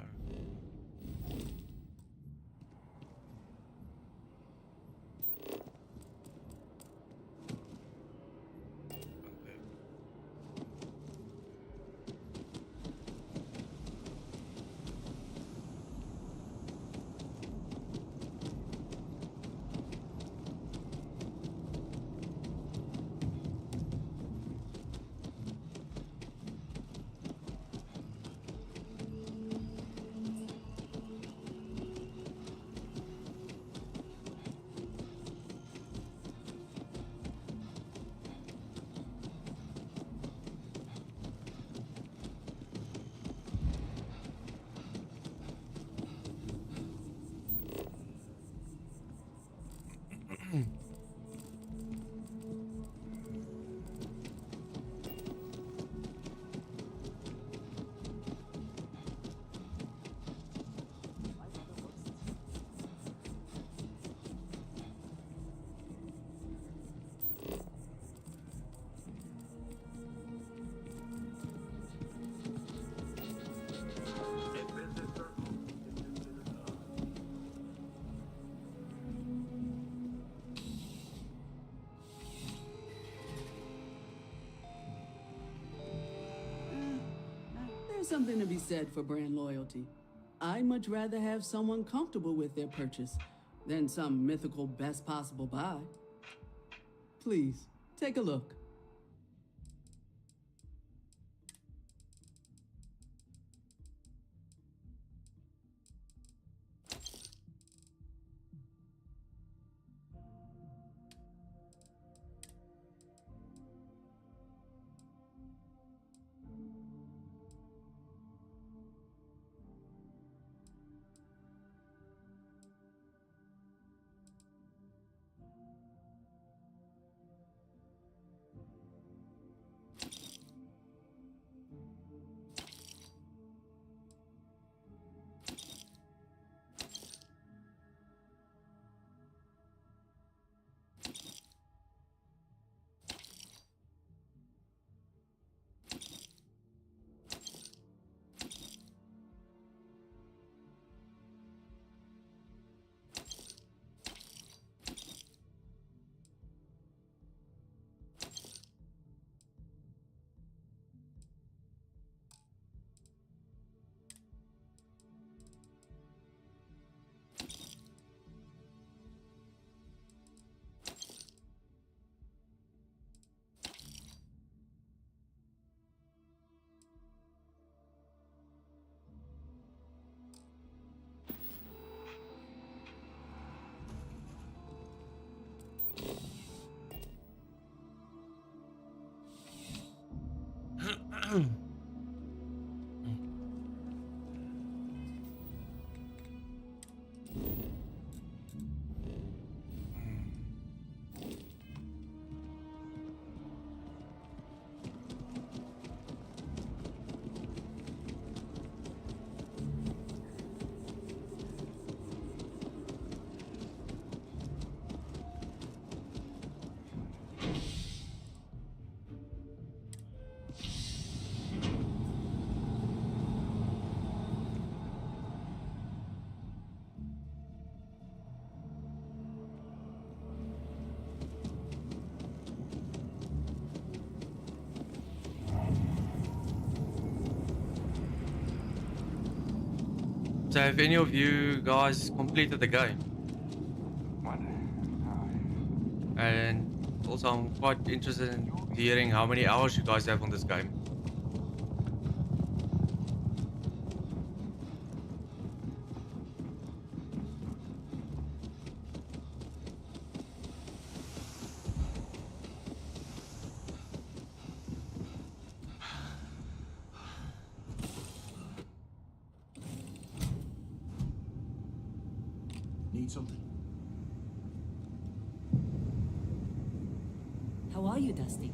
There's something to be said for brand loyalty. I'd much rather have someone comfortable with their purchase than some mythical best possible buy. Please, take a look. So have any of you guys completed the game? What? And Also, I'm quite interested in hearing how many hours you guys have on this game. Need something? How are you, Dusty?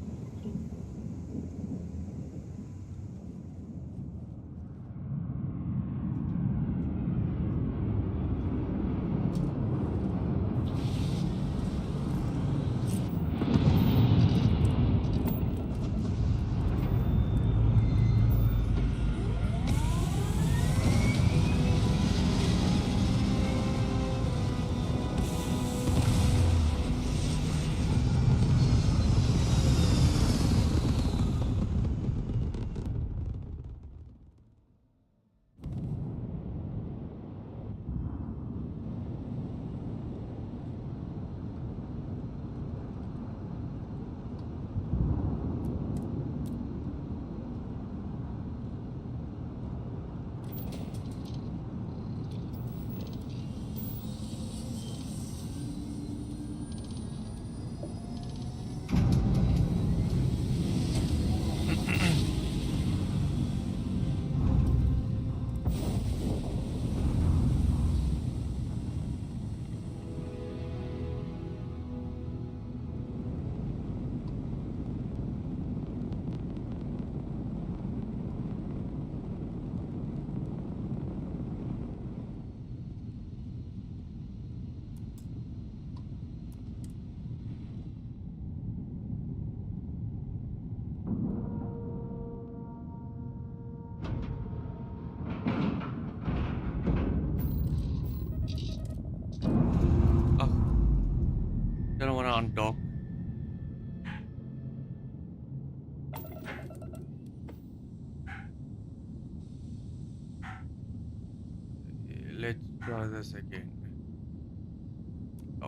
Don't want to undock. Let's try this again. Oh.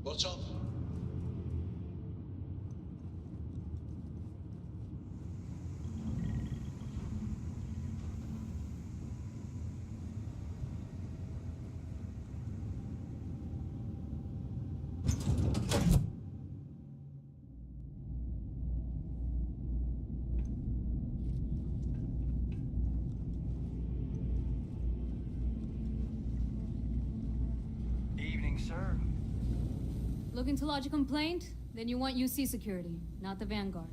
What's up? Evening, sir. Looking to lodge a complaint? Then you want UC security, not the Vanguard.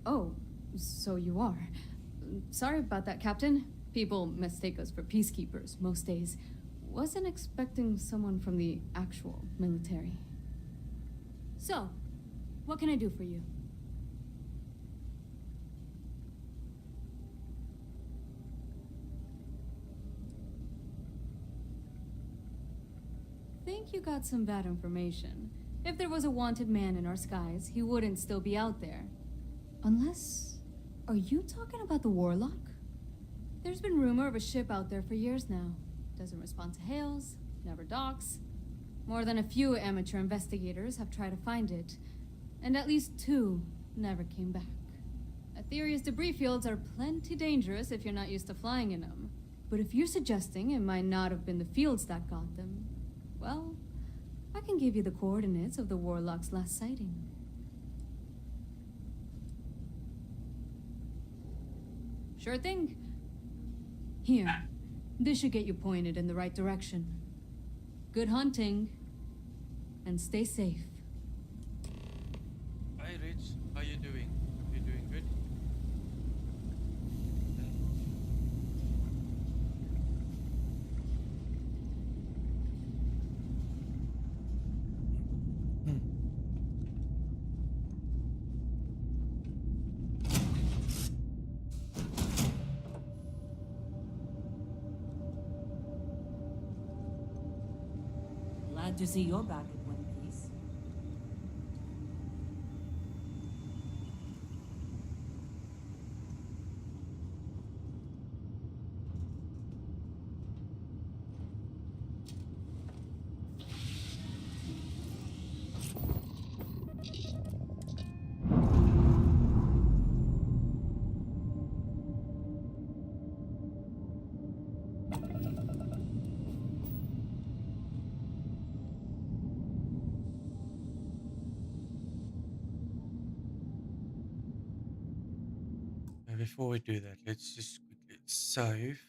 Oh, so you are. Sorry about that, Captain. People mistake us for peacekeepers most days. Wasn't expecting someone from the actual military. So, what can I do for you? Think you got some bad information. If there was a wanted man in our skies, he wouldn't still be out there. Unless... Are you talking about the Warlock? There's been rumor of a ship out there for years now. Doesn't respond to hails, never docks. More than a few amateur investigators have tried to find it, and at least 2 never came back. Aetherius debris fields are plenty dangerous if you're not used to flying in them. But if you're suggesting it might not have been the fields that got them, well, I can give you the coordinates of the Warlock's last sighting. Sure thing. Here, this should get you pointed in the right direction. Good hunting, and stay safe. Hey Rich, how you doing? You doing good? Glad to see you're back in one piece. Before we do that, let's just quickly save.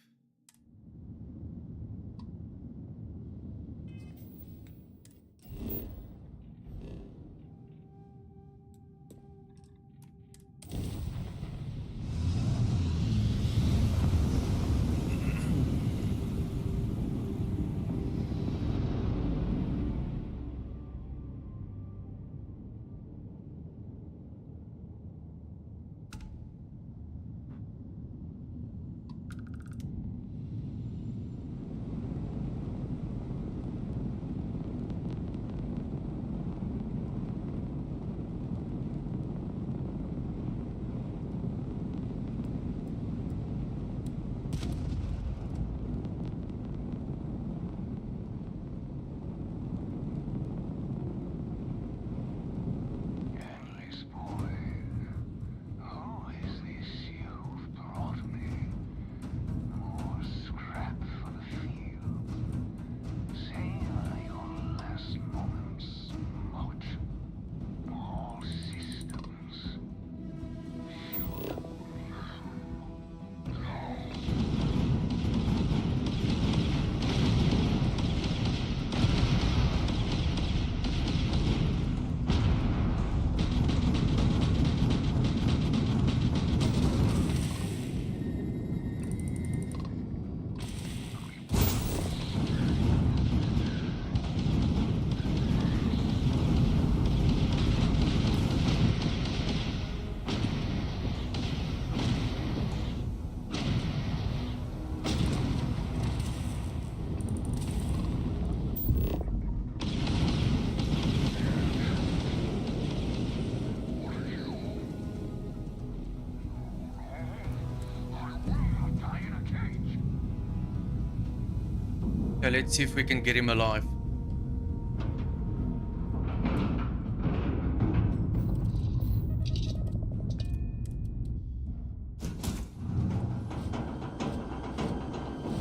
Okay, let's see if we can get him alive.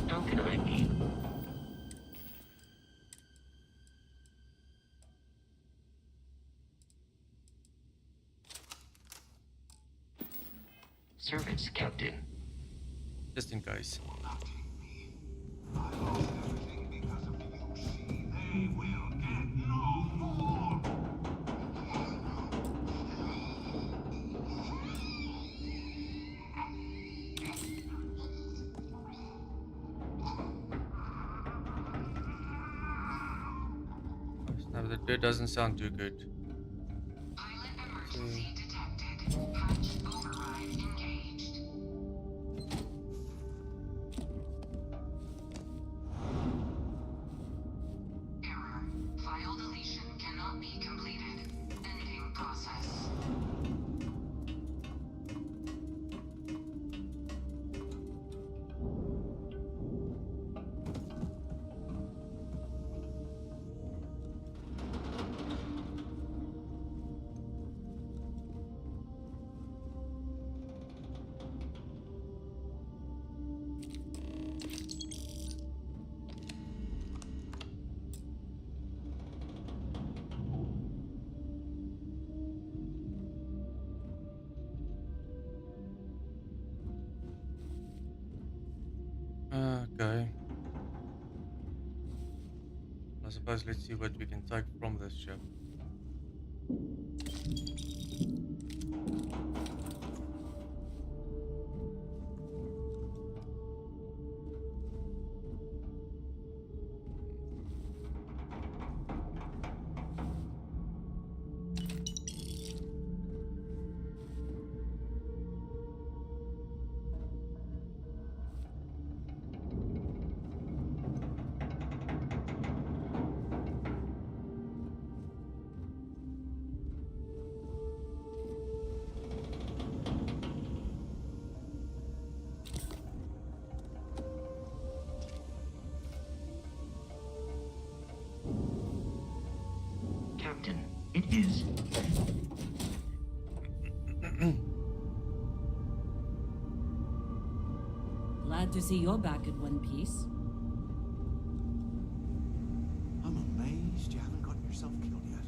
How can I be? Service, Captain. Just in case. No, that doesn't sound too good. File deletion cannot be completed. Ending process. Okay. I suppose let's see what we can take from this ship. Captain, it is. Glad to see you're back in one piece. I'm amazed you haven't gotten yourself killed yet.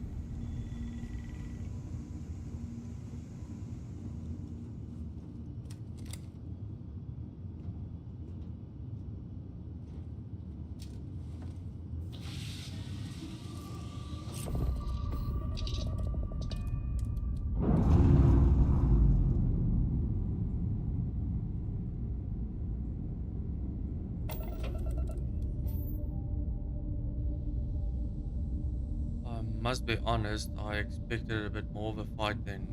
Must be honest, I expected a bit more of a fight than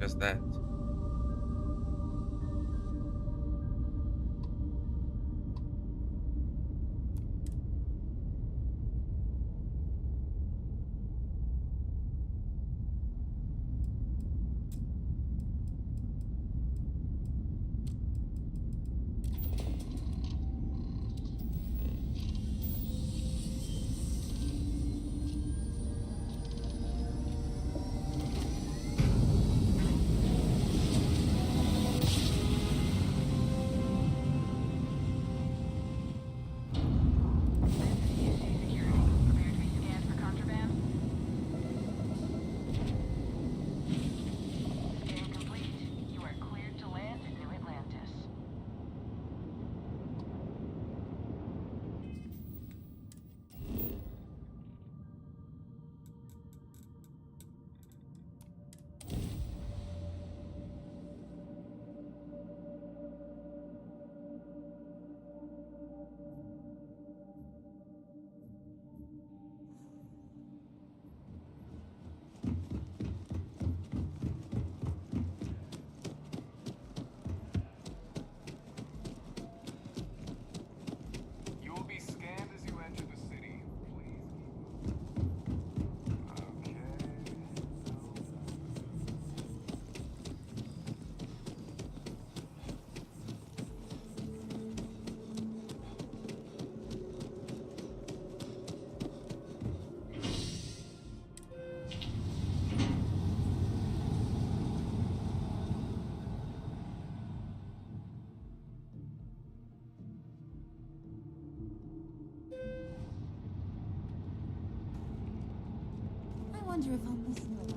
just that. You will be scanned as you enter the city. Please. Okay. I wonder if I'm missing a lot.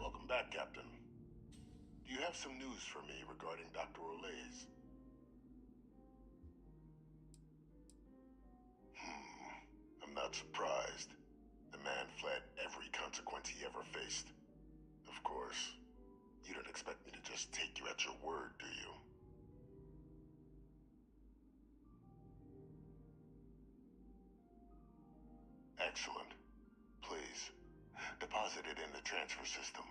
Welcome back, Captain. Do you have some news for me regarding Dr. Olays? I'm not surprised. The man fled every consequence he ever faced. Of course, you don't expect me to just take you at your word, do you? Excellent. Please, deposit it in the transfer system.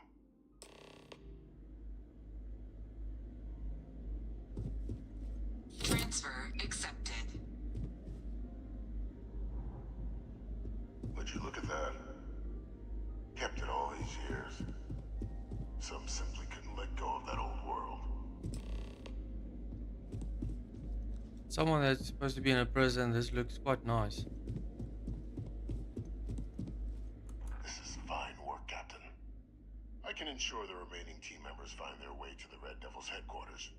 Transfer accepted. Would you look at that? Kept it all these years. Some simply couldn't let go of that old world. Someone that's supposed to be in a prison, this looks quite nice. This is fine work, Captain. I can ensure the remaining team members find their way to the Red Devil's headquarters.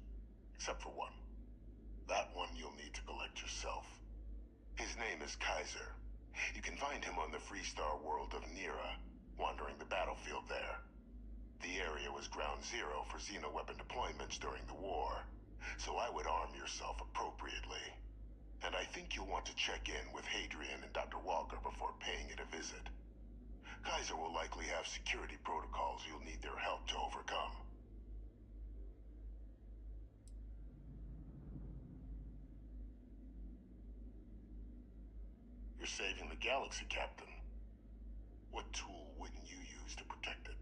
Except for one. That one you'll need to collect yourself. His name is Kaiser, You can find him on the Freestar world of Nira, wandering the battlefield there. The area was ground zero for xeno-weapon deployments during the war, so I would arm yourself appropriately. And I think you'll want to check in with Hadrian and Dr. Walker before paying it a visit. Kaiser will likely have security protocols you'll need their help to overcome. You're saving the galaxy, Captain. What tool wouldn't you use to protect it?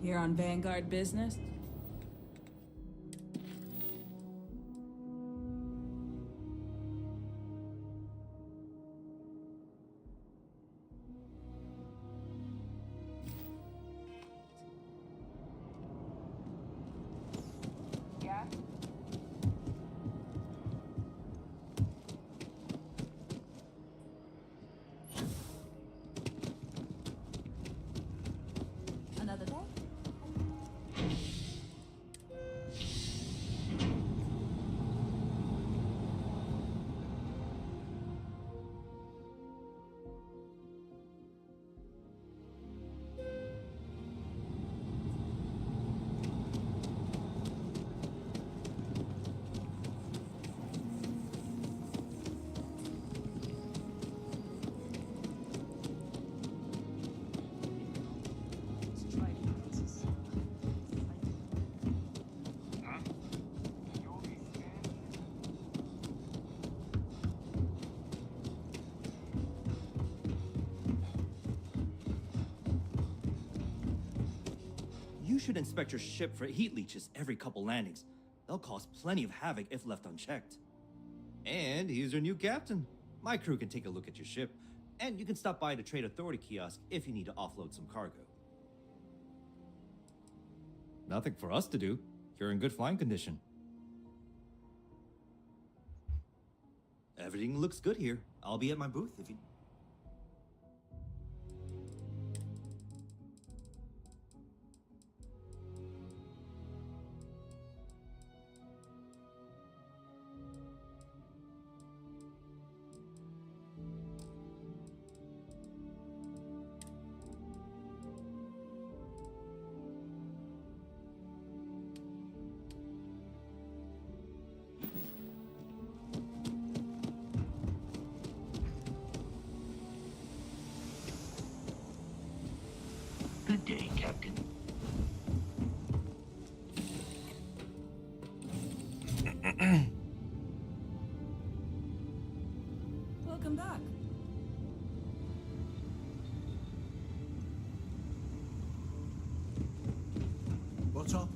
Here on Vanguard business? Yeah? Another day? You should inspect your ship for heat leeches every couple landings. They'll cause plenty of havoc if left unchecked. And he's your new captain. My crew can take a look at your ship, and you can stop by the Trade Authority kiosk if you need to offload some cargo. Nothing for us to do. You're in good flying condition. Everything looks good here. I'll be at my booth if you... Good day, Captain. Welcome back. What's up?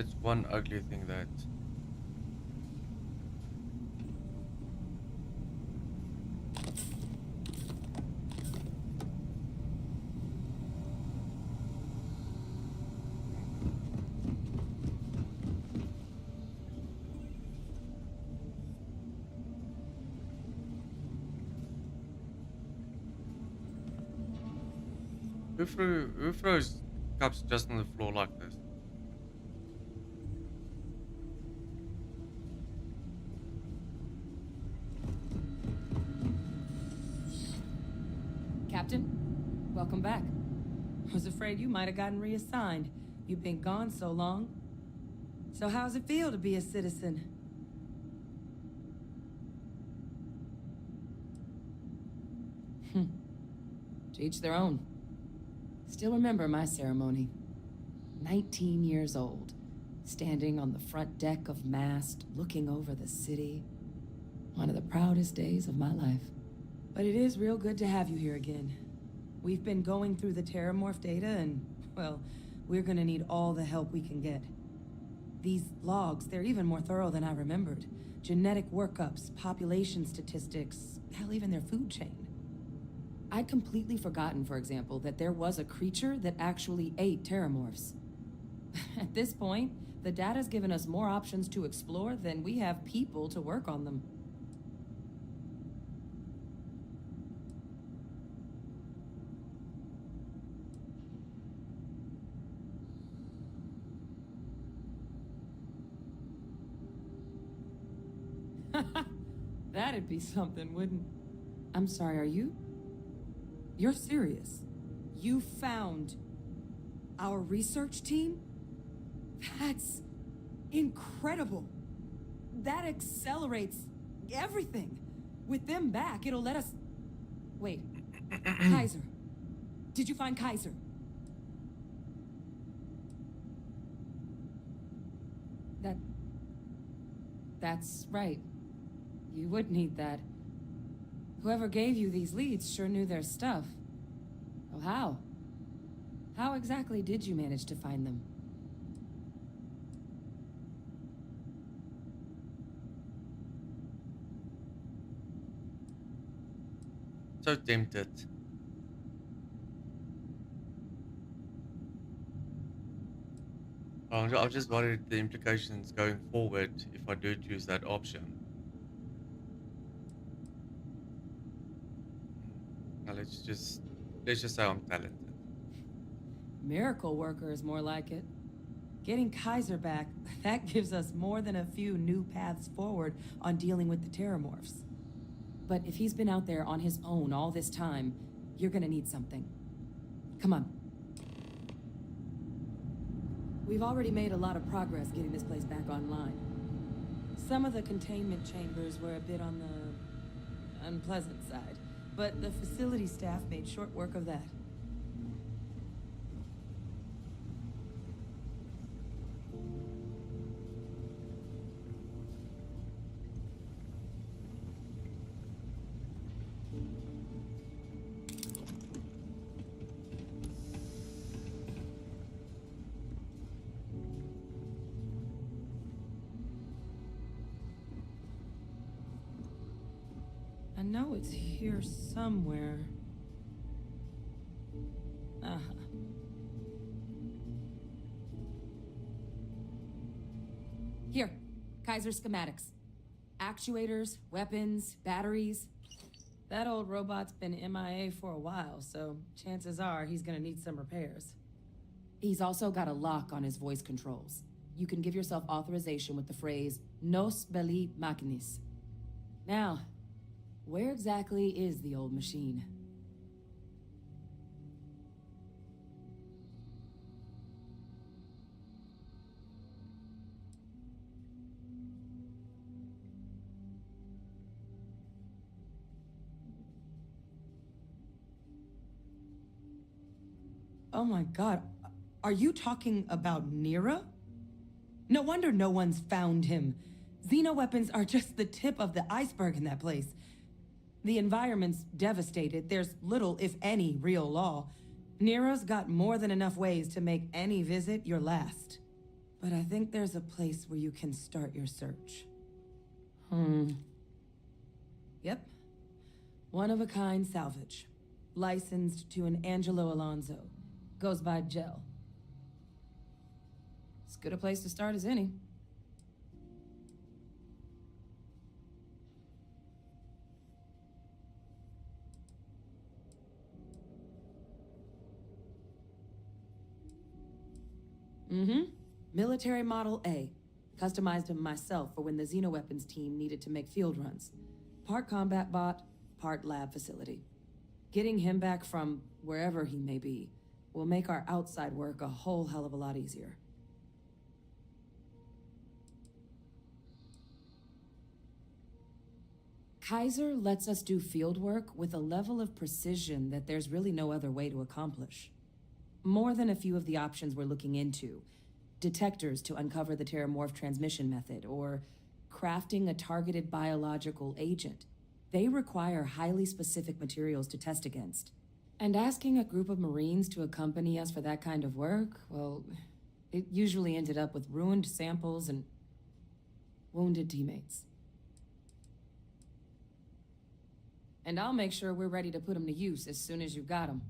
That's one ugly thing that. Who throws cups just on the floor like this? Captain, welcome back. Was afraid you might have gotten reassigned. You've been gone so long. So how's it feel to be a citizen? To each their own. Still remember my ceremony. 19 years old, standing on the front deck of Mast, looking over the city. One of the proudest days of my life. But it is real good to have you here again. We've been going through the Terramorph data and, well, we're gonna need all the help we can get. These logs, they're even more thorough than I remembered. Genetic workups, population statistics, hell, even their food chain. I'd completely forgotten, for example, that there was a creature that actually ate Terramorphs. At this point, the data's given us more options to explore than we have people to work on them. That'd be something, wouldn't... I'm sorry, are you? You're serious? You found our research team? That's incredible. That accelerates everything. With them back, it'll let us... Wait. Kaiser. Did you find Kaiser? That's right. You would need that. Whoever gave you these leads sure knew their stuff. Oh, how? How exactly did you manage to find them? So tempted. I'm just worried the implications going forward if I do choose that option. Now let's just say I'm talented. Miracle worker is more like it. Getting Kaiser back, that gives us more than a few new paths forward on dealing with the Terramorphs. But if he's been out there on his own all this time, you're gonna need something. Come on. We've already made a lot of progress getting this place back online. Some of the containment chambers were a bit on the unpleasant side, but the facility staff made short work of that. I know it's here somewhere. Uh-huh. Here, Kaiser schematics. Actuators, weapons, batteries. That old robot's been MIA for a while, so chances are he's gonna need some repairs. He's also got a lock on his voice controls. You can give yourself authorization with the phrase, Nos belli machinis. Now, where exactly is the old machine? Oh my god, are you talking about Nira? No wonder no one's found him. Xenoweapons are just the tip of the iceberg in that place. The environment's devastated. There's little, if any, real law. Nero's got more than enough ways to make any visit your last. but I think there's a place where you can start your search. Yep. One-of-a-kind salvage. Licensed to an Angelo Alonso. Goes by Gel. As good a place to start as any. Military Model A. Customized him myself for when the Xenoweapons team needed to make field runs. Part combat bot, part lab facility. Getting him back from wherever he may be will make our outside work a whole hell of a lot easier. Kaiser lets us do field work with a level of precision that there's really no other way to accomplish. More than a few of the options we're looking into. Detectors to uncover the Terramorph transmission method, or crafting a targeted biological agent. They require highly specific materials to test against. And asking a group of Marines to accompany us for that kind of work, well, it usually ended up with ruined samples and wounded teammates. And I'll make sure we're ready to put them to use as soon as you got them.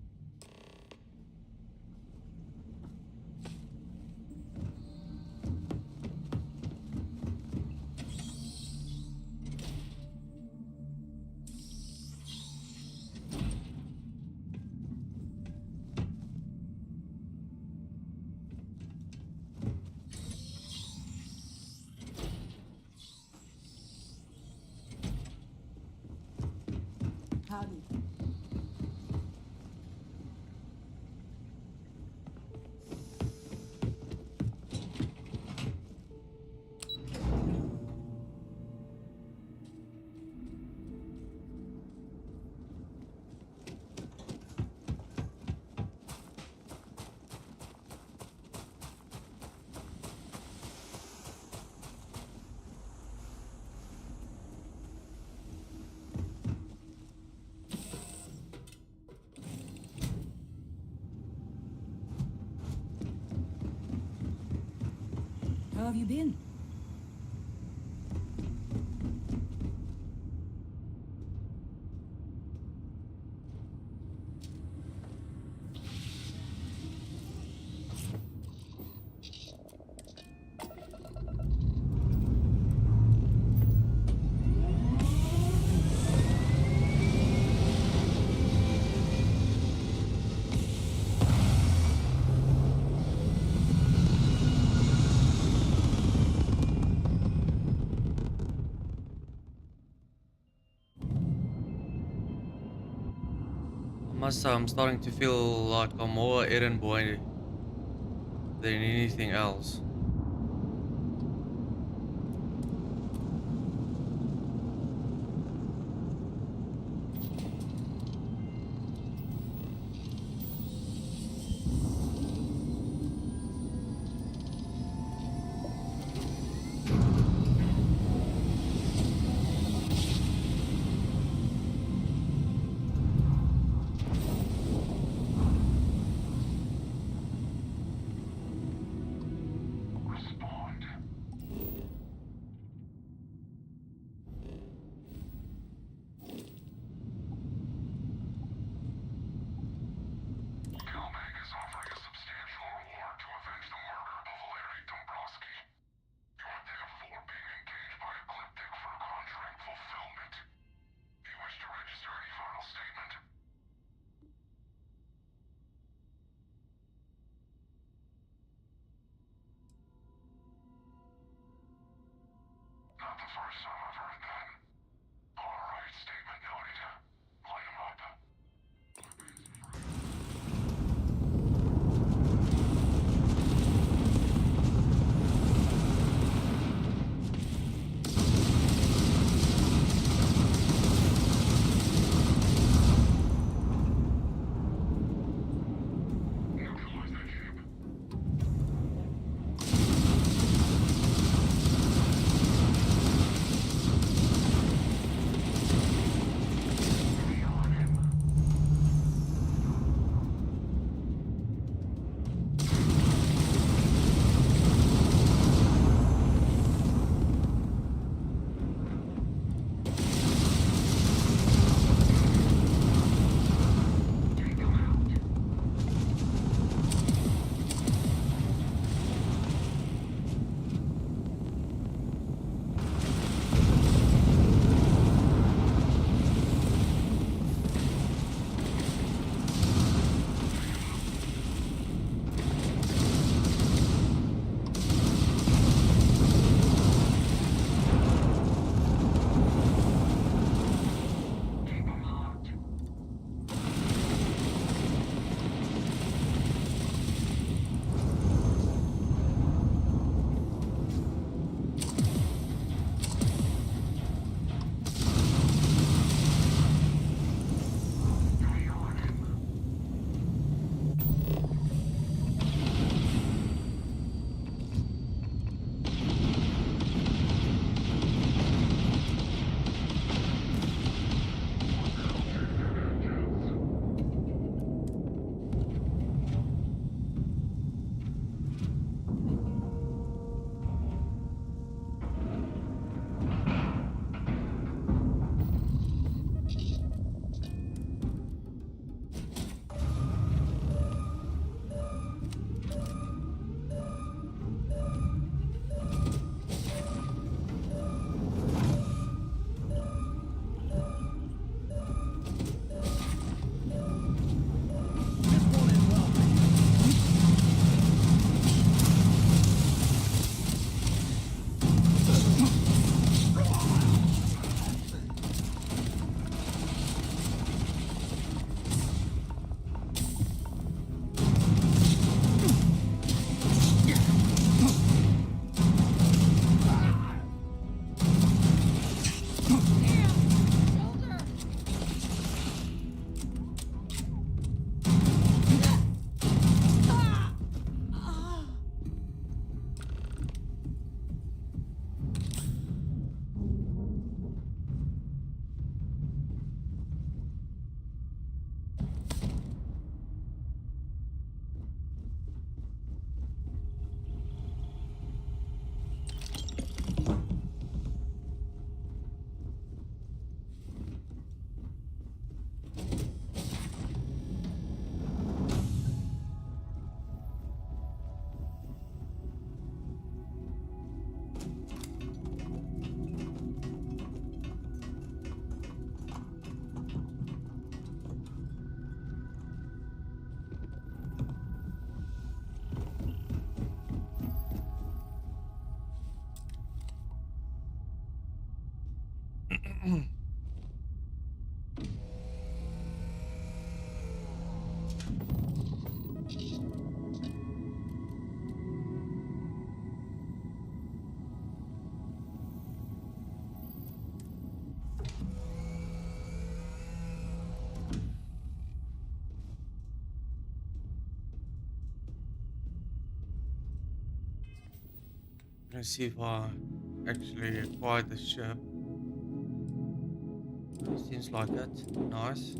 Howdy. How have you been? Must say, I'm starting to feel like I'm more errand boy than anything else. Let's see if I actually acquired the ship. Seems like it. Nice.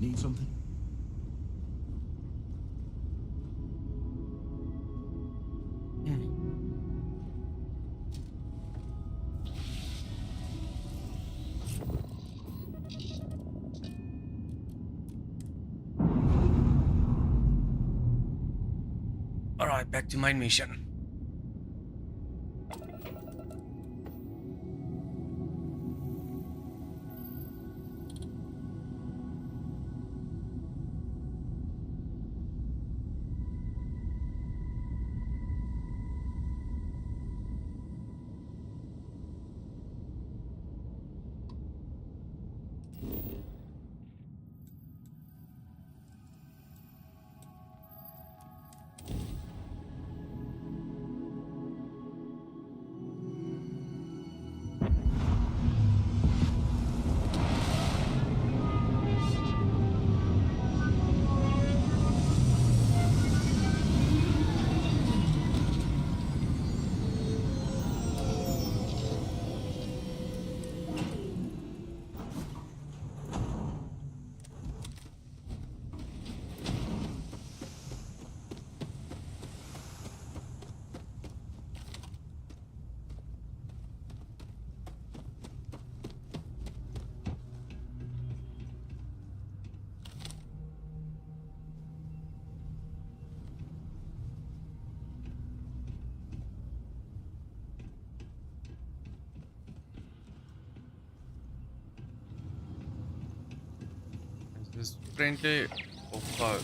Need something? Alright, back to main mission. Is this friendly or foe?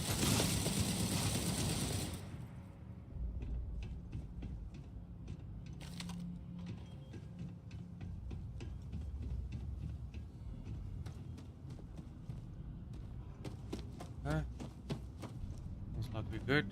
Huh? Looks like we're good.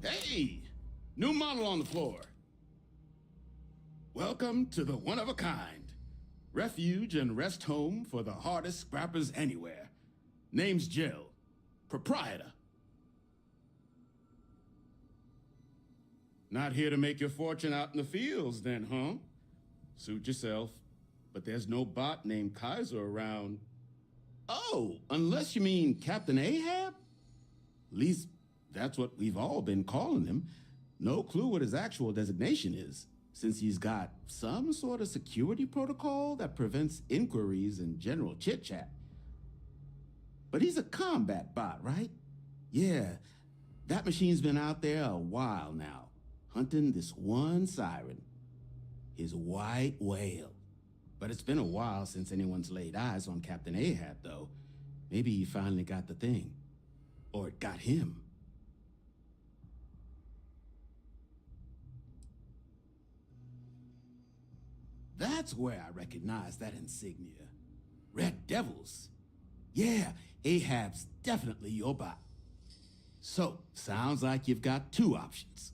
Hey! New model on the floor. Welcome to the one-of-a-kind. Refuge and rest home for the hardest scrappers anywhere. Name's Jill. Proprietor. Not here to make your fortune out in the fields then, huh? Suit yourself. But there's no bot named Kaiser around. Oh, unless you mean Captain Ahab? At least that's what we've all been calling him. No clue what his actual designation is, since he's got some sort of security protocol that prevents inquiries and general chit-chat. But he's a combat bot, right? Yeah, that machine's been out there a while now, hunting this one siren, his white whale. But it's been a while since anyone's laid eyes on Captain Ahab, though. Maybe he finally got the thing. Or it got him. That's where I recognize that insignia. Red Devils. Yeah, Ahab's definitely your bot. So, sounds like you've got two options.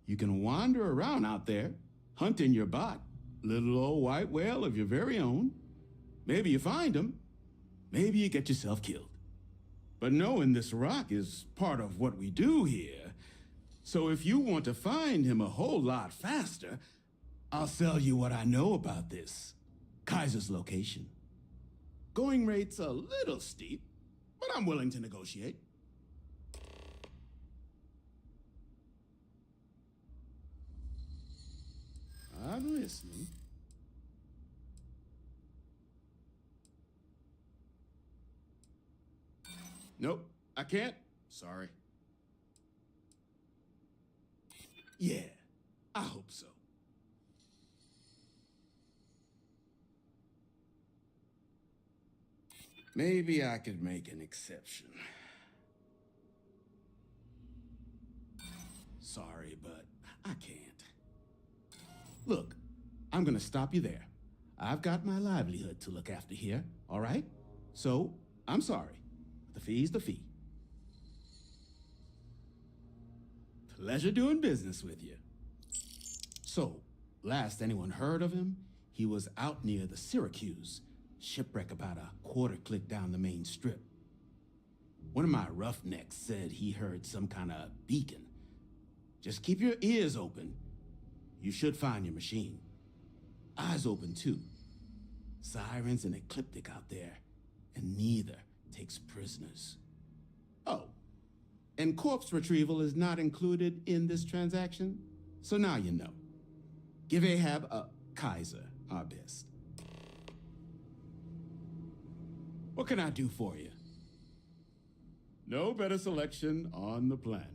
You can wander around out there, hunting your bot, little old white whale of your very own. Maybe you find him, maybe you get yourself killed. But knowing this rock is part of what we do here, so if you want to find him a whole lot faster, I'll sell you what I know about this. Kaiser's location. Going rate's a little steep, but I'm willing to negotiate. I'm listening. Nope, I can't. Sorry. Yeah, I hope so. Maybe I could make an exception. Sorry, but I can't. Look, I'm gonna stop you there. I've got my livelihood to look after here, all right? So, I'm sorry. The fee's the fee. Pleasure doing business with you. So, last anyone heard of him, he was out near the Syracuse, shipwreck about a quarter click down the main strip. One of my roughnecks said he heard some kind of beacon. Just keep your ears open. You should find your machine. Eyes open too. Sirens and ecliptic out there, and neither takes prisoners. Oh, and corpse retrieval is not included in this transaction, so now you know. Give Ahab a Kaiser our best. What can I do for you? No better selection on the planet.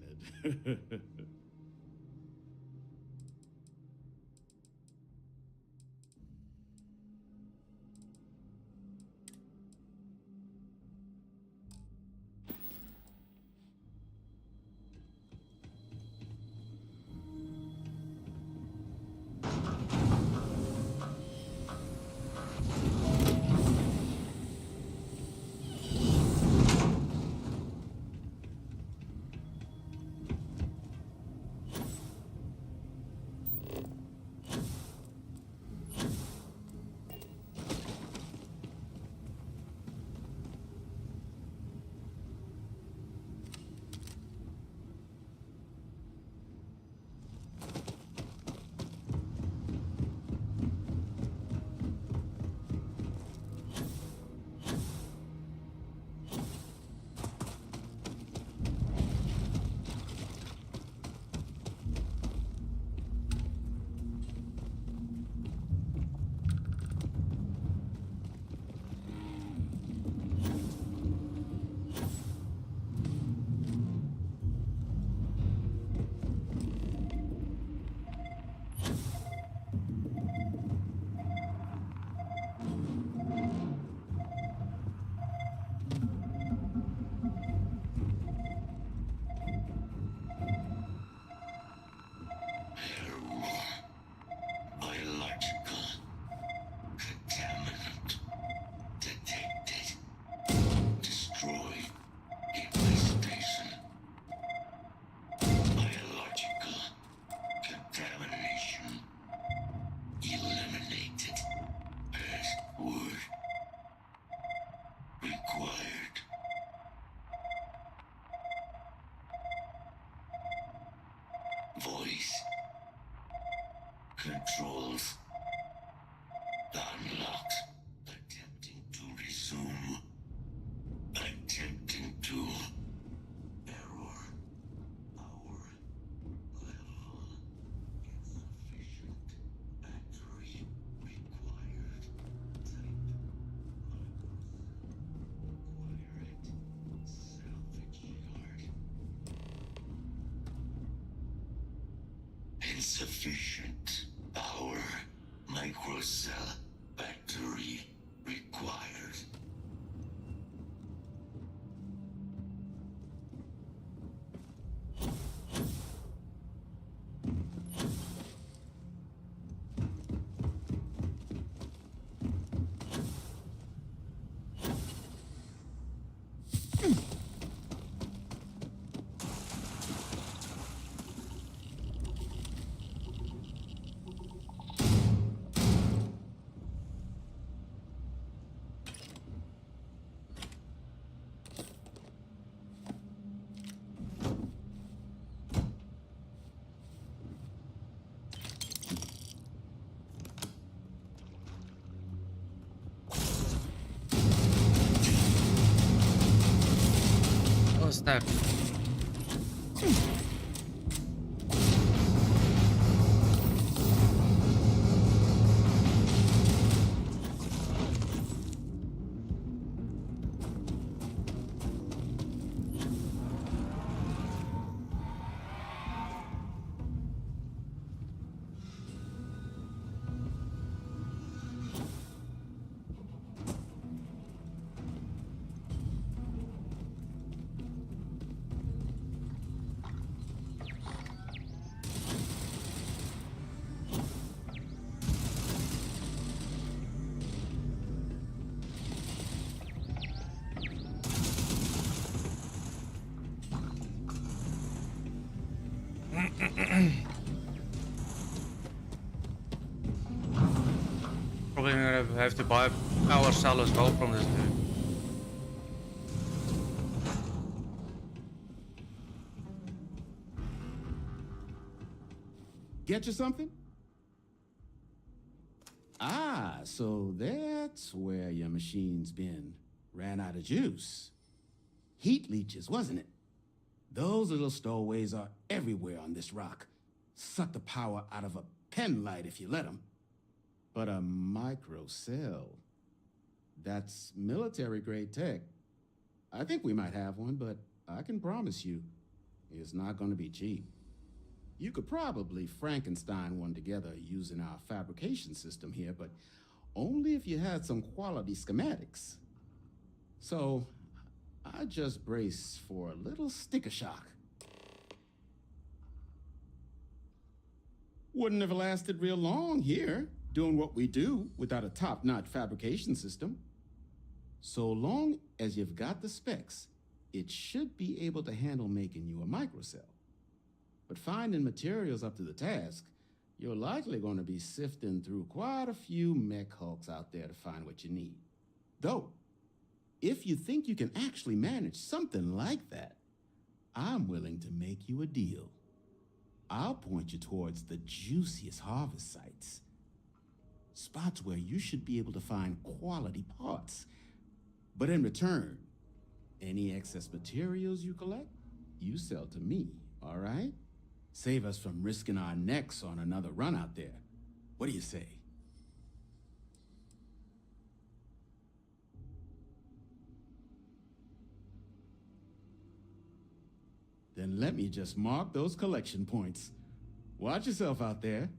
Voice controls unlocked. Attempting to resume. Attempting to error. Power level insufficient. Battery required. Type required. Salvage yard. Insufficient power. Microcell battery required. snap. Probably gonna have to buy a power cell as well from this dude. Get you something? Ah, so that's where your machine's been. Ran out of juice. Heat leeches, wasn't it? Those little stowaways are everywhere on this rock. Suck the power out of a pen light if you let them. But a microcell, that's military-grade tech. I think we might have one, but I can promise you, it's not going to be cheap. You could probably Frankenstein one together using our fabrication system here, but only if you had some quality schematics. So, I just brace for a little sticker shock. Wouldn't have lasted real long here, doing what we do without a top-notch fabrication system. So long as you've got the specs, it should be able to handle making you a microcell. But finding materials up to the task, you're likely going to be sifting through quite a few mech hulks out there to find what you need. Though, if you think you can actually manage something like that, I'm willing to make you a deal. I'll point you towards the juiciest harvest sites. Spots where you should be able to find quality parts. But in return, any excess materials you collect, you sell to me, all right? Save us from risking our necks on another run out there. What do you say? Then let me just mark those collection points. Watch yourself out there.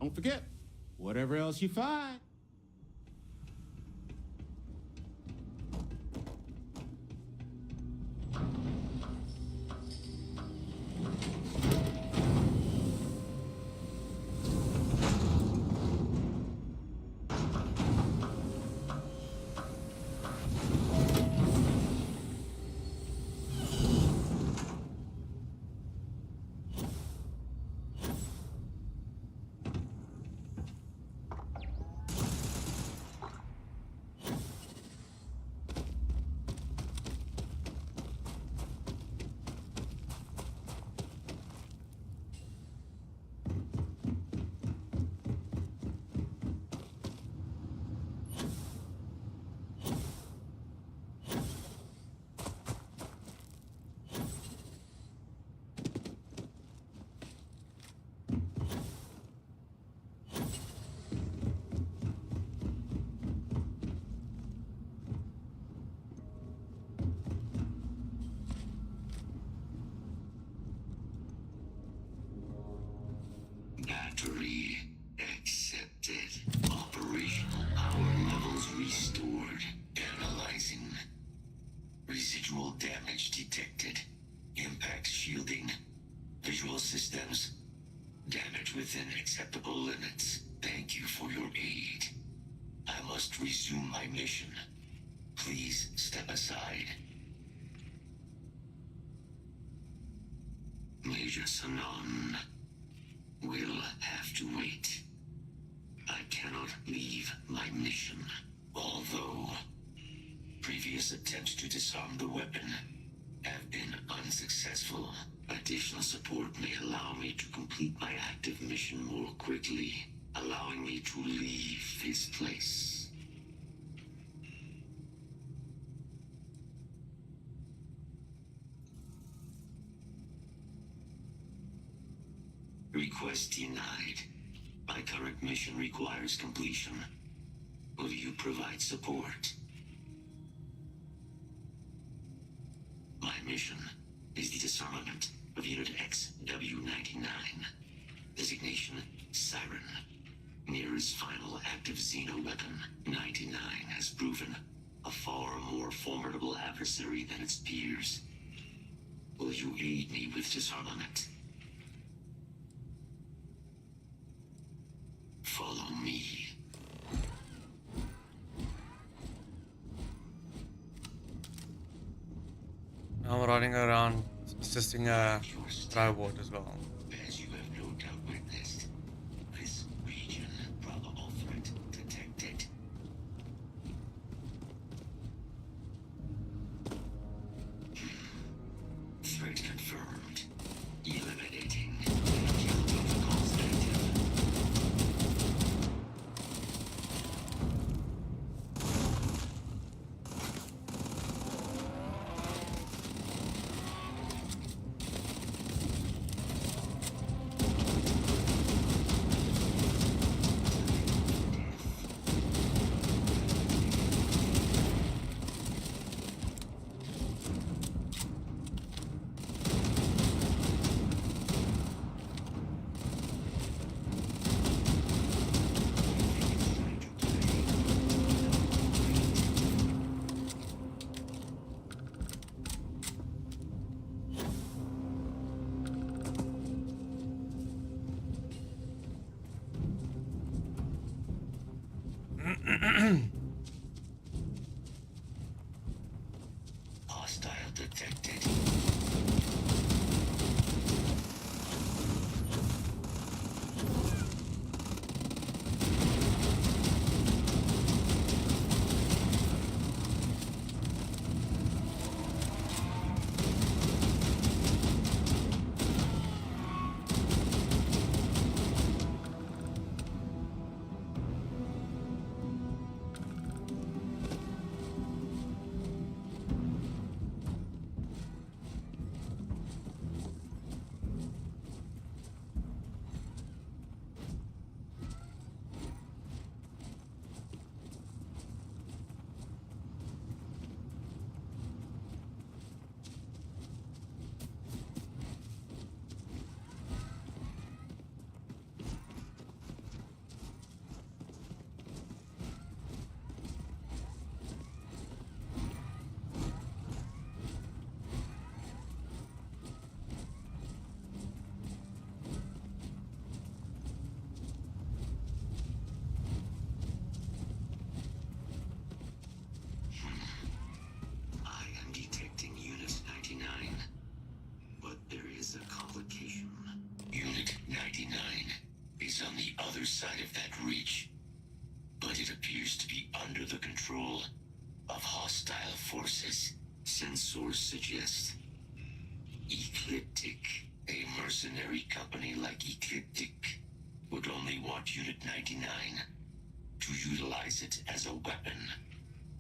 Don't forget, whatever else you find. Battery accepted. Operational power levels restored. Analyzing. Residual damage detected. Impact shielding. Visual systems. Damage within acceptable limits. Thank you for your aid. I must resume my mission. Please step aside. Major Sanon will have to wait. I cannot leave my mission. Although previous attempts to disarm the weapon have been unsuccessful, additional support may allow me to complete my active mission more quickly, allowing me to leave this place. Request denied. My current mission requires completion. Will you provide support? My mission is the disarmament of Unit XW-99. Designation, Siren. Nearest final active Xeno weapon, 99 has proven a far more formidable adversary than its peers. Will you aid me with disarmament? Follow me. I'm running around assisting Motherboard as well. As you have no doubt witnessed, this region, probable threat detected. Threat confirmed. Eliminating. Kill protocols active. Hostile detected. forces, sensors suggest. Ecliptic, a mercenary company like Ecliptic, would only want Unit 99 to utilize it as a weapon.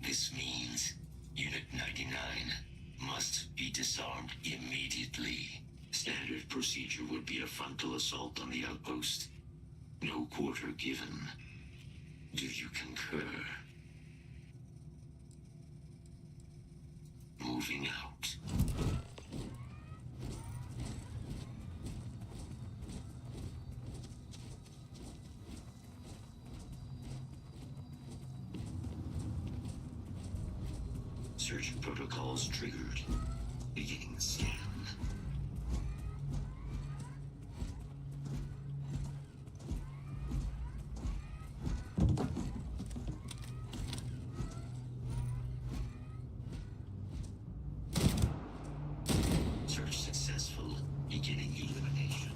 This means Unit 99 must be disarmed immediately. Standard procedure would be a frontal assault on the outpost. No quarter given. Do you concur? Moving out. Search protocols triggered. Beginning scan. Search successful. Beginning elimination.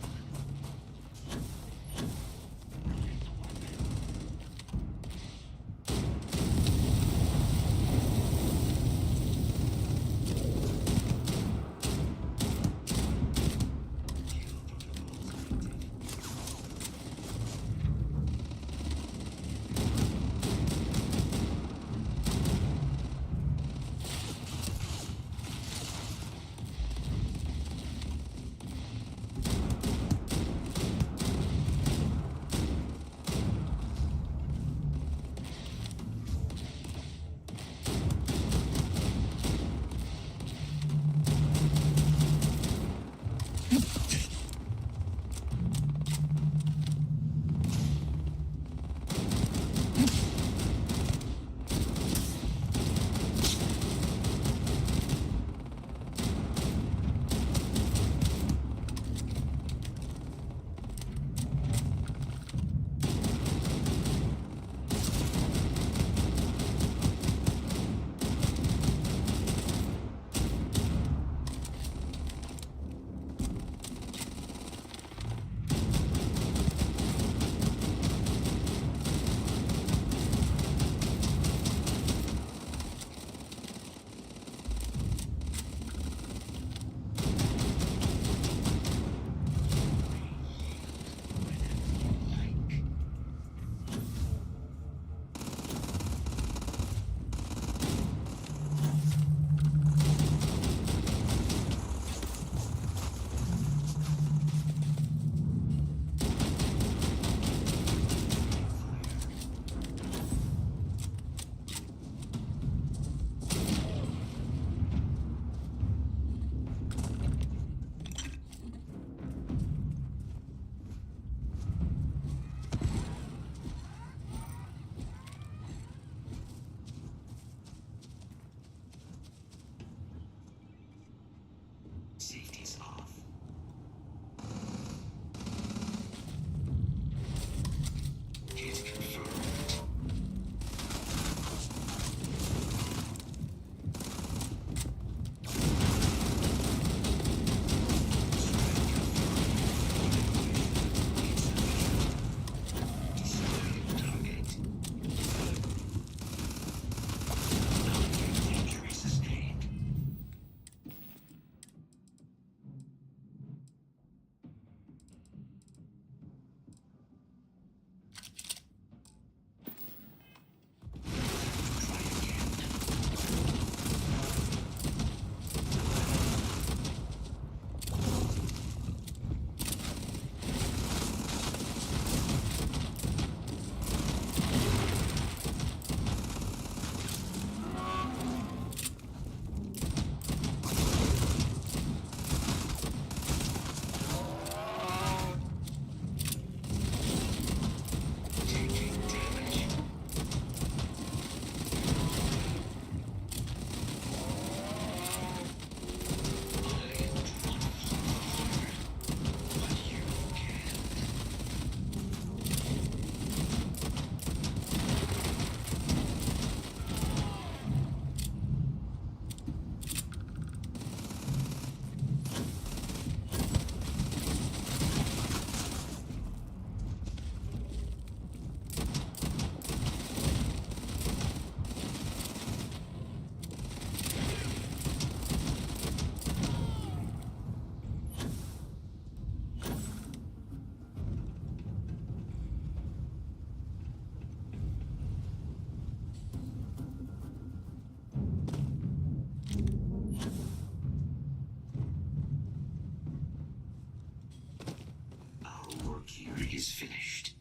is finished.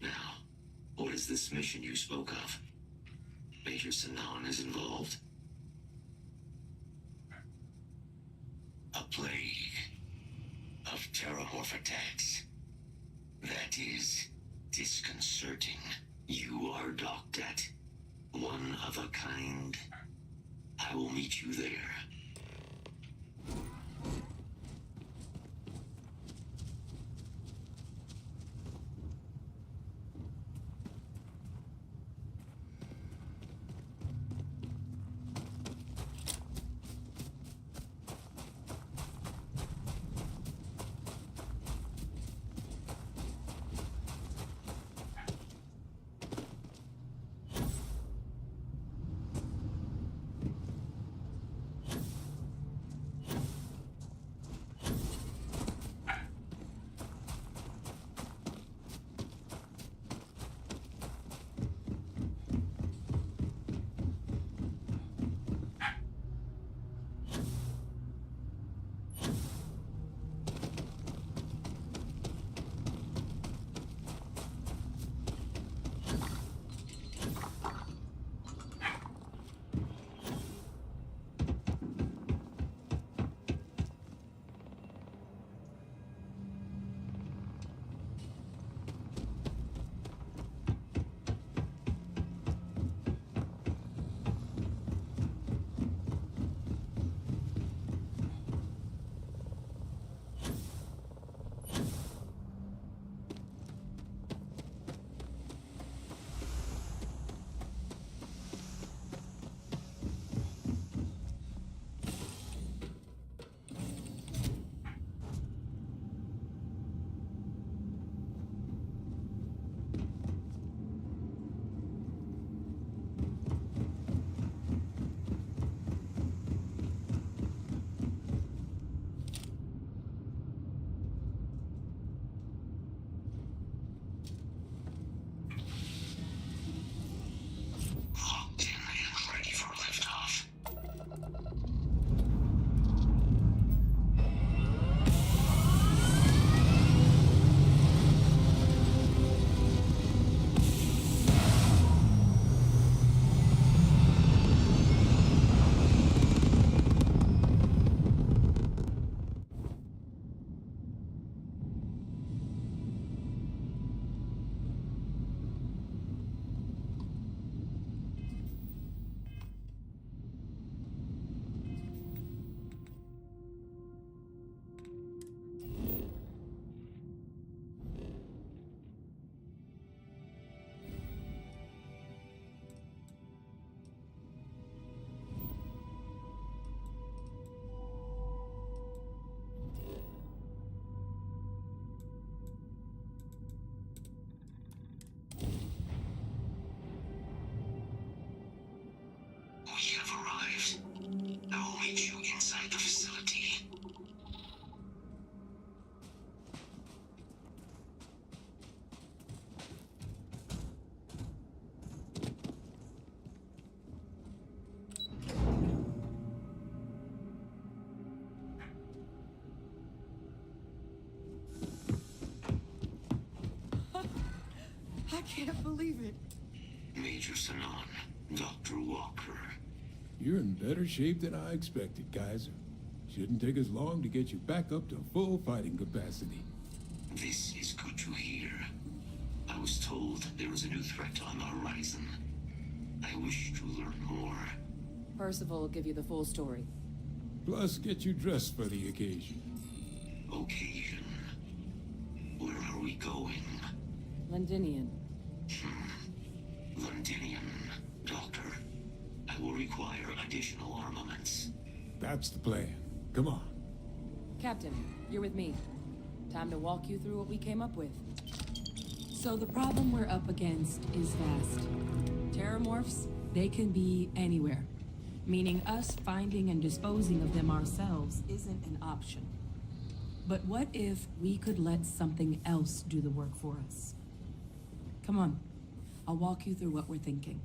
Now, what is this mission you spoke of? Major Sinan is involved? A plague of terramorph attacks. That is disconcerting. You are docked at one of a kind. I will meet you there. We have arrived. I will meet you inside the facility. I can't believe it. Major Sinan, Dr. Walker. You're in better shape than I expected, Kaiser. Shouldn't take us long to get you back up to full fighting capacity. This is good to hear. I was told there was a new threat on the horizon. I wish to learn more. Percival will give you the full story. Plus, get you dressed for the occasion. Occasion? Where are we going? Londinian. Londinian, Doctor. I will require additional armaments. That's the plan. Come on. Captain, you're with me. Time to walk you through what we came up with. So the problem we're up against is vast. Terramorphs, they can be anywhere. Meaning us finding and disposing of them ourselves isn't an option. But what if we could let something else do the work for us? Come on. I'll walk you through what we're thinking.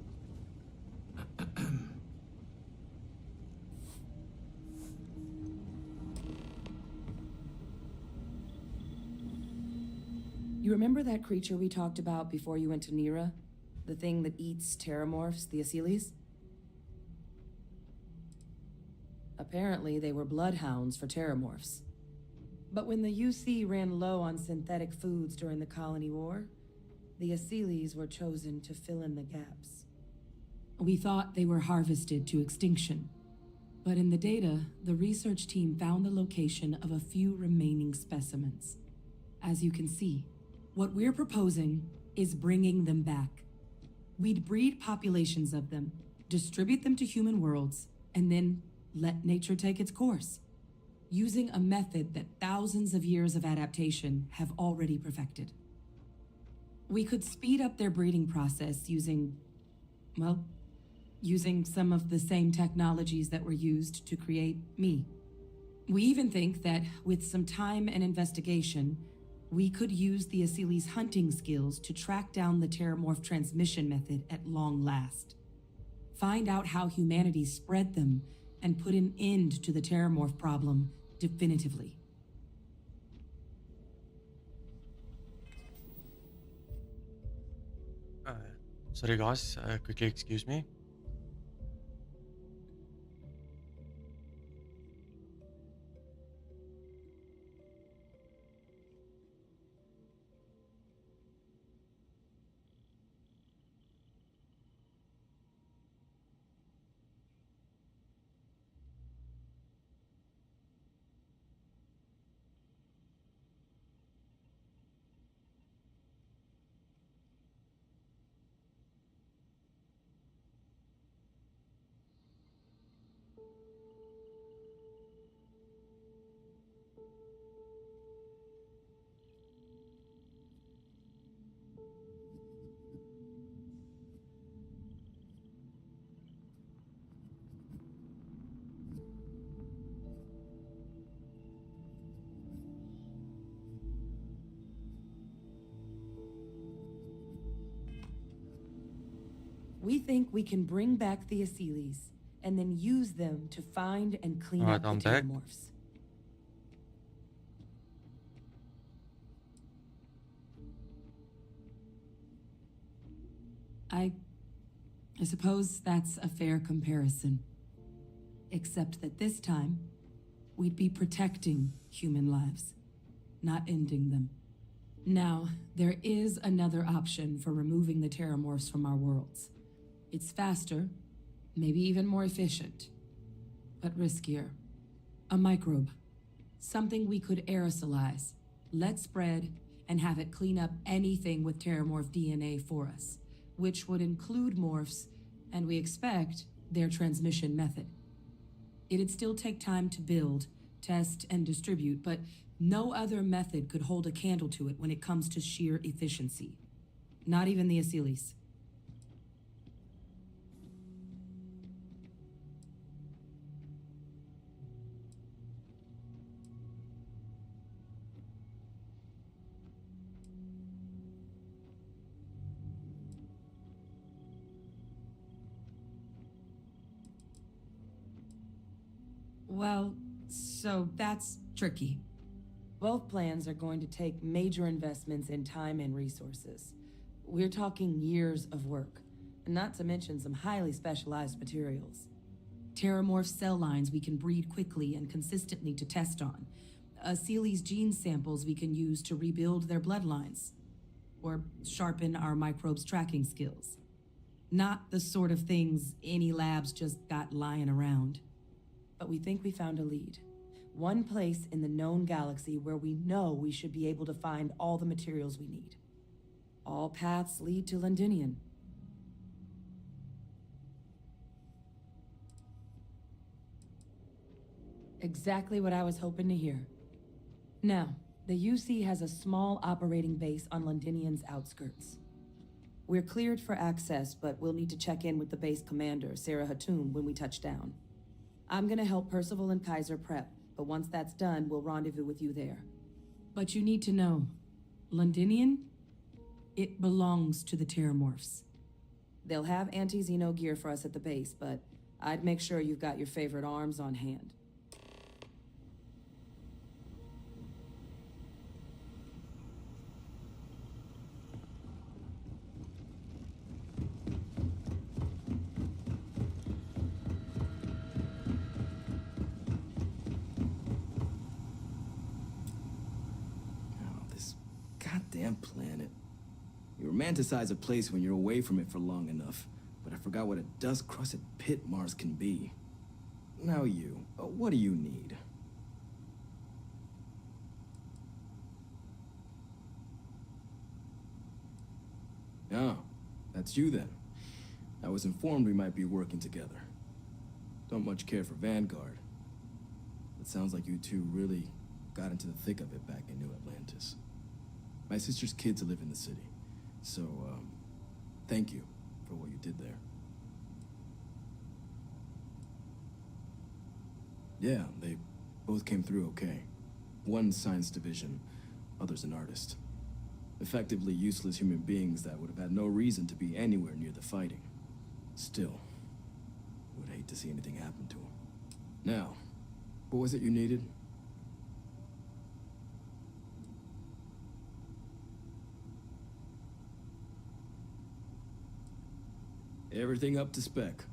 You remember that creature we talked about before you went to Nira? The thing that eats terramorphs, the Asyles? Apparently, they were bloodhounds for terramorphs. But when the UC ran low on synthetic foods during the Colony War, the Asyles were chosen to fill in the gaps. We thought they were harvested to extinction. But in the data, the research team found the location of a few remaining specimens. As you can see, what we're proposing is bringing them back. We'd breed populations of them, distribute them to human worlds, and then let nature take its course, using a method that thousands of years of adaptation have already perfected. We could speed up their breeding process using some of the same technologies that were used to create me. We even think that with some time and investigation, we could use the Asyles' hunting skills to track down the terramorph transmission method at long last. Find out how humanity spread them and put an end to the terramorph problem definitively. Sorry guys, quickly excuse me. We think we can bring back the Asyles and then use them to find and clean up the terramorphs. I suppose that's a fair comparison. Except that this time, we'd be protecting human lives, not ending them. Now, there is another option for removing the terramorphs from our worlds. It's faster, maybe even more efficient, but riskier. A microbe. Something we could aerosolize, let spread, and have it clean up anything with terramorph DNA for us, which would include morphs, and we expect their transmission method. It'd still take time to build, test, and distribute, but no other method could hold a candle to it when it comes to sheer efficiency. Not even the Asyles. Well, so that's tricky. Both plans are going to take major investments in time and resources. We're talking years of work, not to mention some highly specialized materials. Terramorph cell lines we can breed quickly and consistently to test on. Asyles gene samples we can use to rebuild their bloodlines. Or sharpen our microbes tracking skills. Not the sort of things any labs just got lying around. But we think we found a lead. One place in the known galaxy where we know we should be able to find all the materials we need. All paths lead to Londinian. Exactly what I was hoping to hear. Now, the UC has a small operating base on Londinian's outskirts. We're cleared for access, but we'll need to check in with the base commander, Sarah Hatum, when we touch down. I'm gonna help Percival and Kaiser prep, but once that's done, we'll rendezvous with you there. But you need to know, Londinian, it belongs to the terramorphs. They'll have anti-Xeno gear for us at the base, but I'd make sure you've got your favorite arms on hand. planet. You romanticize a place when you're away from it for long enough, but I forgot what a dust-crusted pit Mars can be. Now you, what do you need? Oh, that's you then. I was informed we might be working together. Don't much care for Vangaurd. It sounds like you two really got into the thick of it back in New Atlantis. My sister's kids live in the city, so, thank you for what you did there. Yeah, they both came through okay. One's science division, other's an artist. Effectively useless human beings that would have had no reason to be anywhere near the fighting. Still, would hate to see anything happen to them. Now, what was it you needed? Everything up to spec.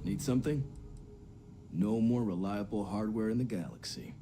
Need something? No more reliable hardware in the galaxy.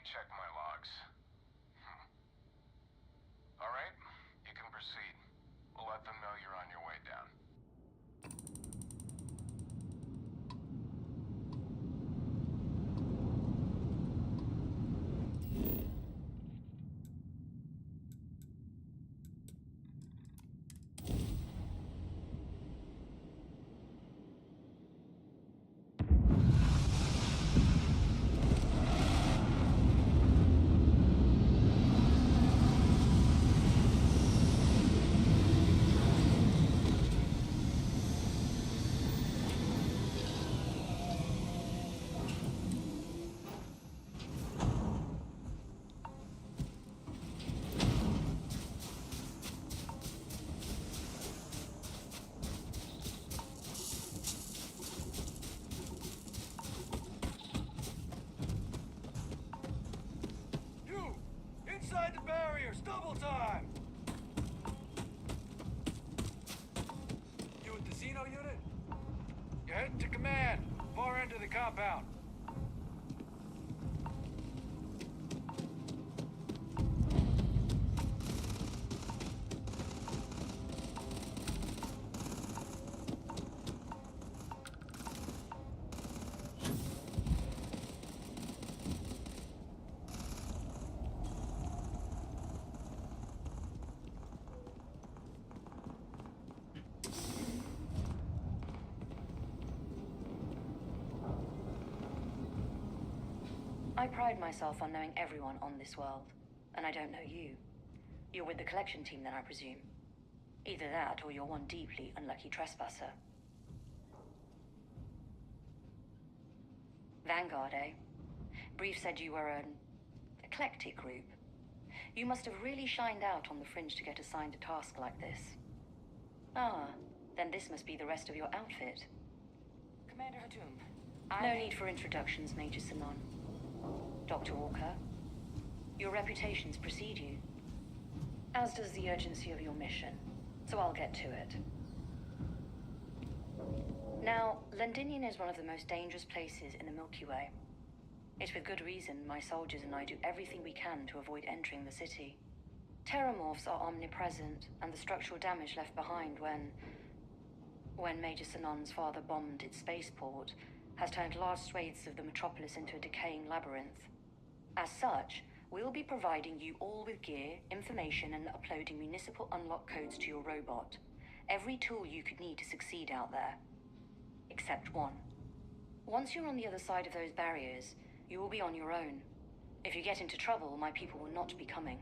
check my logs. All right, you can proceed. We'll let them know you're on your way down. Inside the barriers, double time! You at the Xeno unit? You're heading to command, far end of the compound. I pride myself on knowing everyone on this world, and I don't know you. You're with the collection team then, I presume. Either that, or you're one deeply unlucky trespasser. Vangaurd, eh? Brief said you were an eclectic group. You must have really shined out on the fringe to get assigned a task like this. Ah, then this must be the rest of your outfit. Commander Hatum, No need for introductions, Major Sanon. Dr. Walker, your reputations precede you, as does the urgency of your mission, so I'll get to it. Now, Londinium is one of the most dangerous places in the Milky Way. It's with good reason my soldiers and I do everything we can to avoid entering the city. Terramorphs are omnipresent, and the structural damage left behind when Major Sanon's father bombed its spaceport has turned large swathes of the metropolis into a decaying labyrinth. As such, we'll be providing you all with gear, information, and uploading municipal unlock codes to your robot. Every tool you could need to succeed out there. Except one. Once you're on the other side of those barriers, you will be on your own. If you get into trouble, my people will not be coming.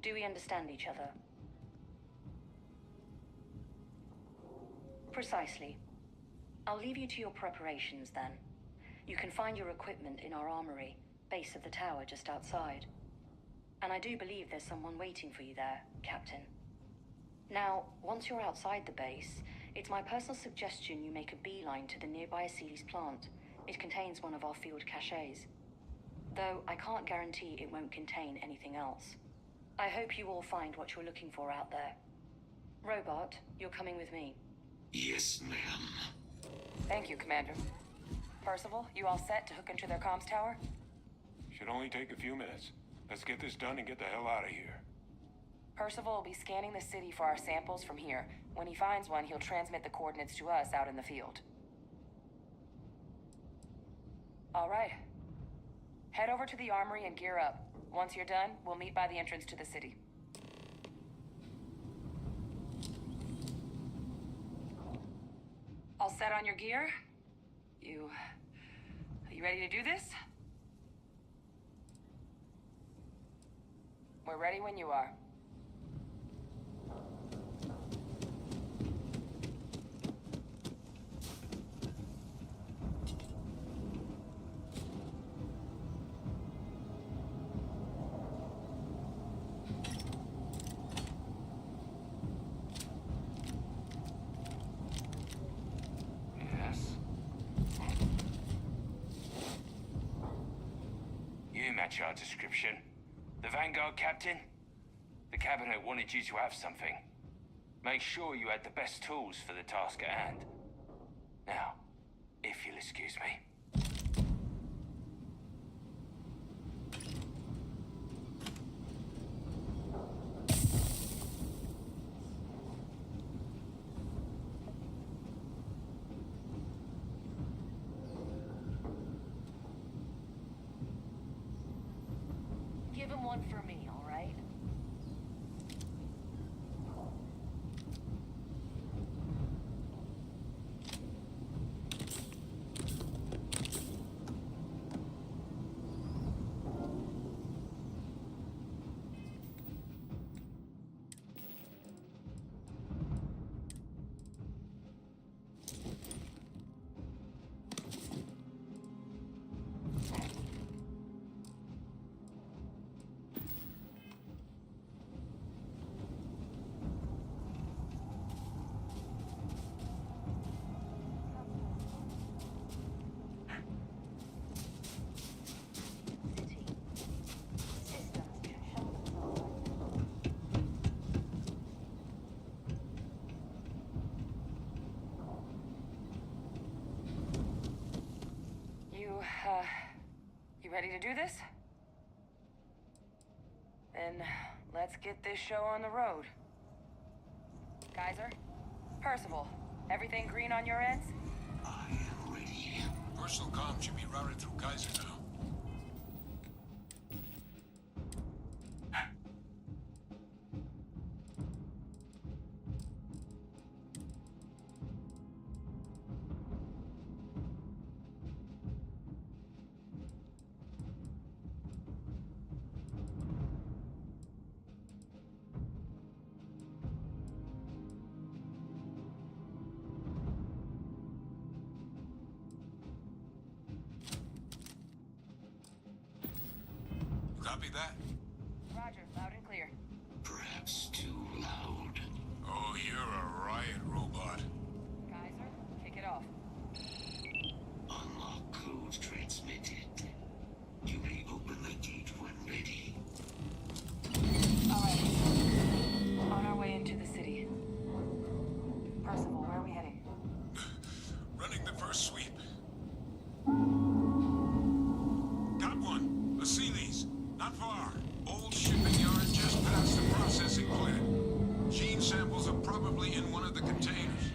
Do we understand each other? Precisely. I'll leave you to your preparations then. You can find your equipment in our armory, base of the tower just outside. And I do believe there's someone waiting for you there, Captain. Now, once you're outside the base, it's my personal suggestion you make a beeline to the nearby ASUS plant. It contains one of our field caches. Though I can't guarantee it won't contain anything else. I hope you all find what you're looking for out there. Robot, you're coming with me. Yes, ma'am. Thank you, Commander. Percival, you all set to hook into their comms tower? Should only take a few minutes. Let's get this done and get the hell out of here. Percival will be scanning the city for our samples from here. When he finds one, he'll transmit the coordinates to us out in the field. All right. Head over to the armory and gear up. Once you're done, we'll meet by the entrance to the city. All set on your gear? Are you ready to do this? We're ready when you are. Match our description. The Vanguard captain? The cabinet wanted you to have something. Make sure you had the best tools for the task at hand. Now, if you'll excuse me. him one for me, all right? You ready to do this? Then let's get this show on the road. Kaiser? Percival, everything green on your ends? I am ready. Personal comm should be routed through Kaiser now. Copy that? Roger, loud and clear. Perhaps too loud. Oh, you're a riot robot. Kaiser, kick it off. Unlock code transmitted. You may open the gate when ready. Alright. On our way into the city. Percival, where are we heading? Running the first sweep. Got one. Asiles. Not far. Old shipping yard just past the processing plant. Gene samples are probably in one of the containers.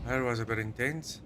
That was a bit intense.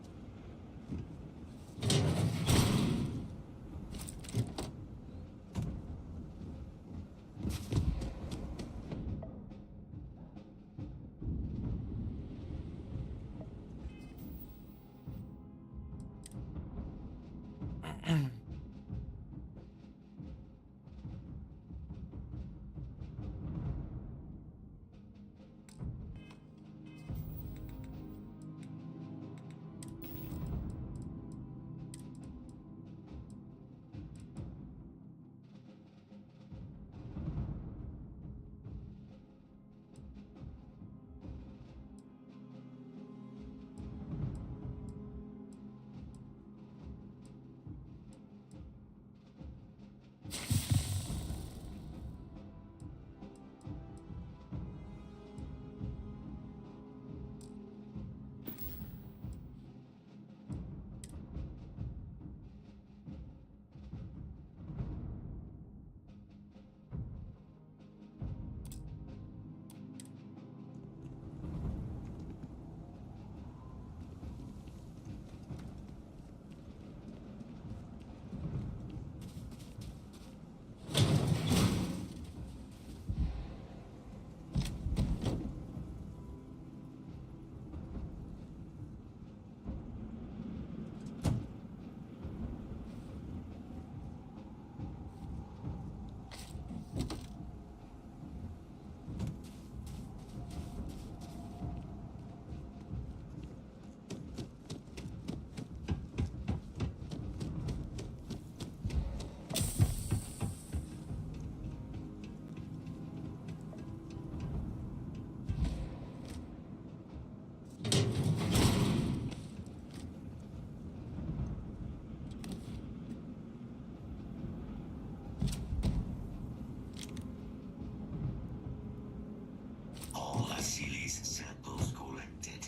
All Vasily's samples collected.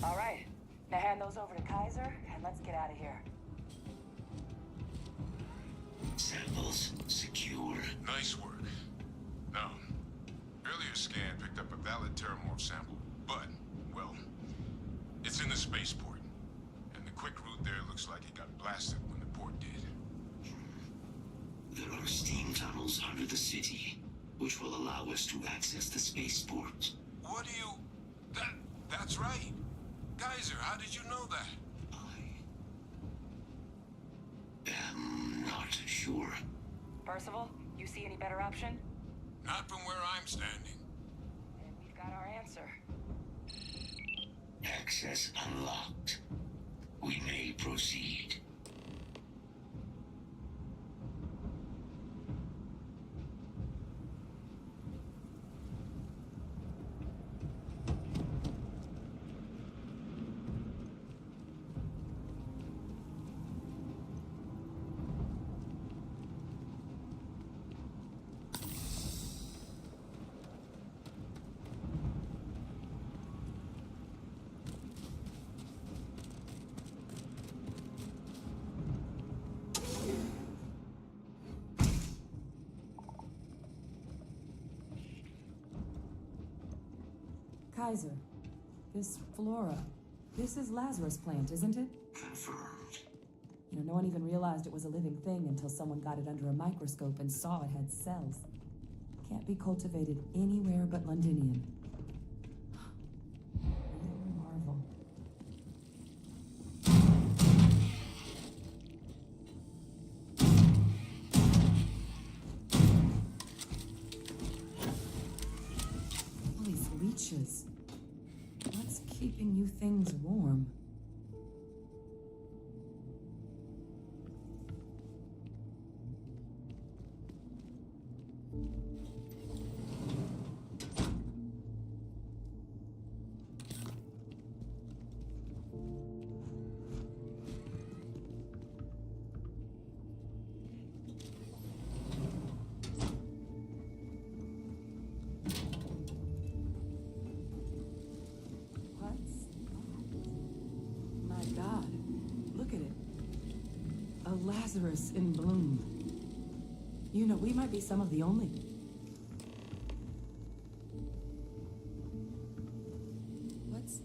All right. Now hand those over to Kaiser, and let's get out of here. Samples secure. Nice work. Now, earlier scan picked up a valid Terramorph sample, but, well, it's in the spaceport. And the quick route there looks like it got blasted when the port did. There are steam tunnels under the city, which will allow us to access the spaceport. What do you... That's right. Kaiser, how did you know that? I'm not sure. Percival, you see any better option? Not from where I'm standing. Then we've got our answer. Access unlocked. We may proceed. Kaiser, this flora, this is Lazarus plant, isn't it? Confirmed. You know, no one even realized it was a living thing until someone got it under a microscope and saw it had cells. Can't be cultivated anywhere but Londinium. Real marvel. All these leeches. What's keeping you things warm? Lazarus in bloom. You know, we might be some of the only... What's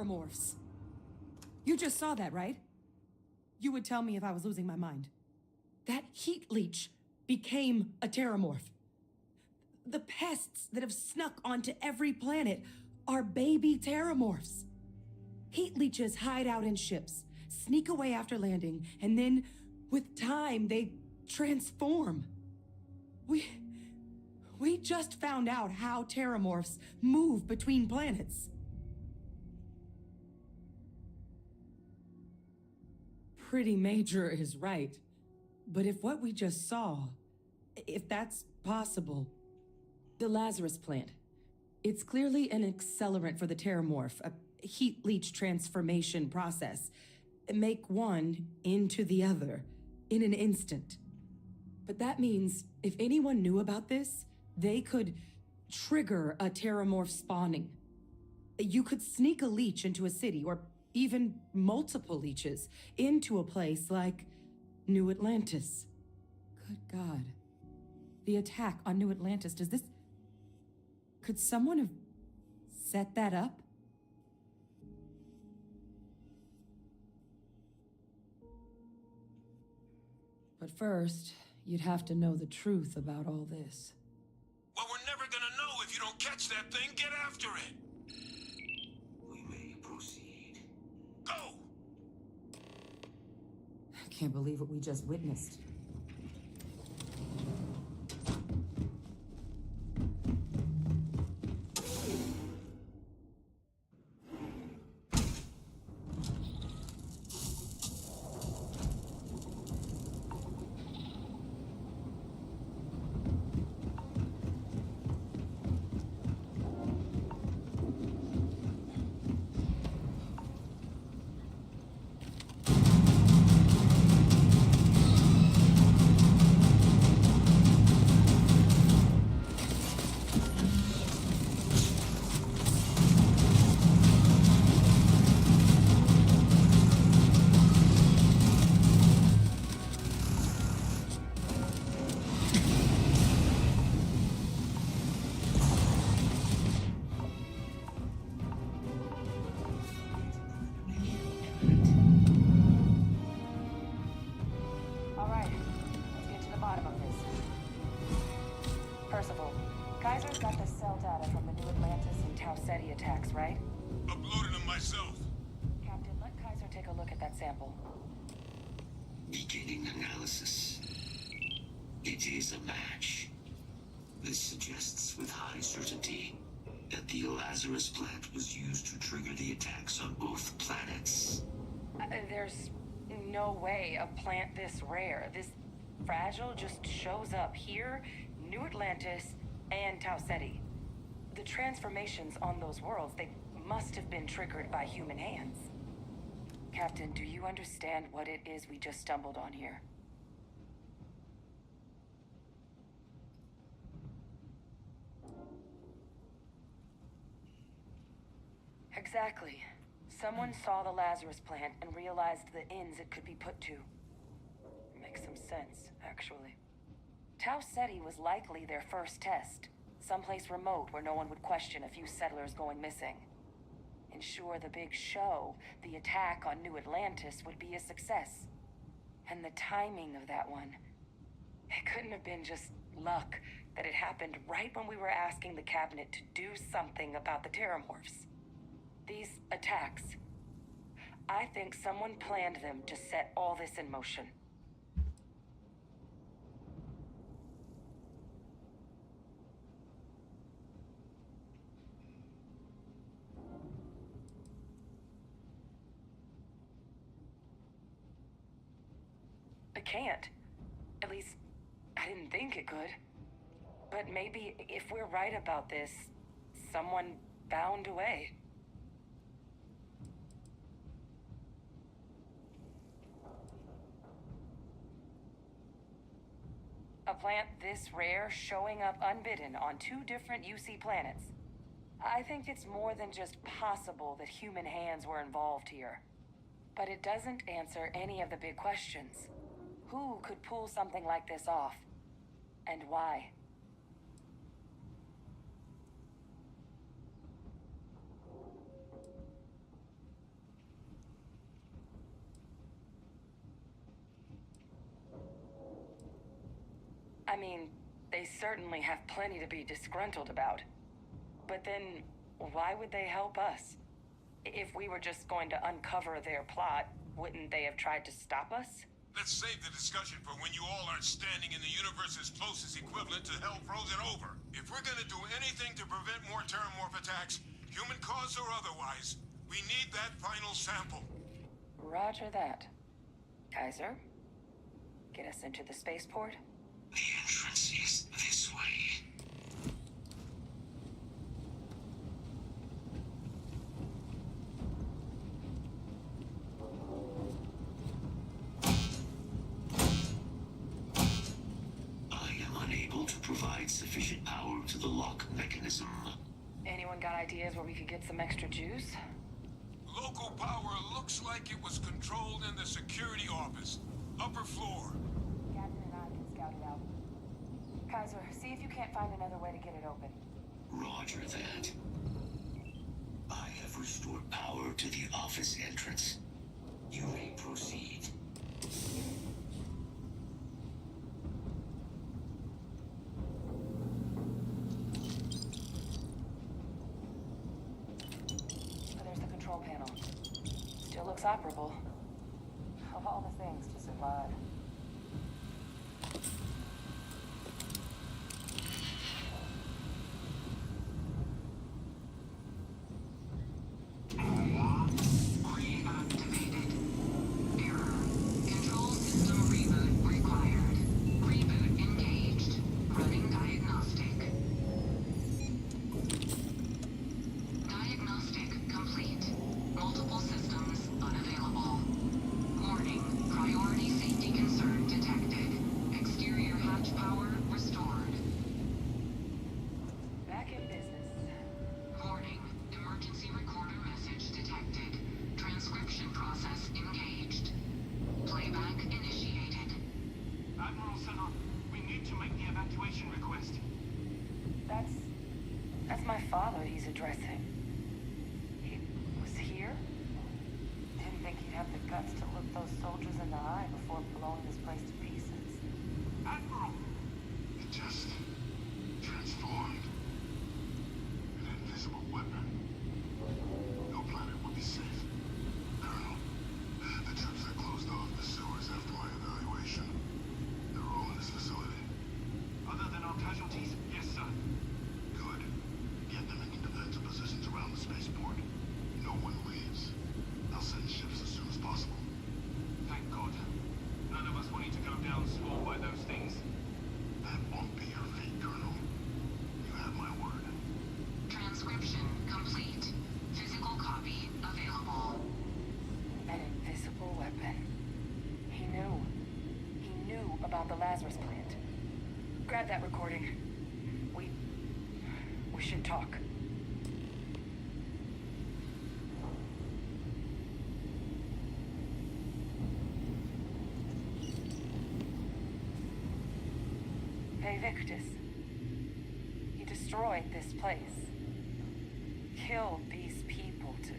Terramorphs. You just saw that, right? You would tell me if I was losing my mind. That heat leech became a Terramorph. The pests that have snuck onto every planet are baby Terramorphs. Heat leeches hide out in ships, sneak away after landing, and then, with time, they transform. We just found out how Terramorphs move between planets. Pretty Major is right. But if what we just saw, if that's possible, the Lazarus plant, it's clearly an accelerant for the Terramorph, a heat leech transformation process. Make one into the other in an instant. But that means if anyone knew about this, they could trigger a Terramorph spawning. You could sneak a leech into a city, or even multiple leeches, into a place like New Atlantis. Good God. The attack on New Atlantis, could someone have set that up? But first, you'd have to know the truth about all this. Well, we're never gonna know if you don't catch that thing. Get after it. We may proceed. Go! I can't believe what we just witnessed. attacks, right? Uploaded them myself. Captain, let Kaiser take a look at that sample. Beginning analysis. It is a match. This suggests with high certainty that the Lazarus plant was used to trigger the attacks on both planets. There's no way a plant this rare, this fragile, just shows up here, New Atlantis, and Tau Ceti. The transformations on those worlds, they must have been triggered by human hands. Captain, do you understand what it is we just stumbled on here? Exactly. Someone saw the Lazarus plant and realized the ends it could be put to. Makes some sense, actually. Tau Ceti was likely their first test. Someplace remote where no one would question a few settlers going missing. Ensure the big show, the attack on New Atlantis, would be a success. And the timing of that one, it couldn't have been just luck that it happened right when we were asking the cabinet to do something about the Terramorphs. These attacks, I think someone planned them to set all this in motion. It can't. At least, I didn't think it could. But maybe if we're right about this, someone found a way. A plant this rare showing up unbidden on 2 different UC planets. I think it's more than just possible that human hands were involved here. But it doesn't answer any of the big questions. Who could pull something like this off? And why? mean, they certainly have plenty to be disgruntled about. But then, why would they help us? If we were just going to uncover their plot, wouldn't they have tried to stop us? Let's save the discussion for when you all aren't standing in the universe's closest equivalent to hell frozen over. If we're gonna do anything to prevent more Terramorph attacks, human cause or otherwise, we need that final sample. Roger that. Kaiser, get us into the spaceport? The entrance is this way. Provide sufficient power to the lock mechanism. Anyone got ideas where we could get some extra juice? Local power looks like it was controlled in the security office. Upper floor. Captain and I can scout it out. Kaiser, see if you can't find another way to get it open. Roger that. I have restored power to the office entrance. You may proceed. Looks operable. Of all the things to survive. That's my father he's addressing. He was here? Didn't think he'd have the guts to look those soldiers in the eye before blowing this place to pieces. Admiral! It just transformed. An invisible weapon. No planet would be safe. Colonel, the troops that closed off the sewers after my evaluation, they're all in this facility. Other than our casualties, yes, sir. Good. Get them into defensive positions around the spaceport. No one leaves. I'll send ships as soon as possible. Thank God. None of us wanted to go down swore by those things. That won't be your fate, Colonel. You have my word. Transcription complete. Physical copy available. An invisible weapon. He knew. He knew about the Lazarus plant. Grab that recording. We should talk. Hey, Victus. He destroyed this place. Killed these people to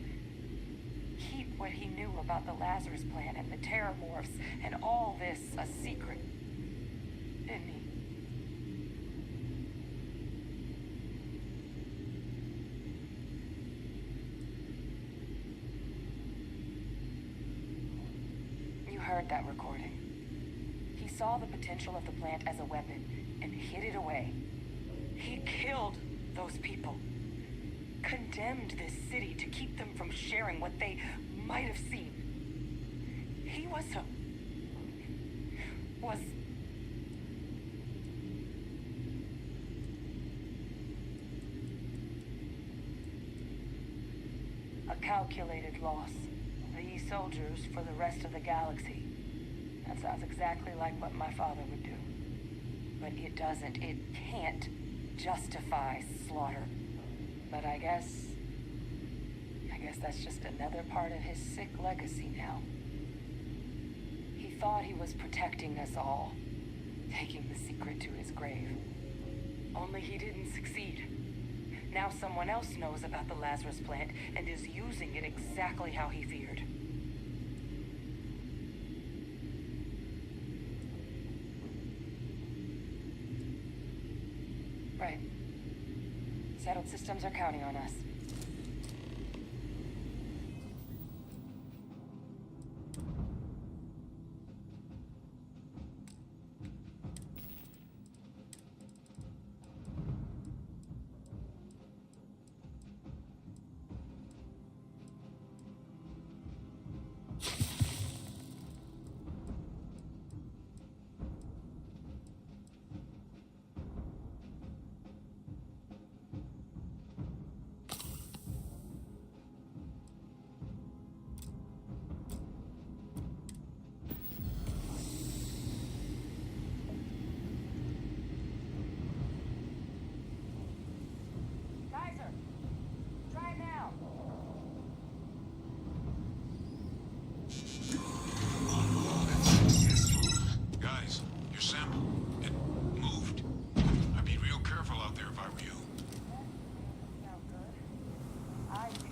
keep what he knew about the Lazarus plant and the Terramorphs and all this a secret. Didn't he? You heard that recording. He saw the potential of the plant as a weapon and hid it away. He killed those people. Condemned this city to keep them from sharing what they might have seen. He was a calculated loss. These soldiers for the rest of the galaxy. That sounds exactly like what my father would do. But it doesn't, it can't justify slaughter. But I guess that's just another part of his sick legacy now. He thought he was protecting us all, taking the secret to his grave. Only he didn't succeed. Now someone else knows about the Lazarus plant and is using it exactly how he feared. Right. Settled systems are counting on us. Guys, your sample, it moved. I'd be real careful out there if I were you. Sound good. I feel.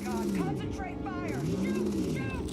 God, concentrate fire! Shoot! Shoot!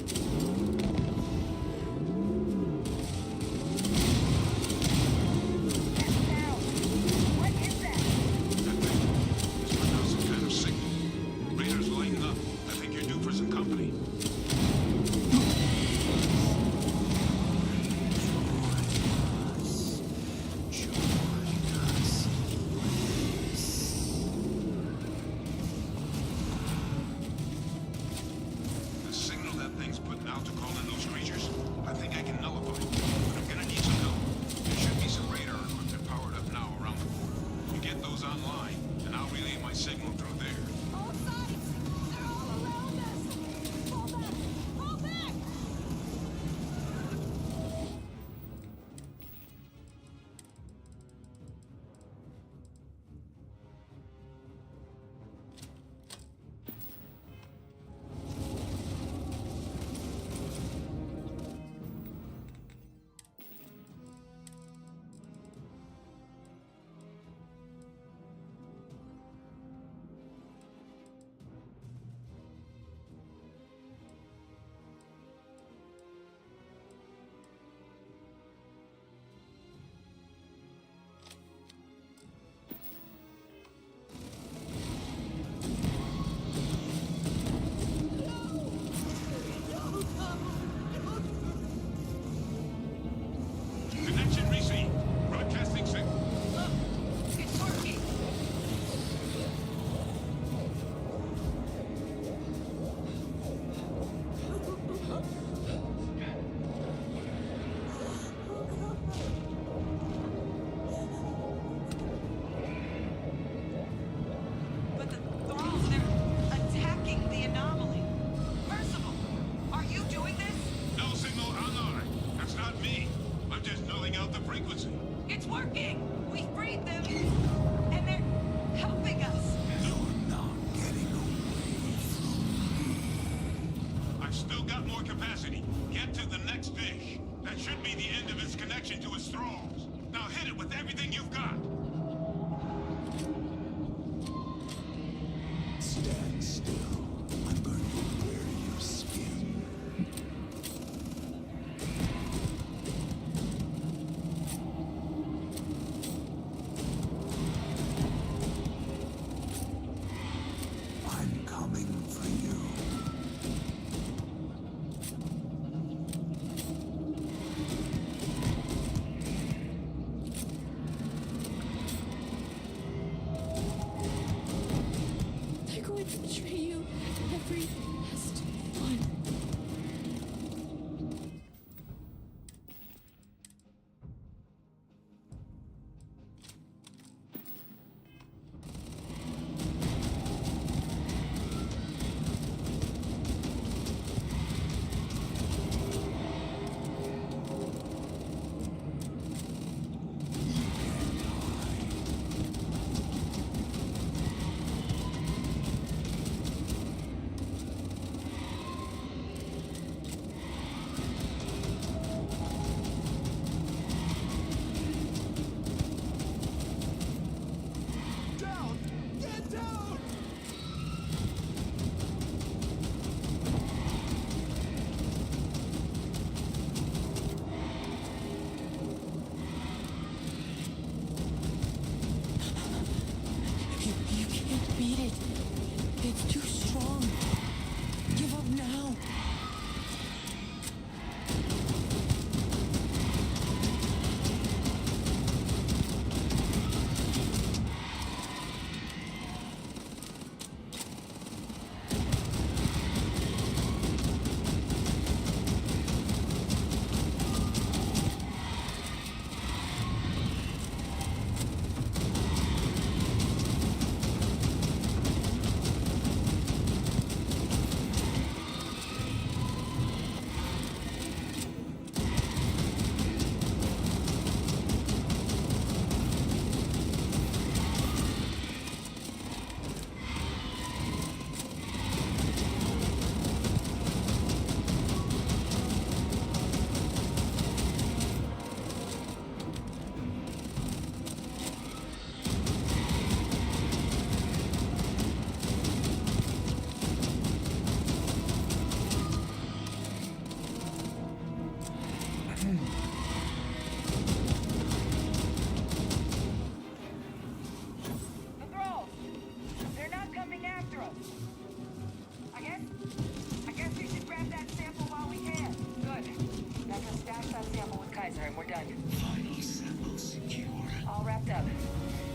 and we're done. Final sample secured. All wrapped up.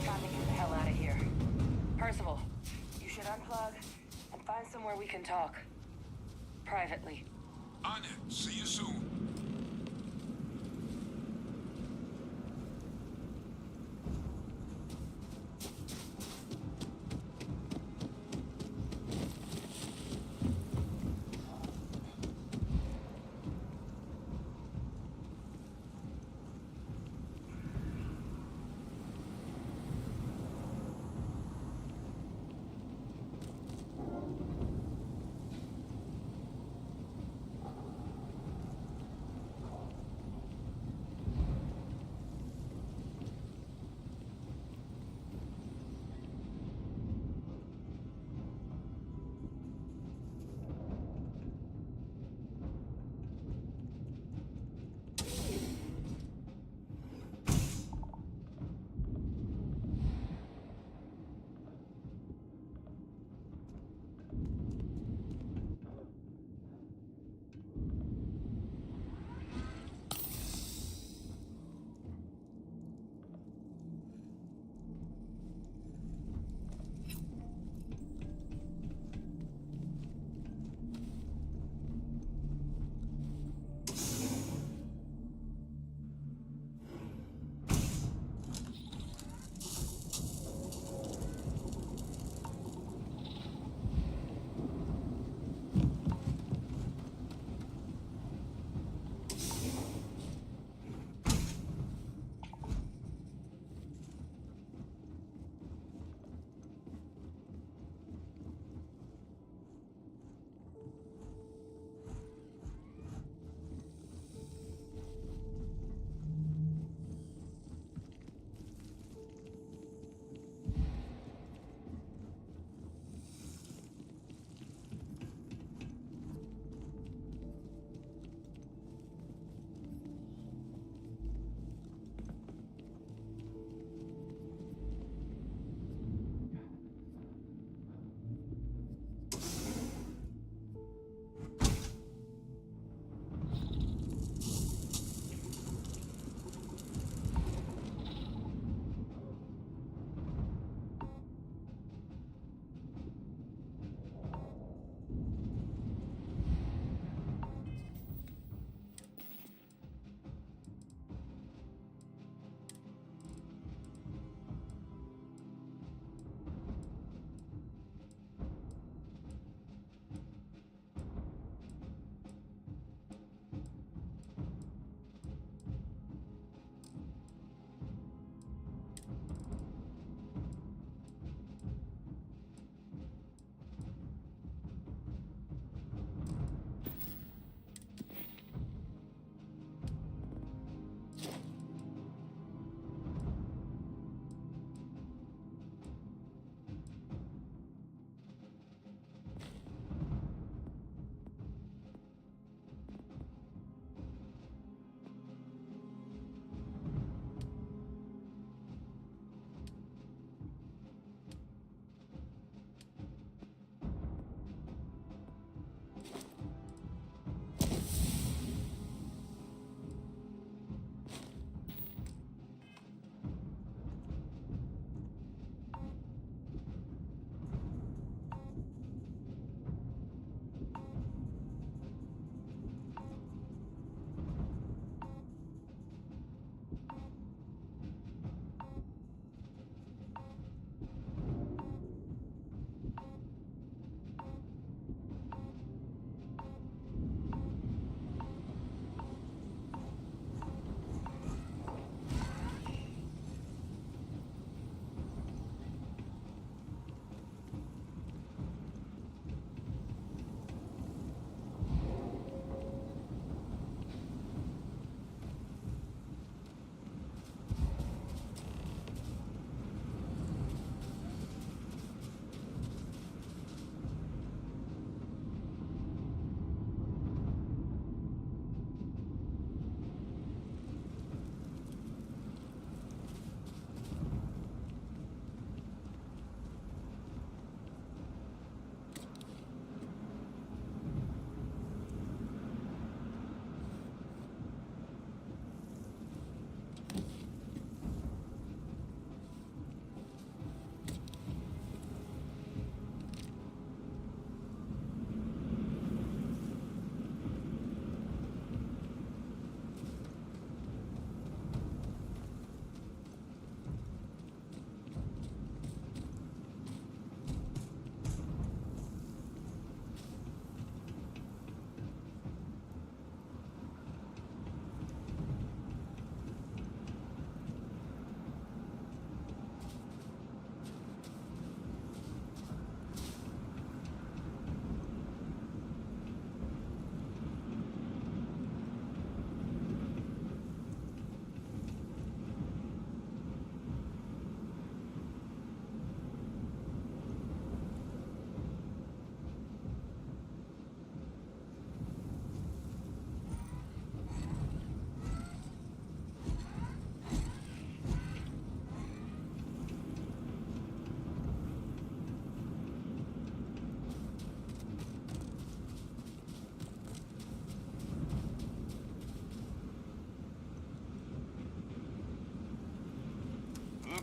Time to get the hell out of here. Percival, you should unplug and find somewhere we can talk. Privately. On it. See you soon.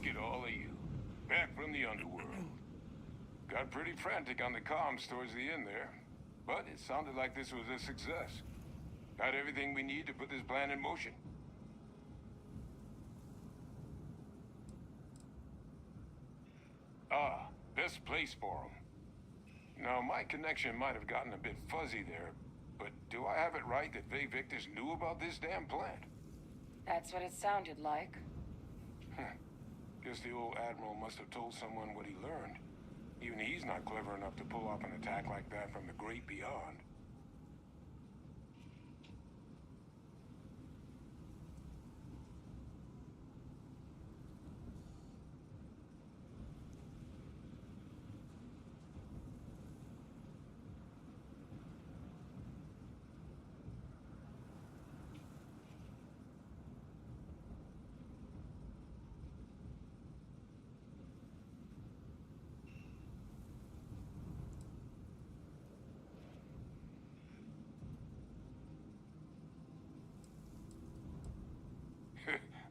Look at all of you. Back from the underworld. Got pretty frantic on the comms towards the end there. But it sounded like this was a success. Got everything we need to put this plan in motion. Ah, best place for them. Now, my connection might have gotten a bit fuzzy there, but do I have it right that Vay Victus knew about this damn plant? That's what it sounded like. Guess the old Admiral must have told someone what he learned. Even he's not clever enough to pull off an attack like that from the great beyond.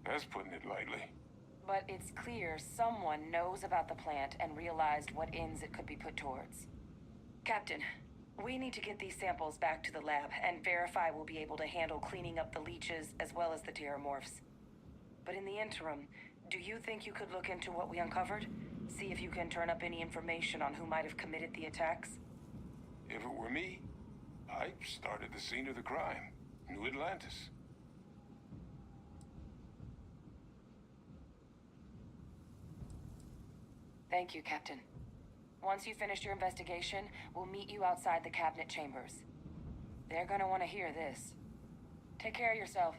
That's putting it lightly. But it's clear someone knows about the plant and realized what ends it could be put towards. Captain, we need to get these samples back to the lab and verify we'll be able to handle cleaning up the leeches as well as the terramorphs. But in the interim, do you think you could look into what we uncovered? See if you can turn up any information on who might have committed the attacks? If it were me, I'd start at the scene of the crime. New Atlantis. Thank you, Captain. Once you finish your investigation, we'll meet you outside the cabinet chambers. They're gonna want to hear this. Take care of yourself.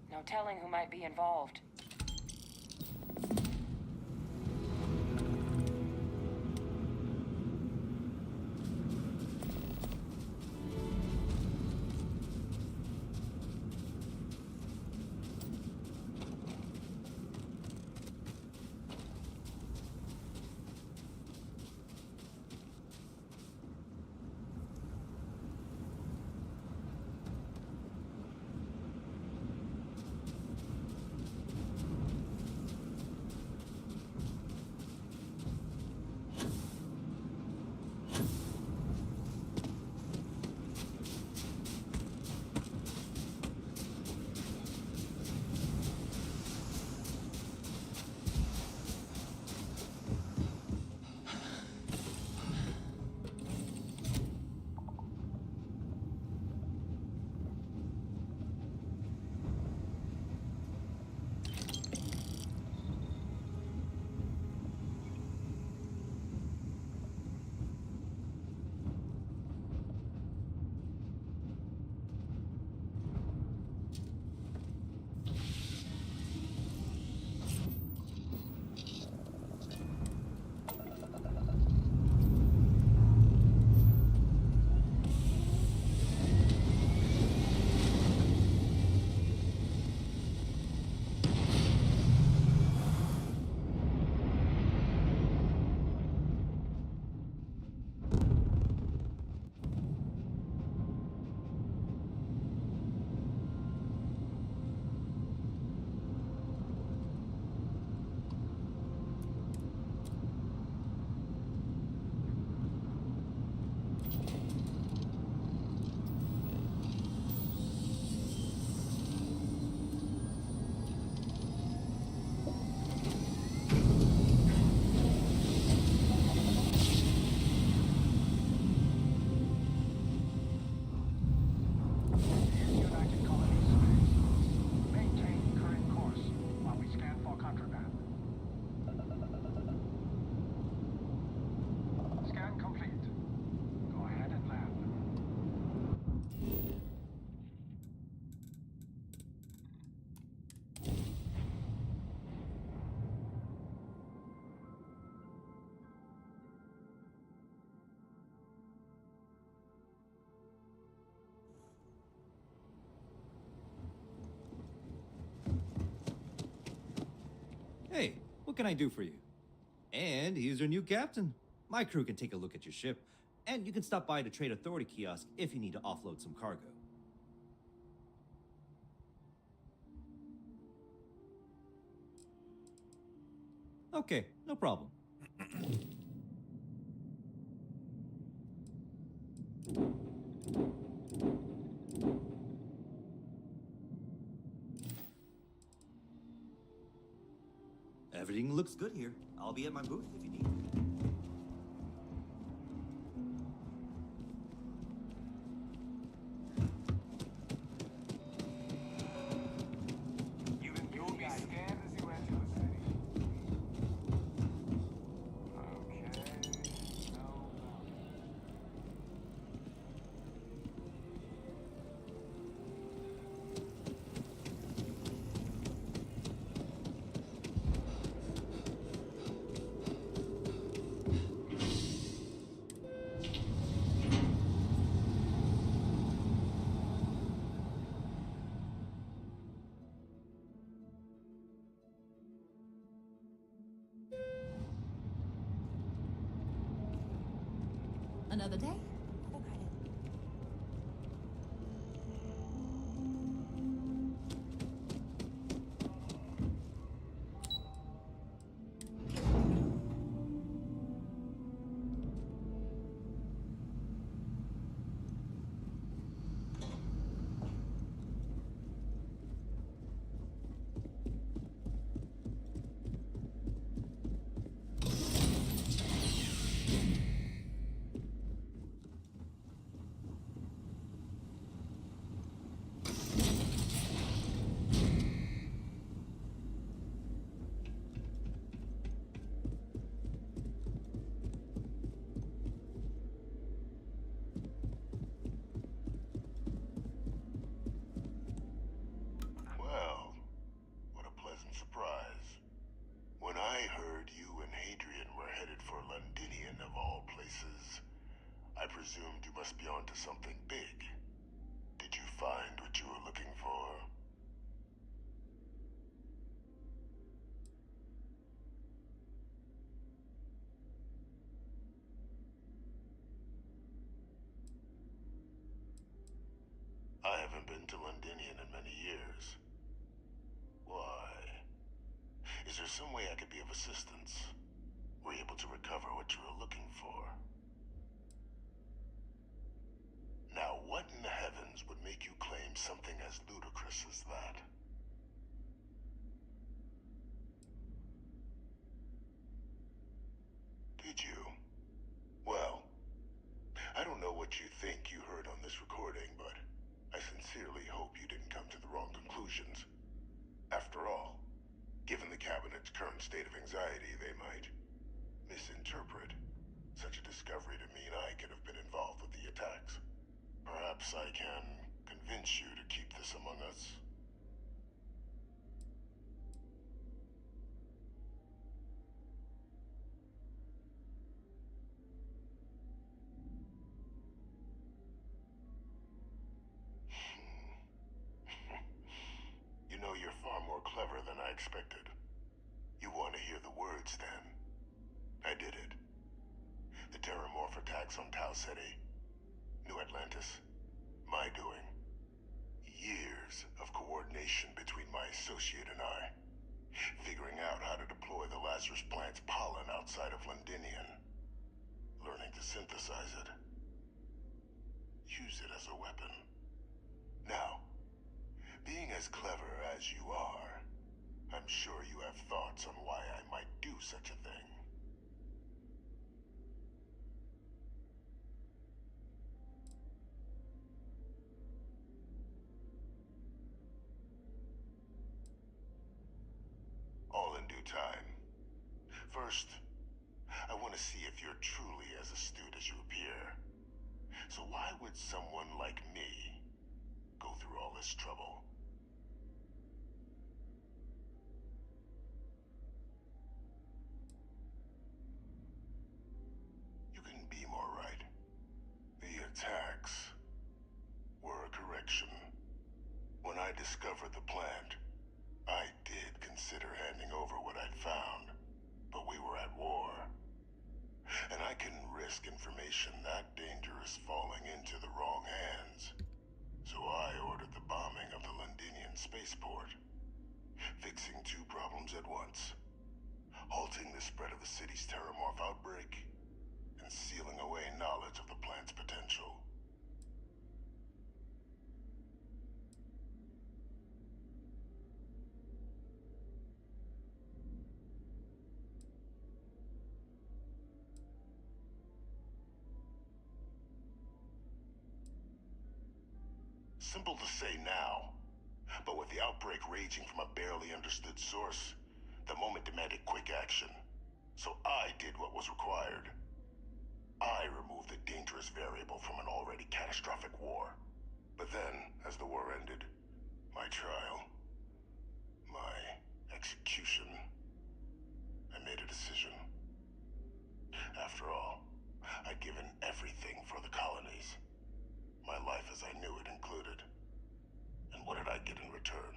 No telling who might be involved. Hey, what can I do for you? And here's your new captain. My crew can take a look at your ship, and you can stop by the Trade Authority kiosk if you need to offload some cargo. Okay, no problem. Everything looks good here. I'll be at my booth if you need. You'll be scanned as you enter the city. Okay. No. Another day? Well, what a pleasant surprise. When I heard you and Hadrian were headed for Londinian of all places, I presumed you must be onto something big. Did you find what you were looking for? I haven't been to Londinian in many years. Why? Is there some way I could be of assistance? Were you able to recover what you were looking for? Now, what in the heavens would make you claim something as ludicrous as that? Did you? Well, I don't know what you think you heard on this recording, but I sincerely hope you didn't come to the wrong conclusions. After all, given the Cabinet's current state of anxiety, they might misinterpret such a discovery to mean I could have been involved with the attacks. Perhaps I can convince you to keep this among us. You know, you're far more clever than I expected. You want to hear the words, then? I did it. The Terramorph attacks on Tau Ceti, New Atlantis, my doing. Years of coordination between my associate and I. Figuring out how to deploy the Lazarus plant's pollen outside of Londinian. Learning to synthesize it. Use it as a weapon. Now, being as clever as you are, I'm sure you have thoughts on why I might do such a thing. All in due time. First, I want to see if you're truly as astute as you appear. So why would someone like me go through all this trouble? You couldn't be more right. The attacks were a correction. When I discovered the plant, I did consider handing over what I'd found, but we were at war. And I couldn't risk information that dangerous falling into the wrong hands. So I ordered the bombing of the Londinian spaceport, fixing two problems at once. halting the spread of the city's terramorph outbreak, and sealing away knowledge of the plant's potential. Simple to say now, but with the outbreak raging from a barely understood source, the moment demanded quick action. So I did what was required. I removed the dangerous variable from an already catastrophic war. But then, as the war ended, my trial, my execution, I made a decision. After all, I'd given everything for the colonies. My life as I knew it included. And what did I get in return?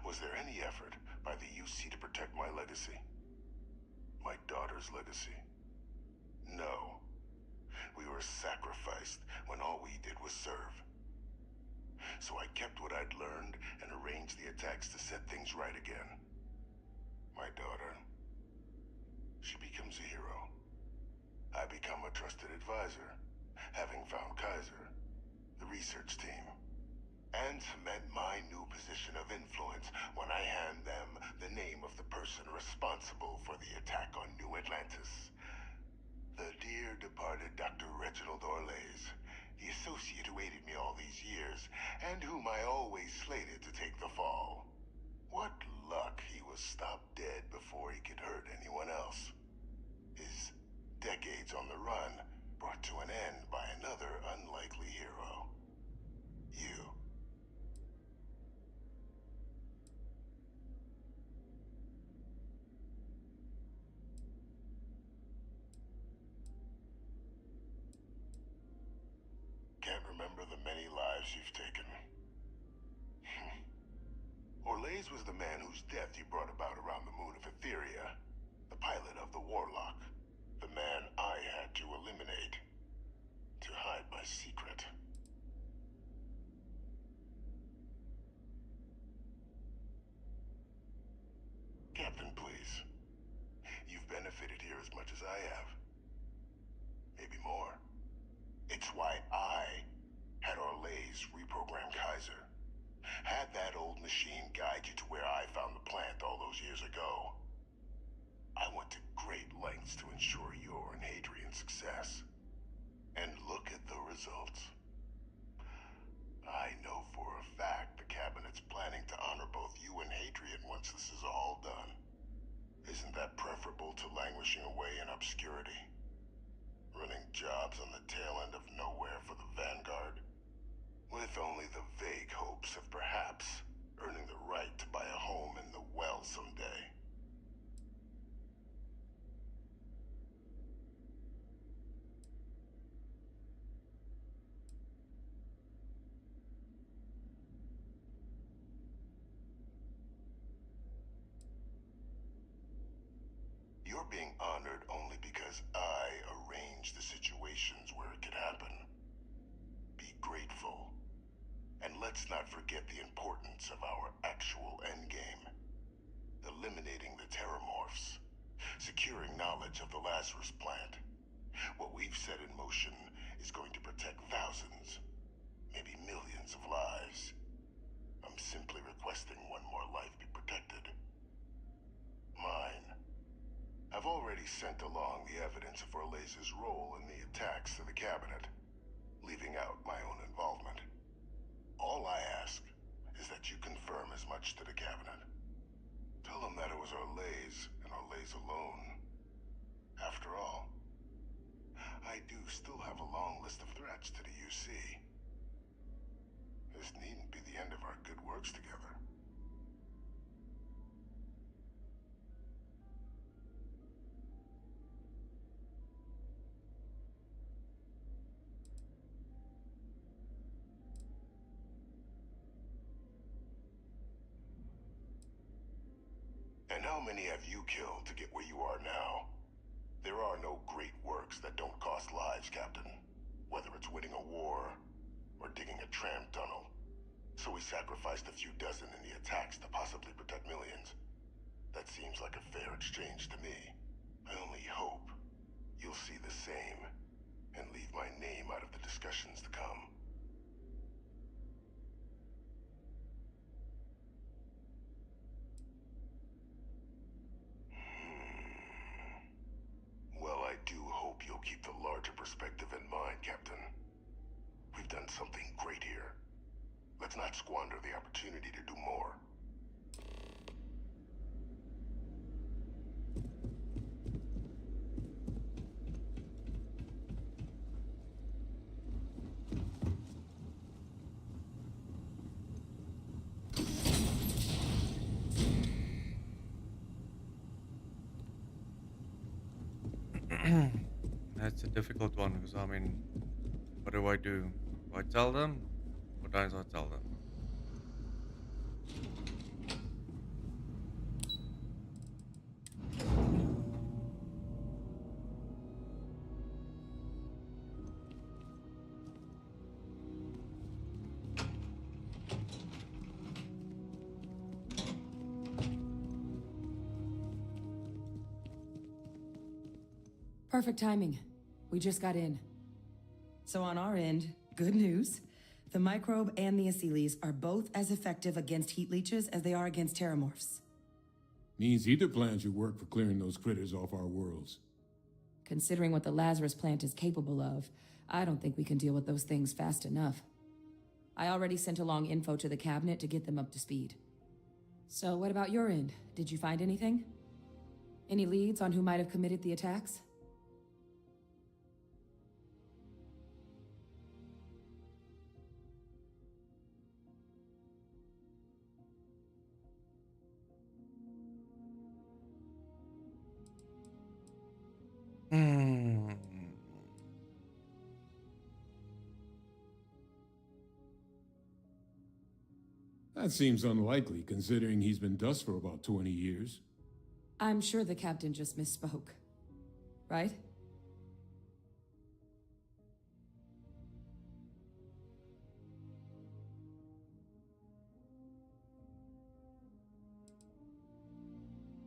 Was there any effort by the UC to protect my legacy? My daughter's legacy? No. We were sacrificed when all we did was serve. So I kept what I'd learned and arranged the attacks to set things right again. My daughter, she becomes a hero. I become a trusted advisor, having found Kaiser, the research team, and cement my new position of influence when I hand them the name of the person responsible for the attack on New Atlantis. The dear departed Dr. Reginald Orlays, the associate who aided me all these years, and whom I always slated to take the fall. What luck he was stopped dead before he could hurt anyone else. His decades on the run brought to an end by another unlikely hero. You. Can't remember the many lives you've taken. Orlays was the man whose death you brought about around the moon of Etheria, the pilot of the Warlock, the man I had to eliminate to hide my secret. Captain, please. You've benefited here as much as I have. Maybe more. It's why I had Orlays reprogram Kaiser. Had that old machine guide you to where I found the plant all those years ago. I went to great lengths to ensure your and Hadrian's success. And look at the results. I know for a fact the Cabinet's planning to honor both you and Hadrian once this is all done. Isn't that preferable to languishing away in obscurity? Running jobs on the tail end of nowhere for the Vanguard? With only the vague hopes of perhaps earning the right to buy a home in the well someday. You're being honored only because I arranged the situations where it could happen. Be grateful. And let's not forget the importance of our actual endgame. Eliminating the terramorphs. Securing knowledge of the Lazarus plant. What we've set in motion is going to protect thousands, maybe millions of lives. I'm simply requesting one more life be protected. Mine. I've already sent along the evidence of Orlays' role in the attacks to the Cabinet, leaving out my own involvement. All I ask is that you confirm as much to the Cabinet. Tell them that it was Orlays and Orlays alone. After all, I do still have a long list of threats to the UC. This needn't be the end of our good works together. And how many have you killed to get where you are now? There are no great works that don't cost lives, Captain. Whether it's winning a war, or digging a tram tunnel. So we sacrificed a few dozen in the attacks to possibly protect millions. That seems like a fair their exchange to me. I only hope you'll see the same and leave my name out of the discussions to come. Well, I do hope you'll keep the larger perspective in mind, Captain. We've done something great here. Let's not squander the opportunity to do more. That's a difficult one because I mean, what do I do? Do I tell them or don't I tell them? Perfect timing. We just got in. So on our end, good news. The microbe and the acyles are both as effective against heat leeches as they are against terramorphs. Means either plan should work for clearing those critters off our worlds. Considering what the Lazarus plant is capable of, I don't think we can deal with those things fast enough. I already sent along info to the cabinet to get them up to speed. So what about your end? Did you find anything? Any leads on who might have committed the attacks? That seems unlikely, considering he's been dust for about 20 years. I'm sure the captain just misspoke. Right?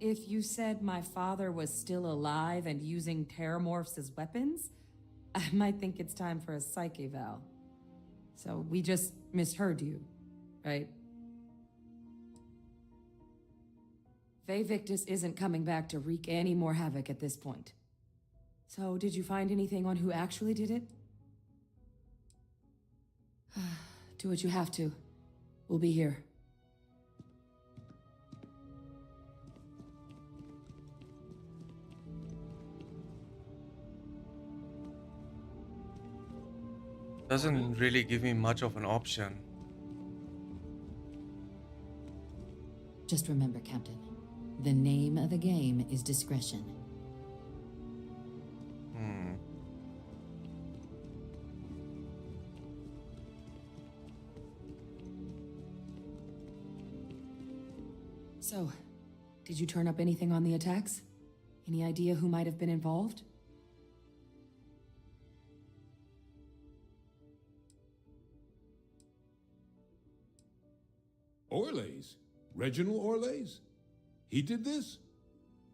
If you said my father was still alive and using terramorphs as weapons, I might think it's time for a psych eval. So we just misheard you, right? Faye Victus isn't coming back to wreak any more havoc at this point. So did you find anything on who actually did it? Do what you have to. We'll be here. Doesn't really give me much of an option. Just remember, Captain, the name of the game is discretion. So, did you turn up anything on the attacks? Any idea who might have been involved? Orlays? Reginald Orlays? He did this?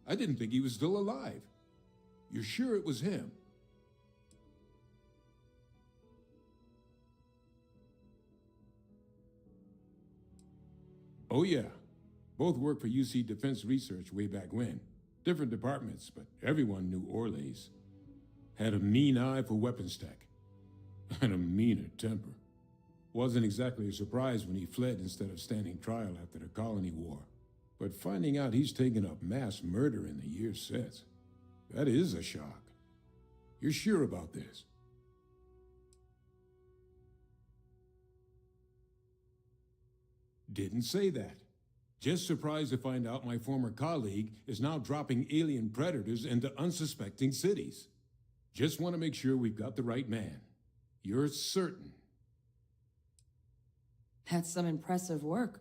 I didn't think he was still alive. You're sure it was him? Oh yeah. Both worked for UC Defense Research way back when. Different departments, but everyone knew Orlays. Had a mean eye for weapons tech. And a meaner temper. Wasn't exactly a surprise when he fled instead of standing trial after the Colony War. But finding out he's taken up mass murder in the years since, that is a shock. You're sure about this? Didn't say that. Just surprised to find out my former colleague is now dropping alien predators into unsuspecting cities. Just want to make sure we've got the right man. You're certain? That's some impressive work.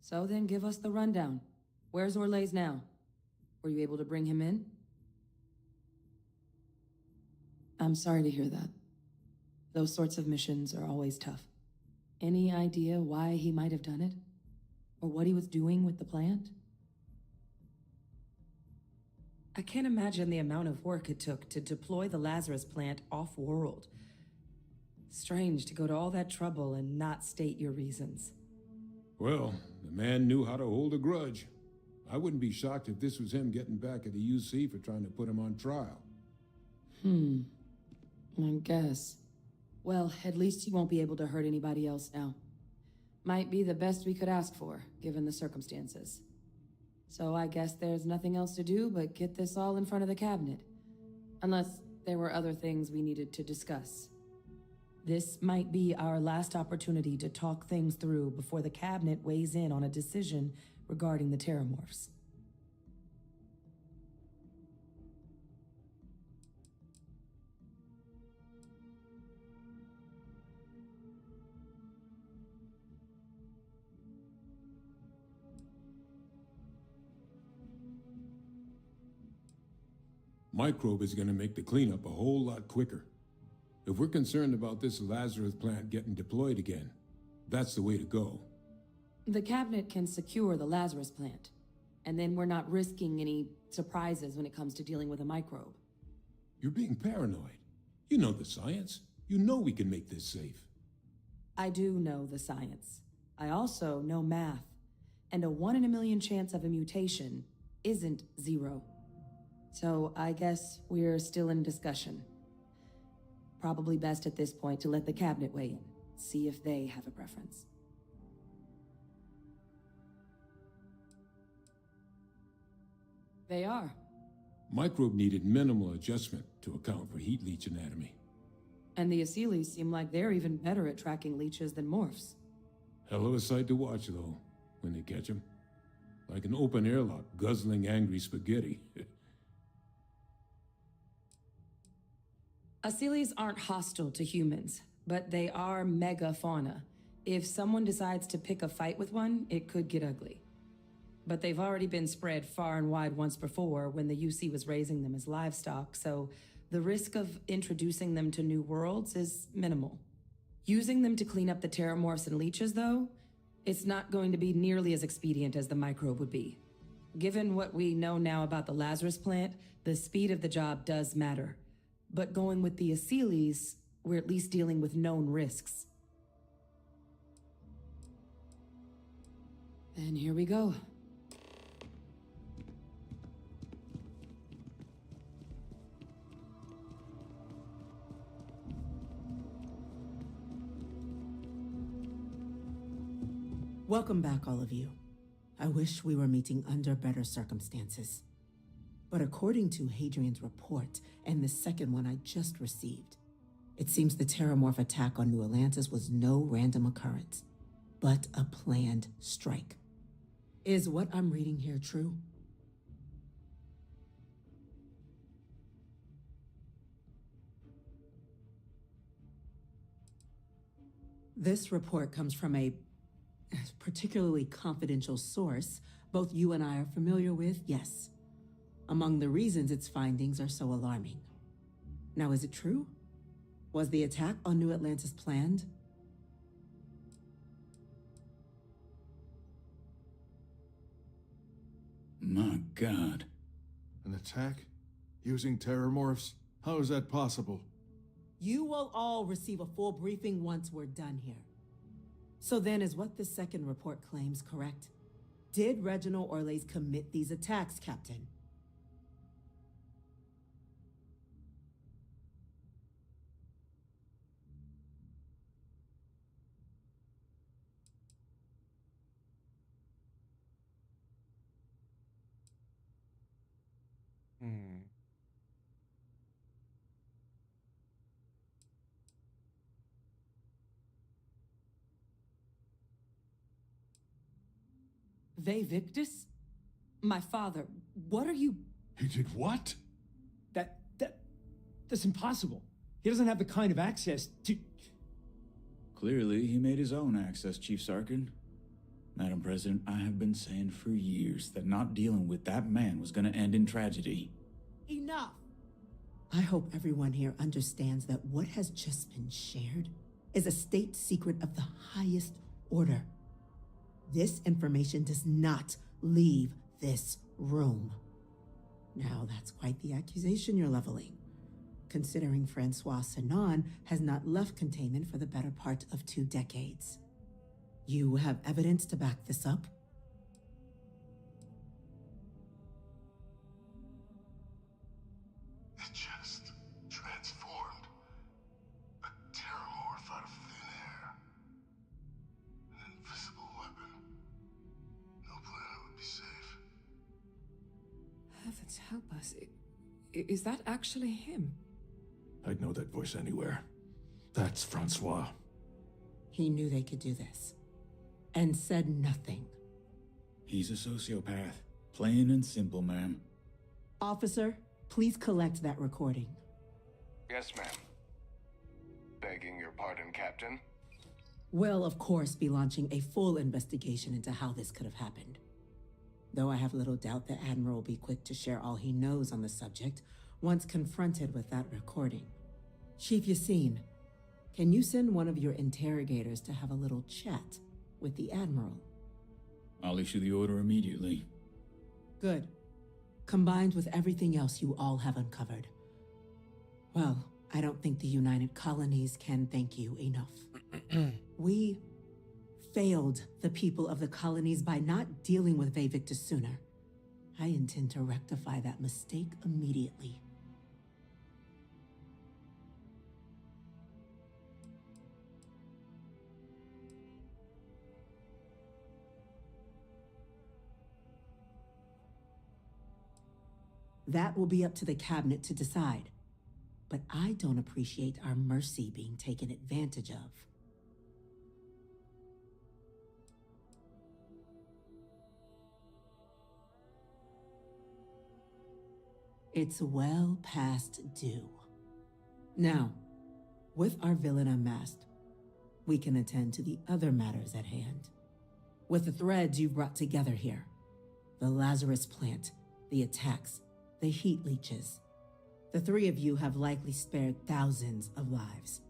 So then give us the rundown. Where's Orlays now? Were you able to bring him in? I'm sorry to hear that. Those sorts of missions are always tough. Any idea why he might have done it? Or what he was doing with the plant? I can't imagine the amount of work it took to deploy the Lazarus plant off-world. Strange to go to all that trouble and not state your reasons. Well, the man knew how to hold a grudge. I wouldn't be shocked if this was him getting back at the UC for trying to put him on trial. I guess. Well, at least he won't be able to hurt anybody else now. Might be the best we could ask for, given the circumstances. So I guess there's nothing else to do but get this all in front of the cabinet. Unless there were other things we needed to discuss. This might be our last opportunity to talk things through before the cabinet weighs in on a decision regarding the Terramorphs. Microbe is going to make the cleanup a whole lot quicker. If we're concerned about this Lazarus plant getting deployed again, that's the way to go. The cabinet can secure the Lazarus plant, and then we're not risking any surprises when it comes to dealing with a microbe. You're being paranoid. You know the science. You know we can make this safe. I do know the science. I also know math. And a 1 in a million chance of a mutation isn't 0. So I guess we're still in discussion. Probably best at this point to let the cabinet weigh in, see if they have a preference. They are. Microbe needed minimal adjustment to account for heat leech anatomy. And the Asylees seem like they're even better at tracking leeches than morphs. Hell of a sight to watch, though, when they catch them. Like an open airlock guzzling angry spaghetti. Asylees aren't hostile to humans, but they are megafauna. If someone decides to pick a fight with one, it could get ugly. But they've already been spread far and wide once before when the UC was raising them as livestock, so the risk of introducing them to new worlds is minimal. Using them to clean up the Terramorphs and leeches, though, it's not going to be nearly as expedient as the microbe would be. Given what we know now about the Lazarus plant, the speed of the job does matter. But going with the Asylees, we're at least dealing with known risks. And here we go. Welcome back, all of you. I wish we were meeting under better circumstances. But according to Hadrian's report, and the second one I just received, it seems the Terramorph attack on New Atlantis was no random occurrence, but a planned strike. Is what I'm reading here true? This report comes from a particularly confidential source both you and I are familiar with, yes. Among the reasons its findings are so alarming. Now, is it true? Was the attack on New Atlantis planned? My God. An attack? Using Terramorphs? How is that possible? You will all receive a full briefing once we're done here. So then, is what the second report claims correct? Did Reginald Orles commit these attacks, Captain? Ve Victus? My father, what are you... He did what? That's impossible. He doesn't have the kind of access to... Clearly, he made his own access, Chief Sarkin. Madam President, I have been saying for years that not dealing with that man was going to end in tragedy. Enough! I hope everyone here understands that what has just been shared is a state secret of the highest order. This information does not leave this room. Now, that's quite the accusation you're leveling, considering Francois Sinon has not left containment for the better part of 2 decades. You have evidence to back this up? It just transformed. A terramorph out of thin air. An invisible weapon. No planet would be safe. Heavens help us. Is that actually him? I'd know that voice anywhere. That's Francois. He knew they could do this, and said nothing. He's a sociopath. Plain and simple, ma'am. Officer, please collect that recording. Yes, ma'am. Begging your pardon, Captain. We'll, of course, be launching a full investigation into how this could have happened. Though I have little doubt the Admiral will be quick to share all he knows on the subject once confronted with that recording. Chief Yassine, can you send one of your interrogators to have a little chat with the Admiral? I'll issue the order immediately. Good. Combined with everything else you all have uncovered. Well, I don't think the United Colonies can thank you enough. We failed the people of the colonies by not dealing with Vevictus sooner. I intend to rectify that mistake immediately. That will be up to the cabinet to decide. But I don't appreciate our mercy being taken advantage of. It's well past due. Now, with our villain unmasked, we can attend to the other matters at hand. With the threads you've brought together here, the Lazarus plant, the attacks, the heat leeches, the 3 of you have likely spared thousands of lives.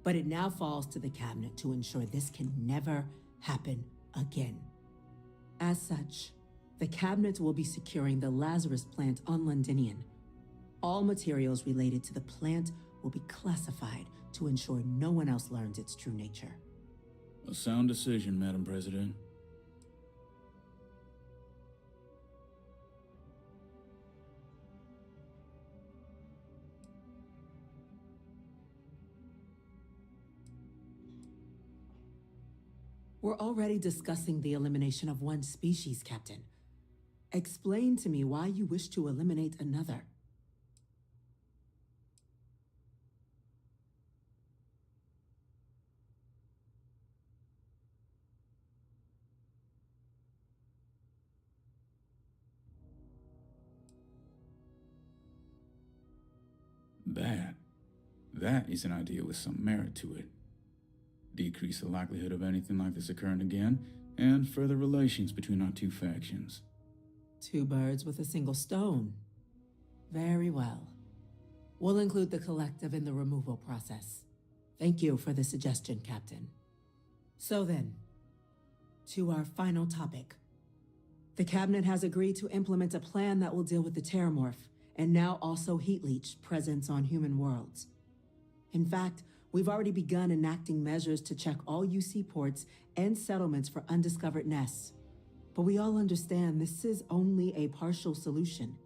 But it now falls to the cabinet to ensure this can never happen again. As such, the cabinet will be securing the Lazarus plant on Londinian. All materials related to the plant will be classified to ensure no one else learns its true nature. A sound decision, Madam President. We're already discussing the elimination of one species, Captain. Explain to me why you wish to eliminate another. That is an idea with some merit to it. Decrease the likelihood of anything like this occurring again, and further relations between our 2 factions. 2 birds with a single stone. Very well. We'll include the collective in the removal process. Thank you for the suggestion, Captain. So then, to our final topic. The Cabinet has agreed to implement a plan that will deal with the Terramorph, and now also Heat Leech presence on human worlds. In fact, we've already begun enacting measures to check all UC ports and settlements for undiscovered nests. But we all understand this is only a partial solution.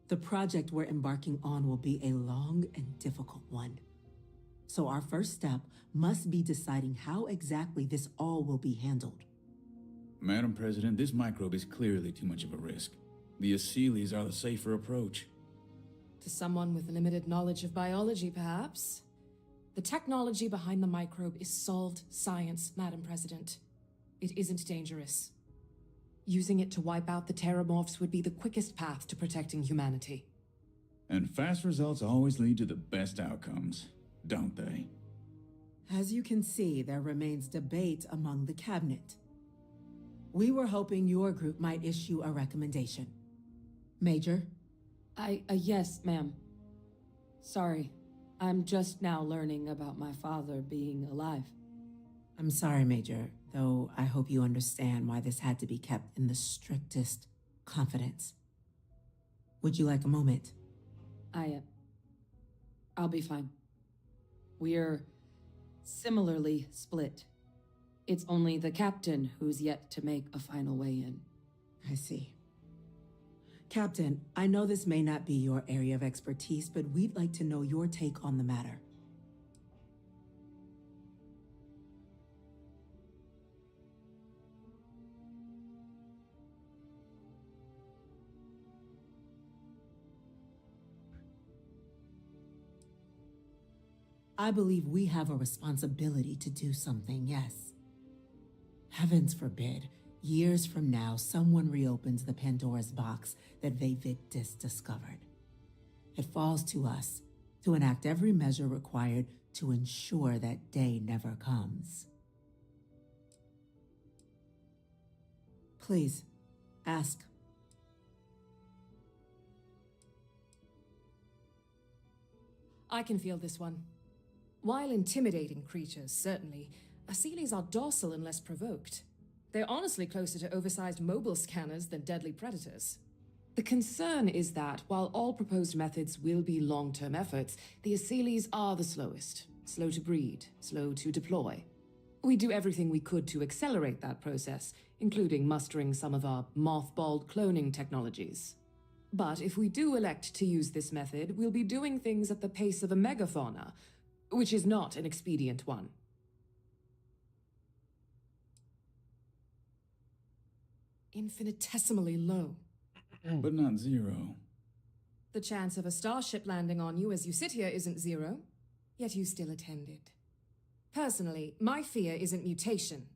The project we're embarking on will be a long and difficult one. So our first step must be deciding how exactly this all will be handled. Madam President, this microbe is clearly too much of a risk. The Asylees are the safer approach. To someone with limited knowledge of biology, perhaps? The technology behind the microbe is solved science, Madam President. It isn't dangerous. Using it to wipe out the Terramorphs would be the quickest path to protecting humanity. And fast results always lead to the best outcomes, don't they? As you can see, there remains debate among the Cabinet. We were hoping your group might issue a recommendation. Major? Yes, ma'am. Sorry, I'm just now learning about my father being alive. I'm sorry, Major, though I hope you understand why this had to be kept in the strictest confidence. Would you like a moment? I'll be fine. We're similarly split. It's only the captain who's yet to make a final weigh-in. I see. Captain, I know this may not be your area of expertise, but we'd like to know your take on the matter. I believe we have a responsibility to do something, yes. Heavens forbid, years from now, someone reopens the Pandora's box that Vivictus discovered. It falls to us to enact every measure required to ensure that day never comes. Please, ask. I can feel this one. While intimidating creatures, certainly, Asylees are docile unless provoked. They're honestly closer to oversized mobile scanners than deadly predators. The concern is that, while all proposed methods will be long-term efforts, the Asylees are the slowest. Slow to breed, slow to deploy. We do everything we could to accelerate that process, including mustering some of our mothballed cloning technologies. But if we do elect to use this method, we'll be doing things at the pace of a megafauna, which is not an expedient one. Infinitesimally low. But not zero. The chance of a starship landing on you as you sit here isn't zero, yet you still attended. Personally, my fear isn't mutation,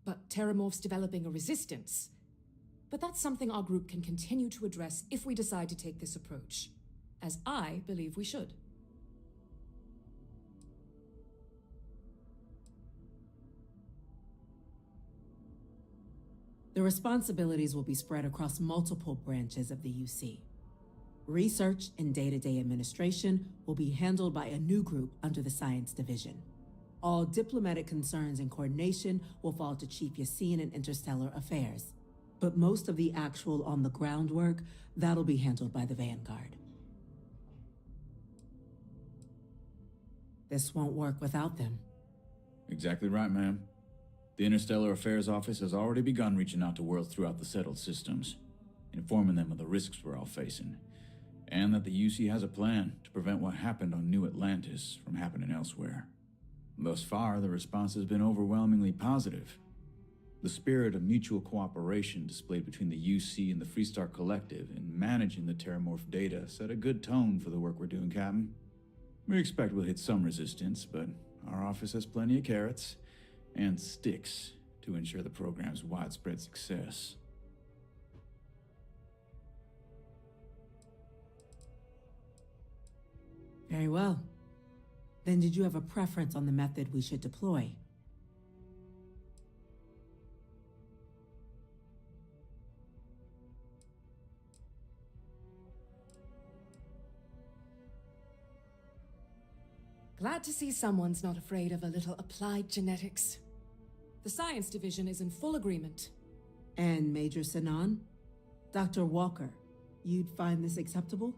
but Terramorphs developing a resistance. But that's something our group can continue to address if we decide to take this approach, as I believe we should. The responsibilities will be spread across multiple branches of the UC. Research and day-to-day administration will be handled by a new group under the Science Division. All diplomatic concerns and coordination will fall to Chief Yassine and Interstellar Affairs. But most of the actual on-the-ground work, that'll be handled by the Vanguard. This won't work without them. Exactly right, ma'am. The Interstellar Affairs Office has already begun reaching out to worlds throughout the settled systems, informing them of the risks we're all facing, and that the UC has a plan to prevent what happened on New Atlantis from happening elsewhere. Thus far, the response has been overwhelmingly positive. The spirit of mutual cooperation displayed between the UC and the Freestar Collective in managing the Terramorph data set a good tone for the work we're doing, Captain. We expect we'll hit some resistance, but our office has plenty of carrots and sticks to ensure the program's widespread success. Very well. Then did you have a preference on the method we should deploy? Glad to see someone's not afraid of a little applied genetics. The Science Division is in full agreement. And Major Sinan? Dr. Walker, you'd find this acceptable?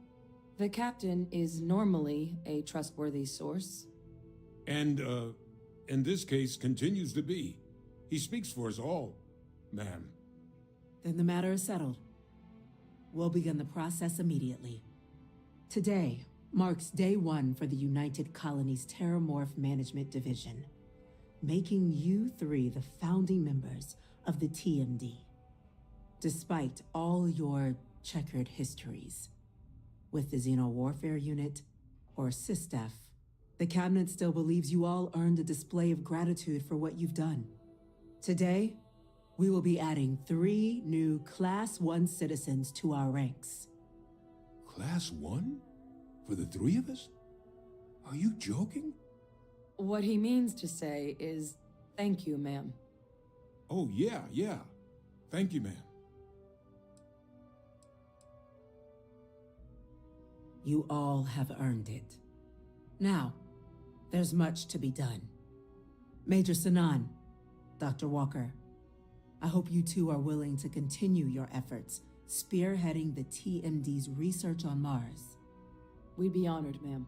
The captain is normally a trustworthy source. And, in this case, continues to be. He speaks for us all, ma'am. Then the matter is settled. We'll begin the process immediately. Today marks day one for the United Colonies Terramorph Management Division, making you three the founding members of the TMD. Despite all your checkered histories, with the Xeno Warfare Unit or SysDef, the Cabinet still believes you all earned a display of gratitude for what you've done. Today, we will be adding 3 new Class 1 citizens to our ranks. Class 1? For the 3 of us? Are you joking? What he means to say is, thank you, ma'am. Oh, yeah. Thank you, ma'am. You all have earned it. Now, there's much to be done. Major Sinan, Dr. Walker, I hope you two are willing to continue your efforts spearheading the TMD's research on Mars. We'd be honored, ma'am.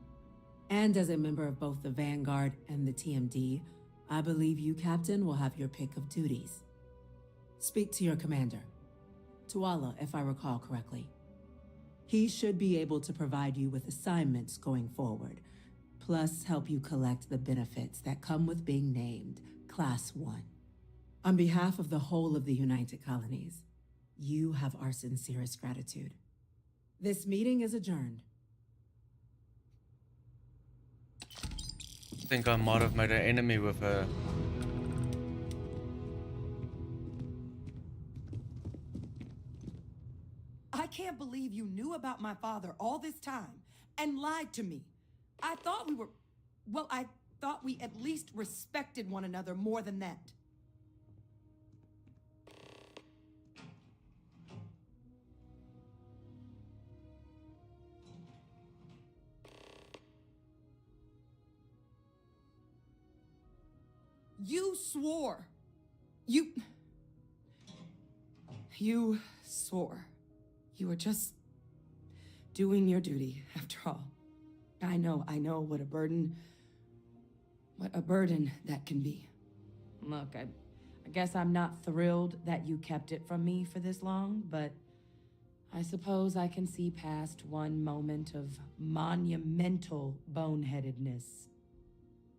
And as a member of both the Vanguard and the TMD, I believe you, Captain, will have your pick of duties. Speak to your commander, Tuala, if I recall correctly. He should be able to provide you with assignments going forward, plus help you collect the benefits that come with being named Class 1. On behalf of the whole of the United Colonies, you have our sincerest gratitude. This meeting is adjourned. I think I might have made an enemy with her. I can't believe you knew about my father all this time and lied to me. I thought we were... Well, I thought we at least respected one another more than that. You swore. You swore. You were just doing your duty, after all. I know what a burden that can be. Look, I guess I'm not thrilled that you kept it from me for this long, but I suppose I can see past one moment of monumental boneheadedness.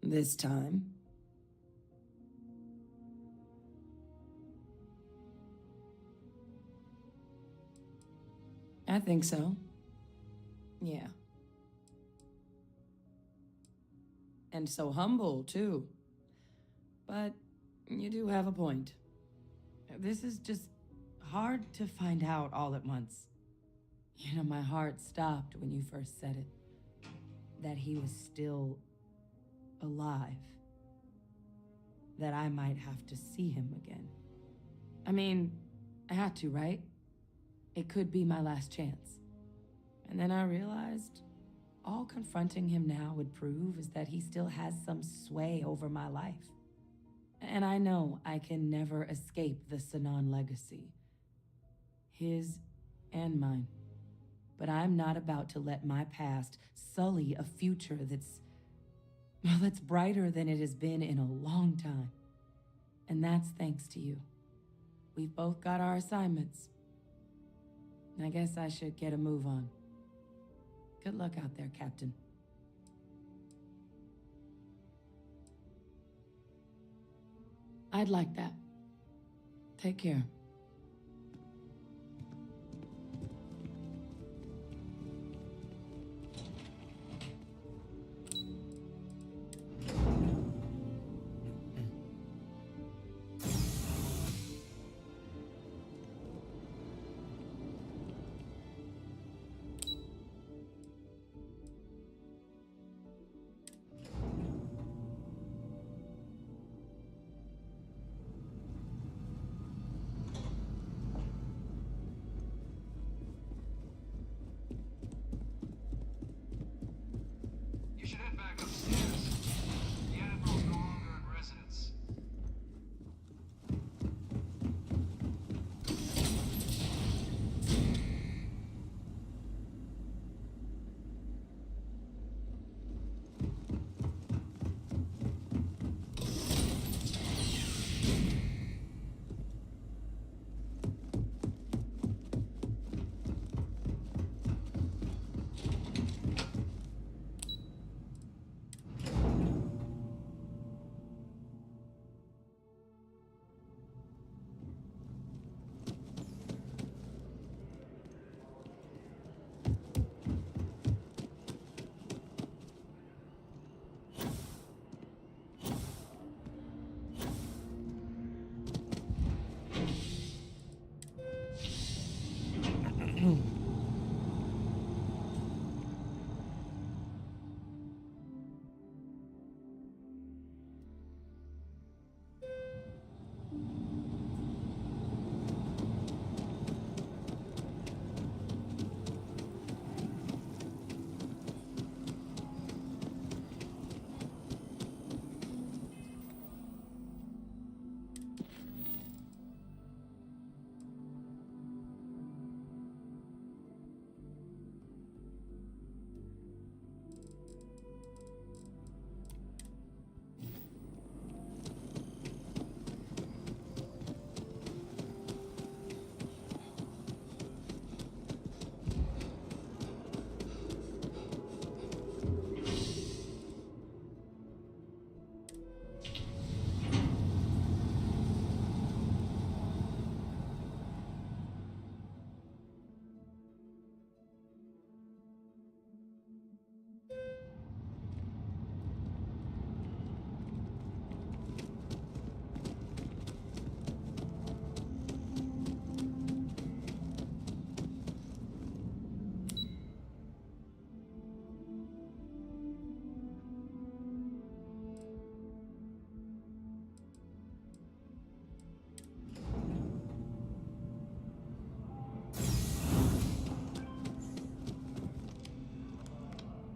This time. I think so. Yeah. And so humble, too. But you do have a point. This is just hard to find out all at once. You know, my heart stopped when you first said it. That he was still alive. That I might have to see him again. I mean, I had to, right? It could be my last chance. And then I realized all confronting him now would prove is that he still has some sway over my life. And I know I can never escape the Sinan legacy. His and mine. But I'm not about to let my past sully a future that's brighter than it has been in a long time. And that's thanks to you. We've both got our assignments. I guess I should get a move on. Good luck out there, Captain. I'd like that. Take care.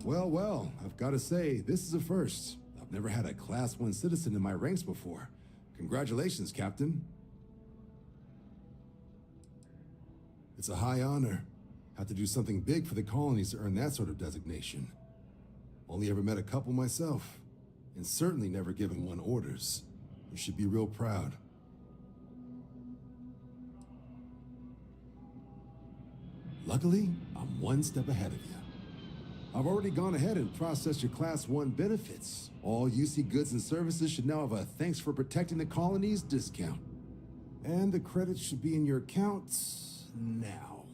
Well, well, I've got to say, this is a first. I've never had a Class 1 citizen in my ranks before. Congratulations, Captain. It's a high honor. Have to do something big for the colonies to earn that sort of designation. Only ever met a couple myself, and certainly never given one orders. You should be real proud. Luckily, I'm one step ahead of you. I've already gone ahead and processed your Class 1 benefits. All UC goods and services should now have a thanks for protecting the colonies discount. And the credits should be in your accounts now.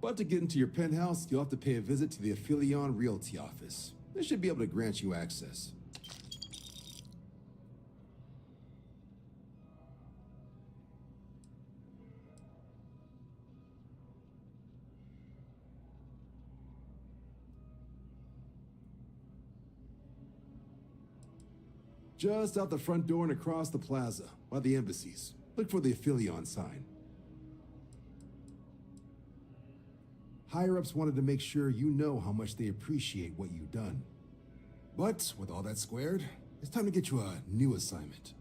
But to get into your penthouse, you'll have to pay a visit to the Aphelion Realty office. They should be able to grant you access. Just out the front door and across the plaza, by the embassies. Look for the Aphelion sign. Higher-ups wanted to make sure you know how much they appreciate what you've done. But with all that squared, it's time to get you a new assignment.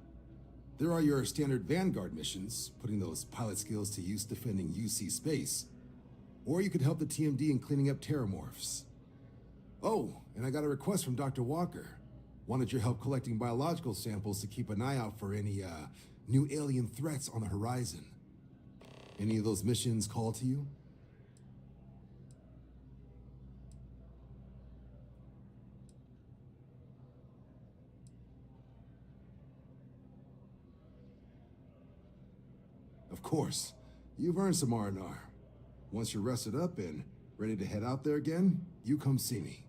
There are your standard Vanguard missions, putting those pilot skills to use defending UC space. Or you could help the TMD in cleaning up terramorphs. Oh, and I got a request from Dr. Walker. Wanted your help collecting biological samples to keep an eye out for any, new alien threats on the horizon. Any of those missions call to you? Of course. You've earned some R&R. Once you're rested up and ready to head out there again, you come see me.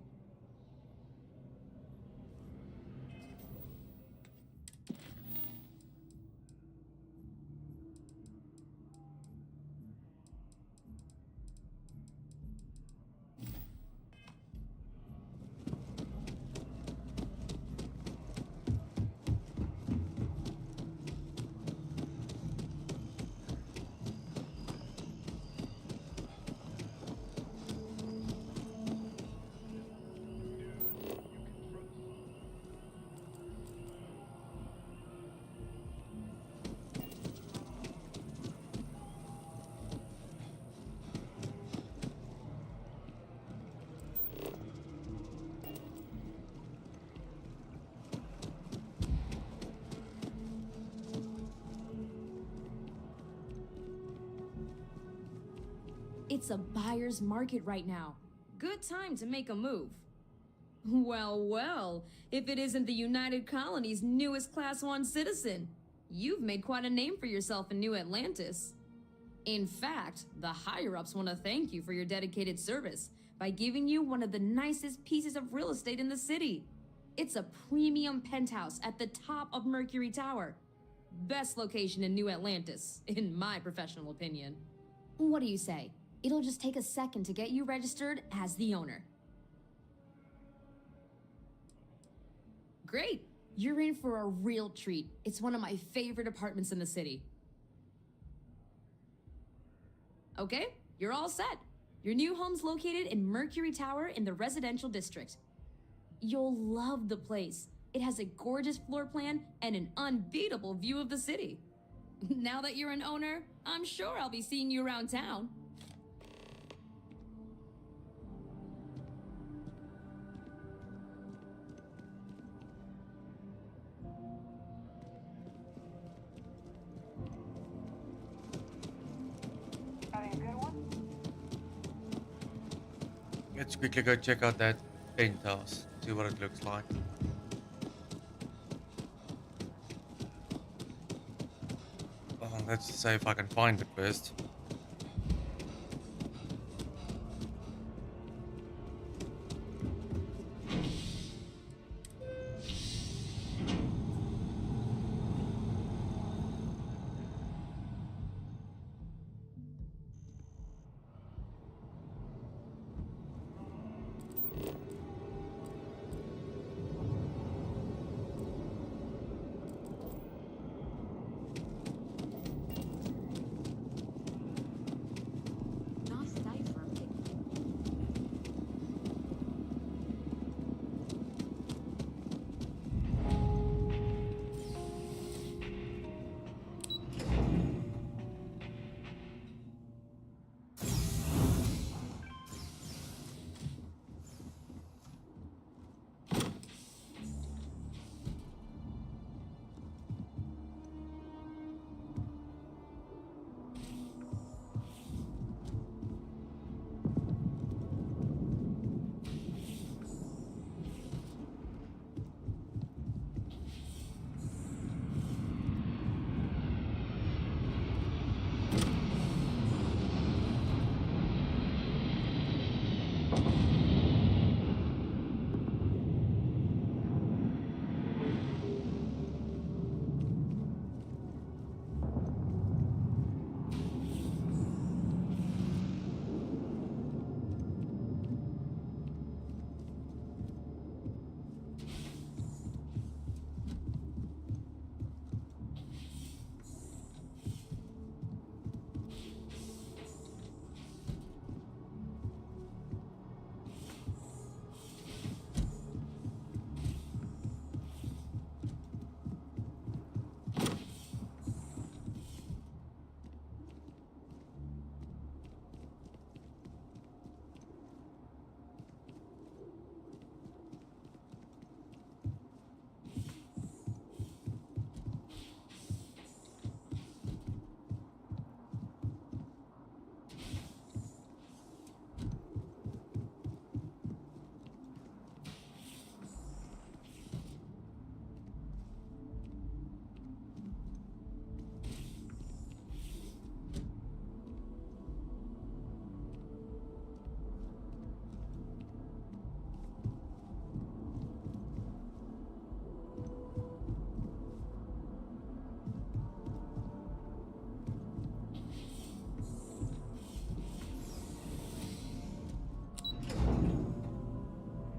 It's a buyer's market right now. Good time to make a move. Well, well, if it isn't the United Colony's newest Class 1 citizen. You've made quite a name for yourself in New Atlantis. In fact, the higher-ups want to thank you for your dedicated service by giving you one of the nicest pieces of real estate in the city. It's a premium penthouse at the top of Mercury Tower. Best location in New Atlantis, in my professional opinion. What do you say? It'll just take a second to get you registered as the owner. Great! You're in for a real treat. It's one of my favorite apartments in the city. Okay, you're all set. Your new home's located in Mercury Tower in the residential district. You'll love the place. It has a gorgeous floor plan and an unbeatable view of the city. Now that you're an owner, I'm sure I'll be seeing you around town. Let's quickly go check out that penthouse, see what it looks like. Well, let's see if I can find it first.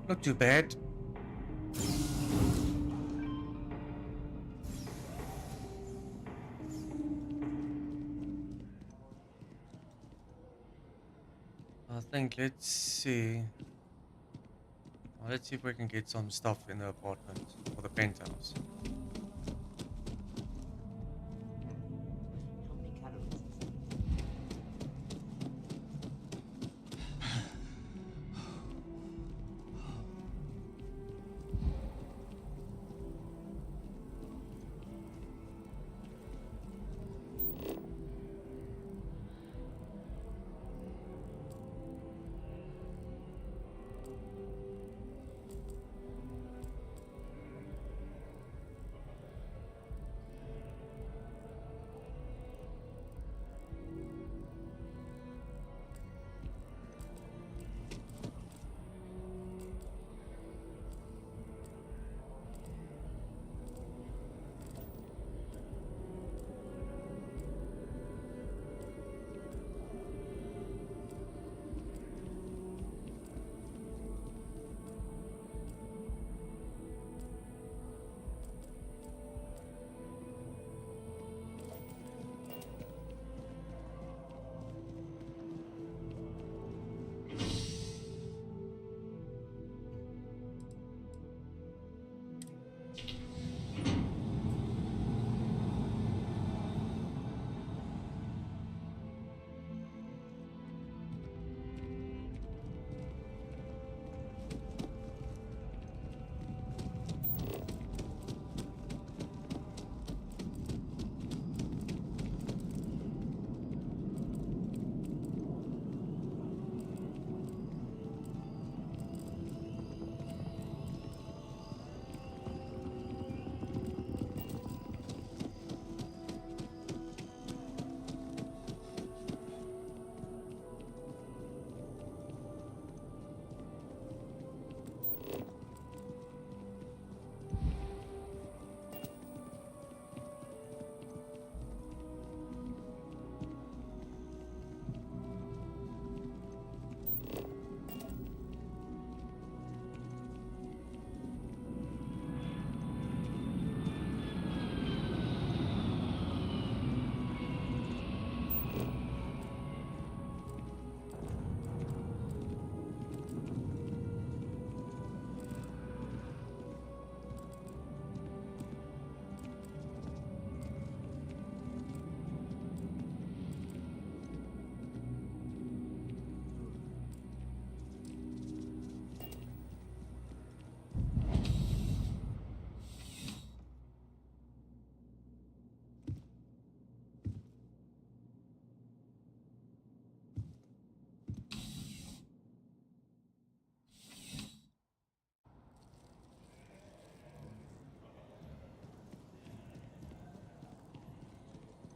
Not too bad. I think let's see. Let's see if we can get some stuff in the apartment or the penthouse.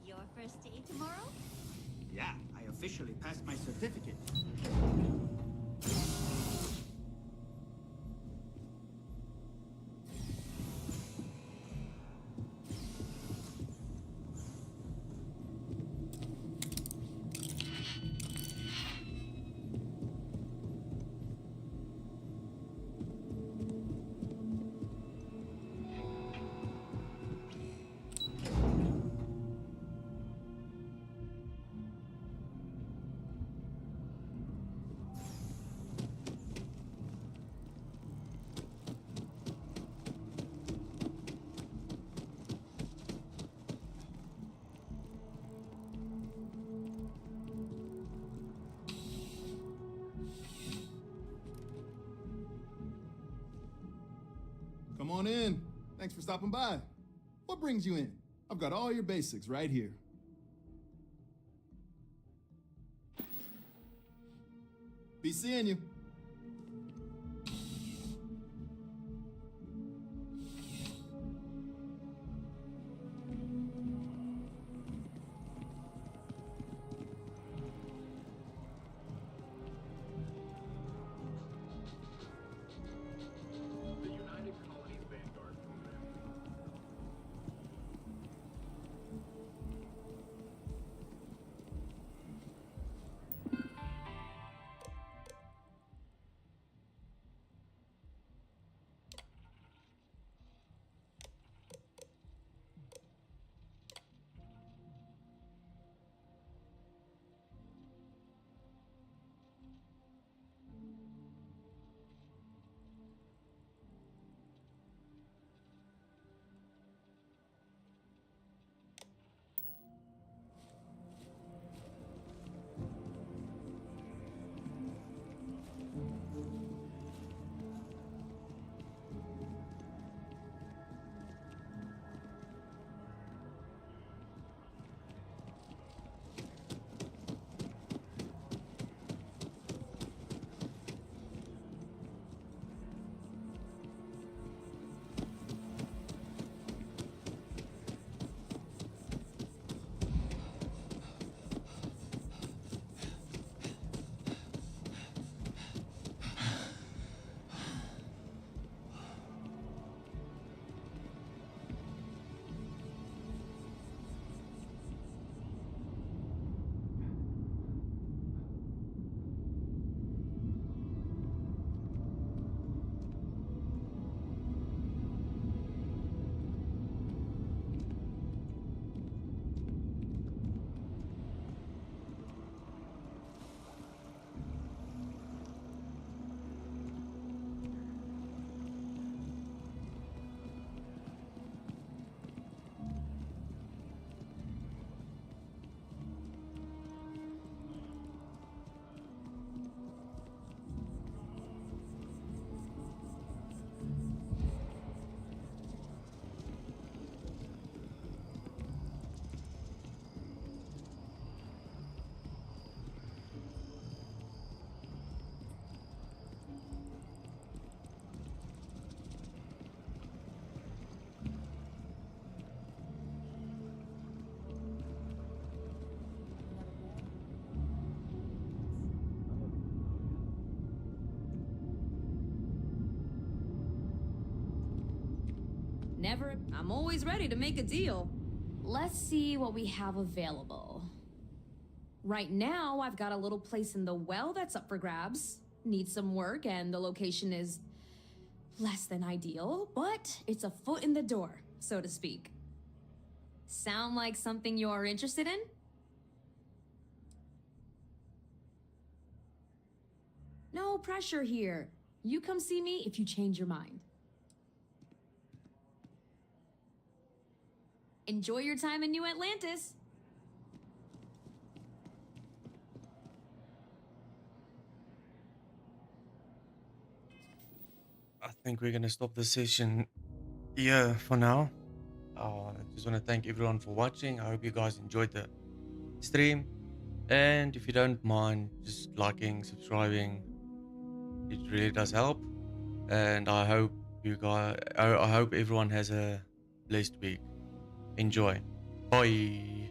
Your first day tomorrow? Yeah, I officially passed my certificate. Come on in. Thanks for stopping by. What brings you in? I've got all your basics right here. Be seeing you. I'm always ready to make a deal. Let's see what we have available. Right now, I've got a little place in the well that's up for grabs. Needs some work, and the location is less than ideal, but it's a foot in the door, so to speak. Sound like something you're interested in? No pressure here. You come see me if you change your mind. Enjoy your time in New Atlantis. I think we're gonna stop the session here for now. I just want to thank everyone for watching. I hope you guys enjoyed the stream, and if you don't mind just liking, subscribing, it really does help. And I hope I hope everyone has a blessed week. Enjoy. Bye.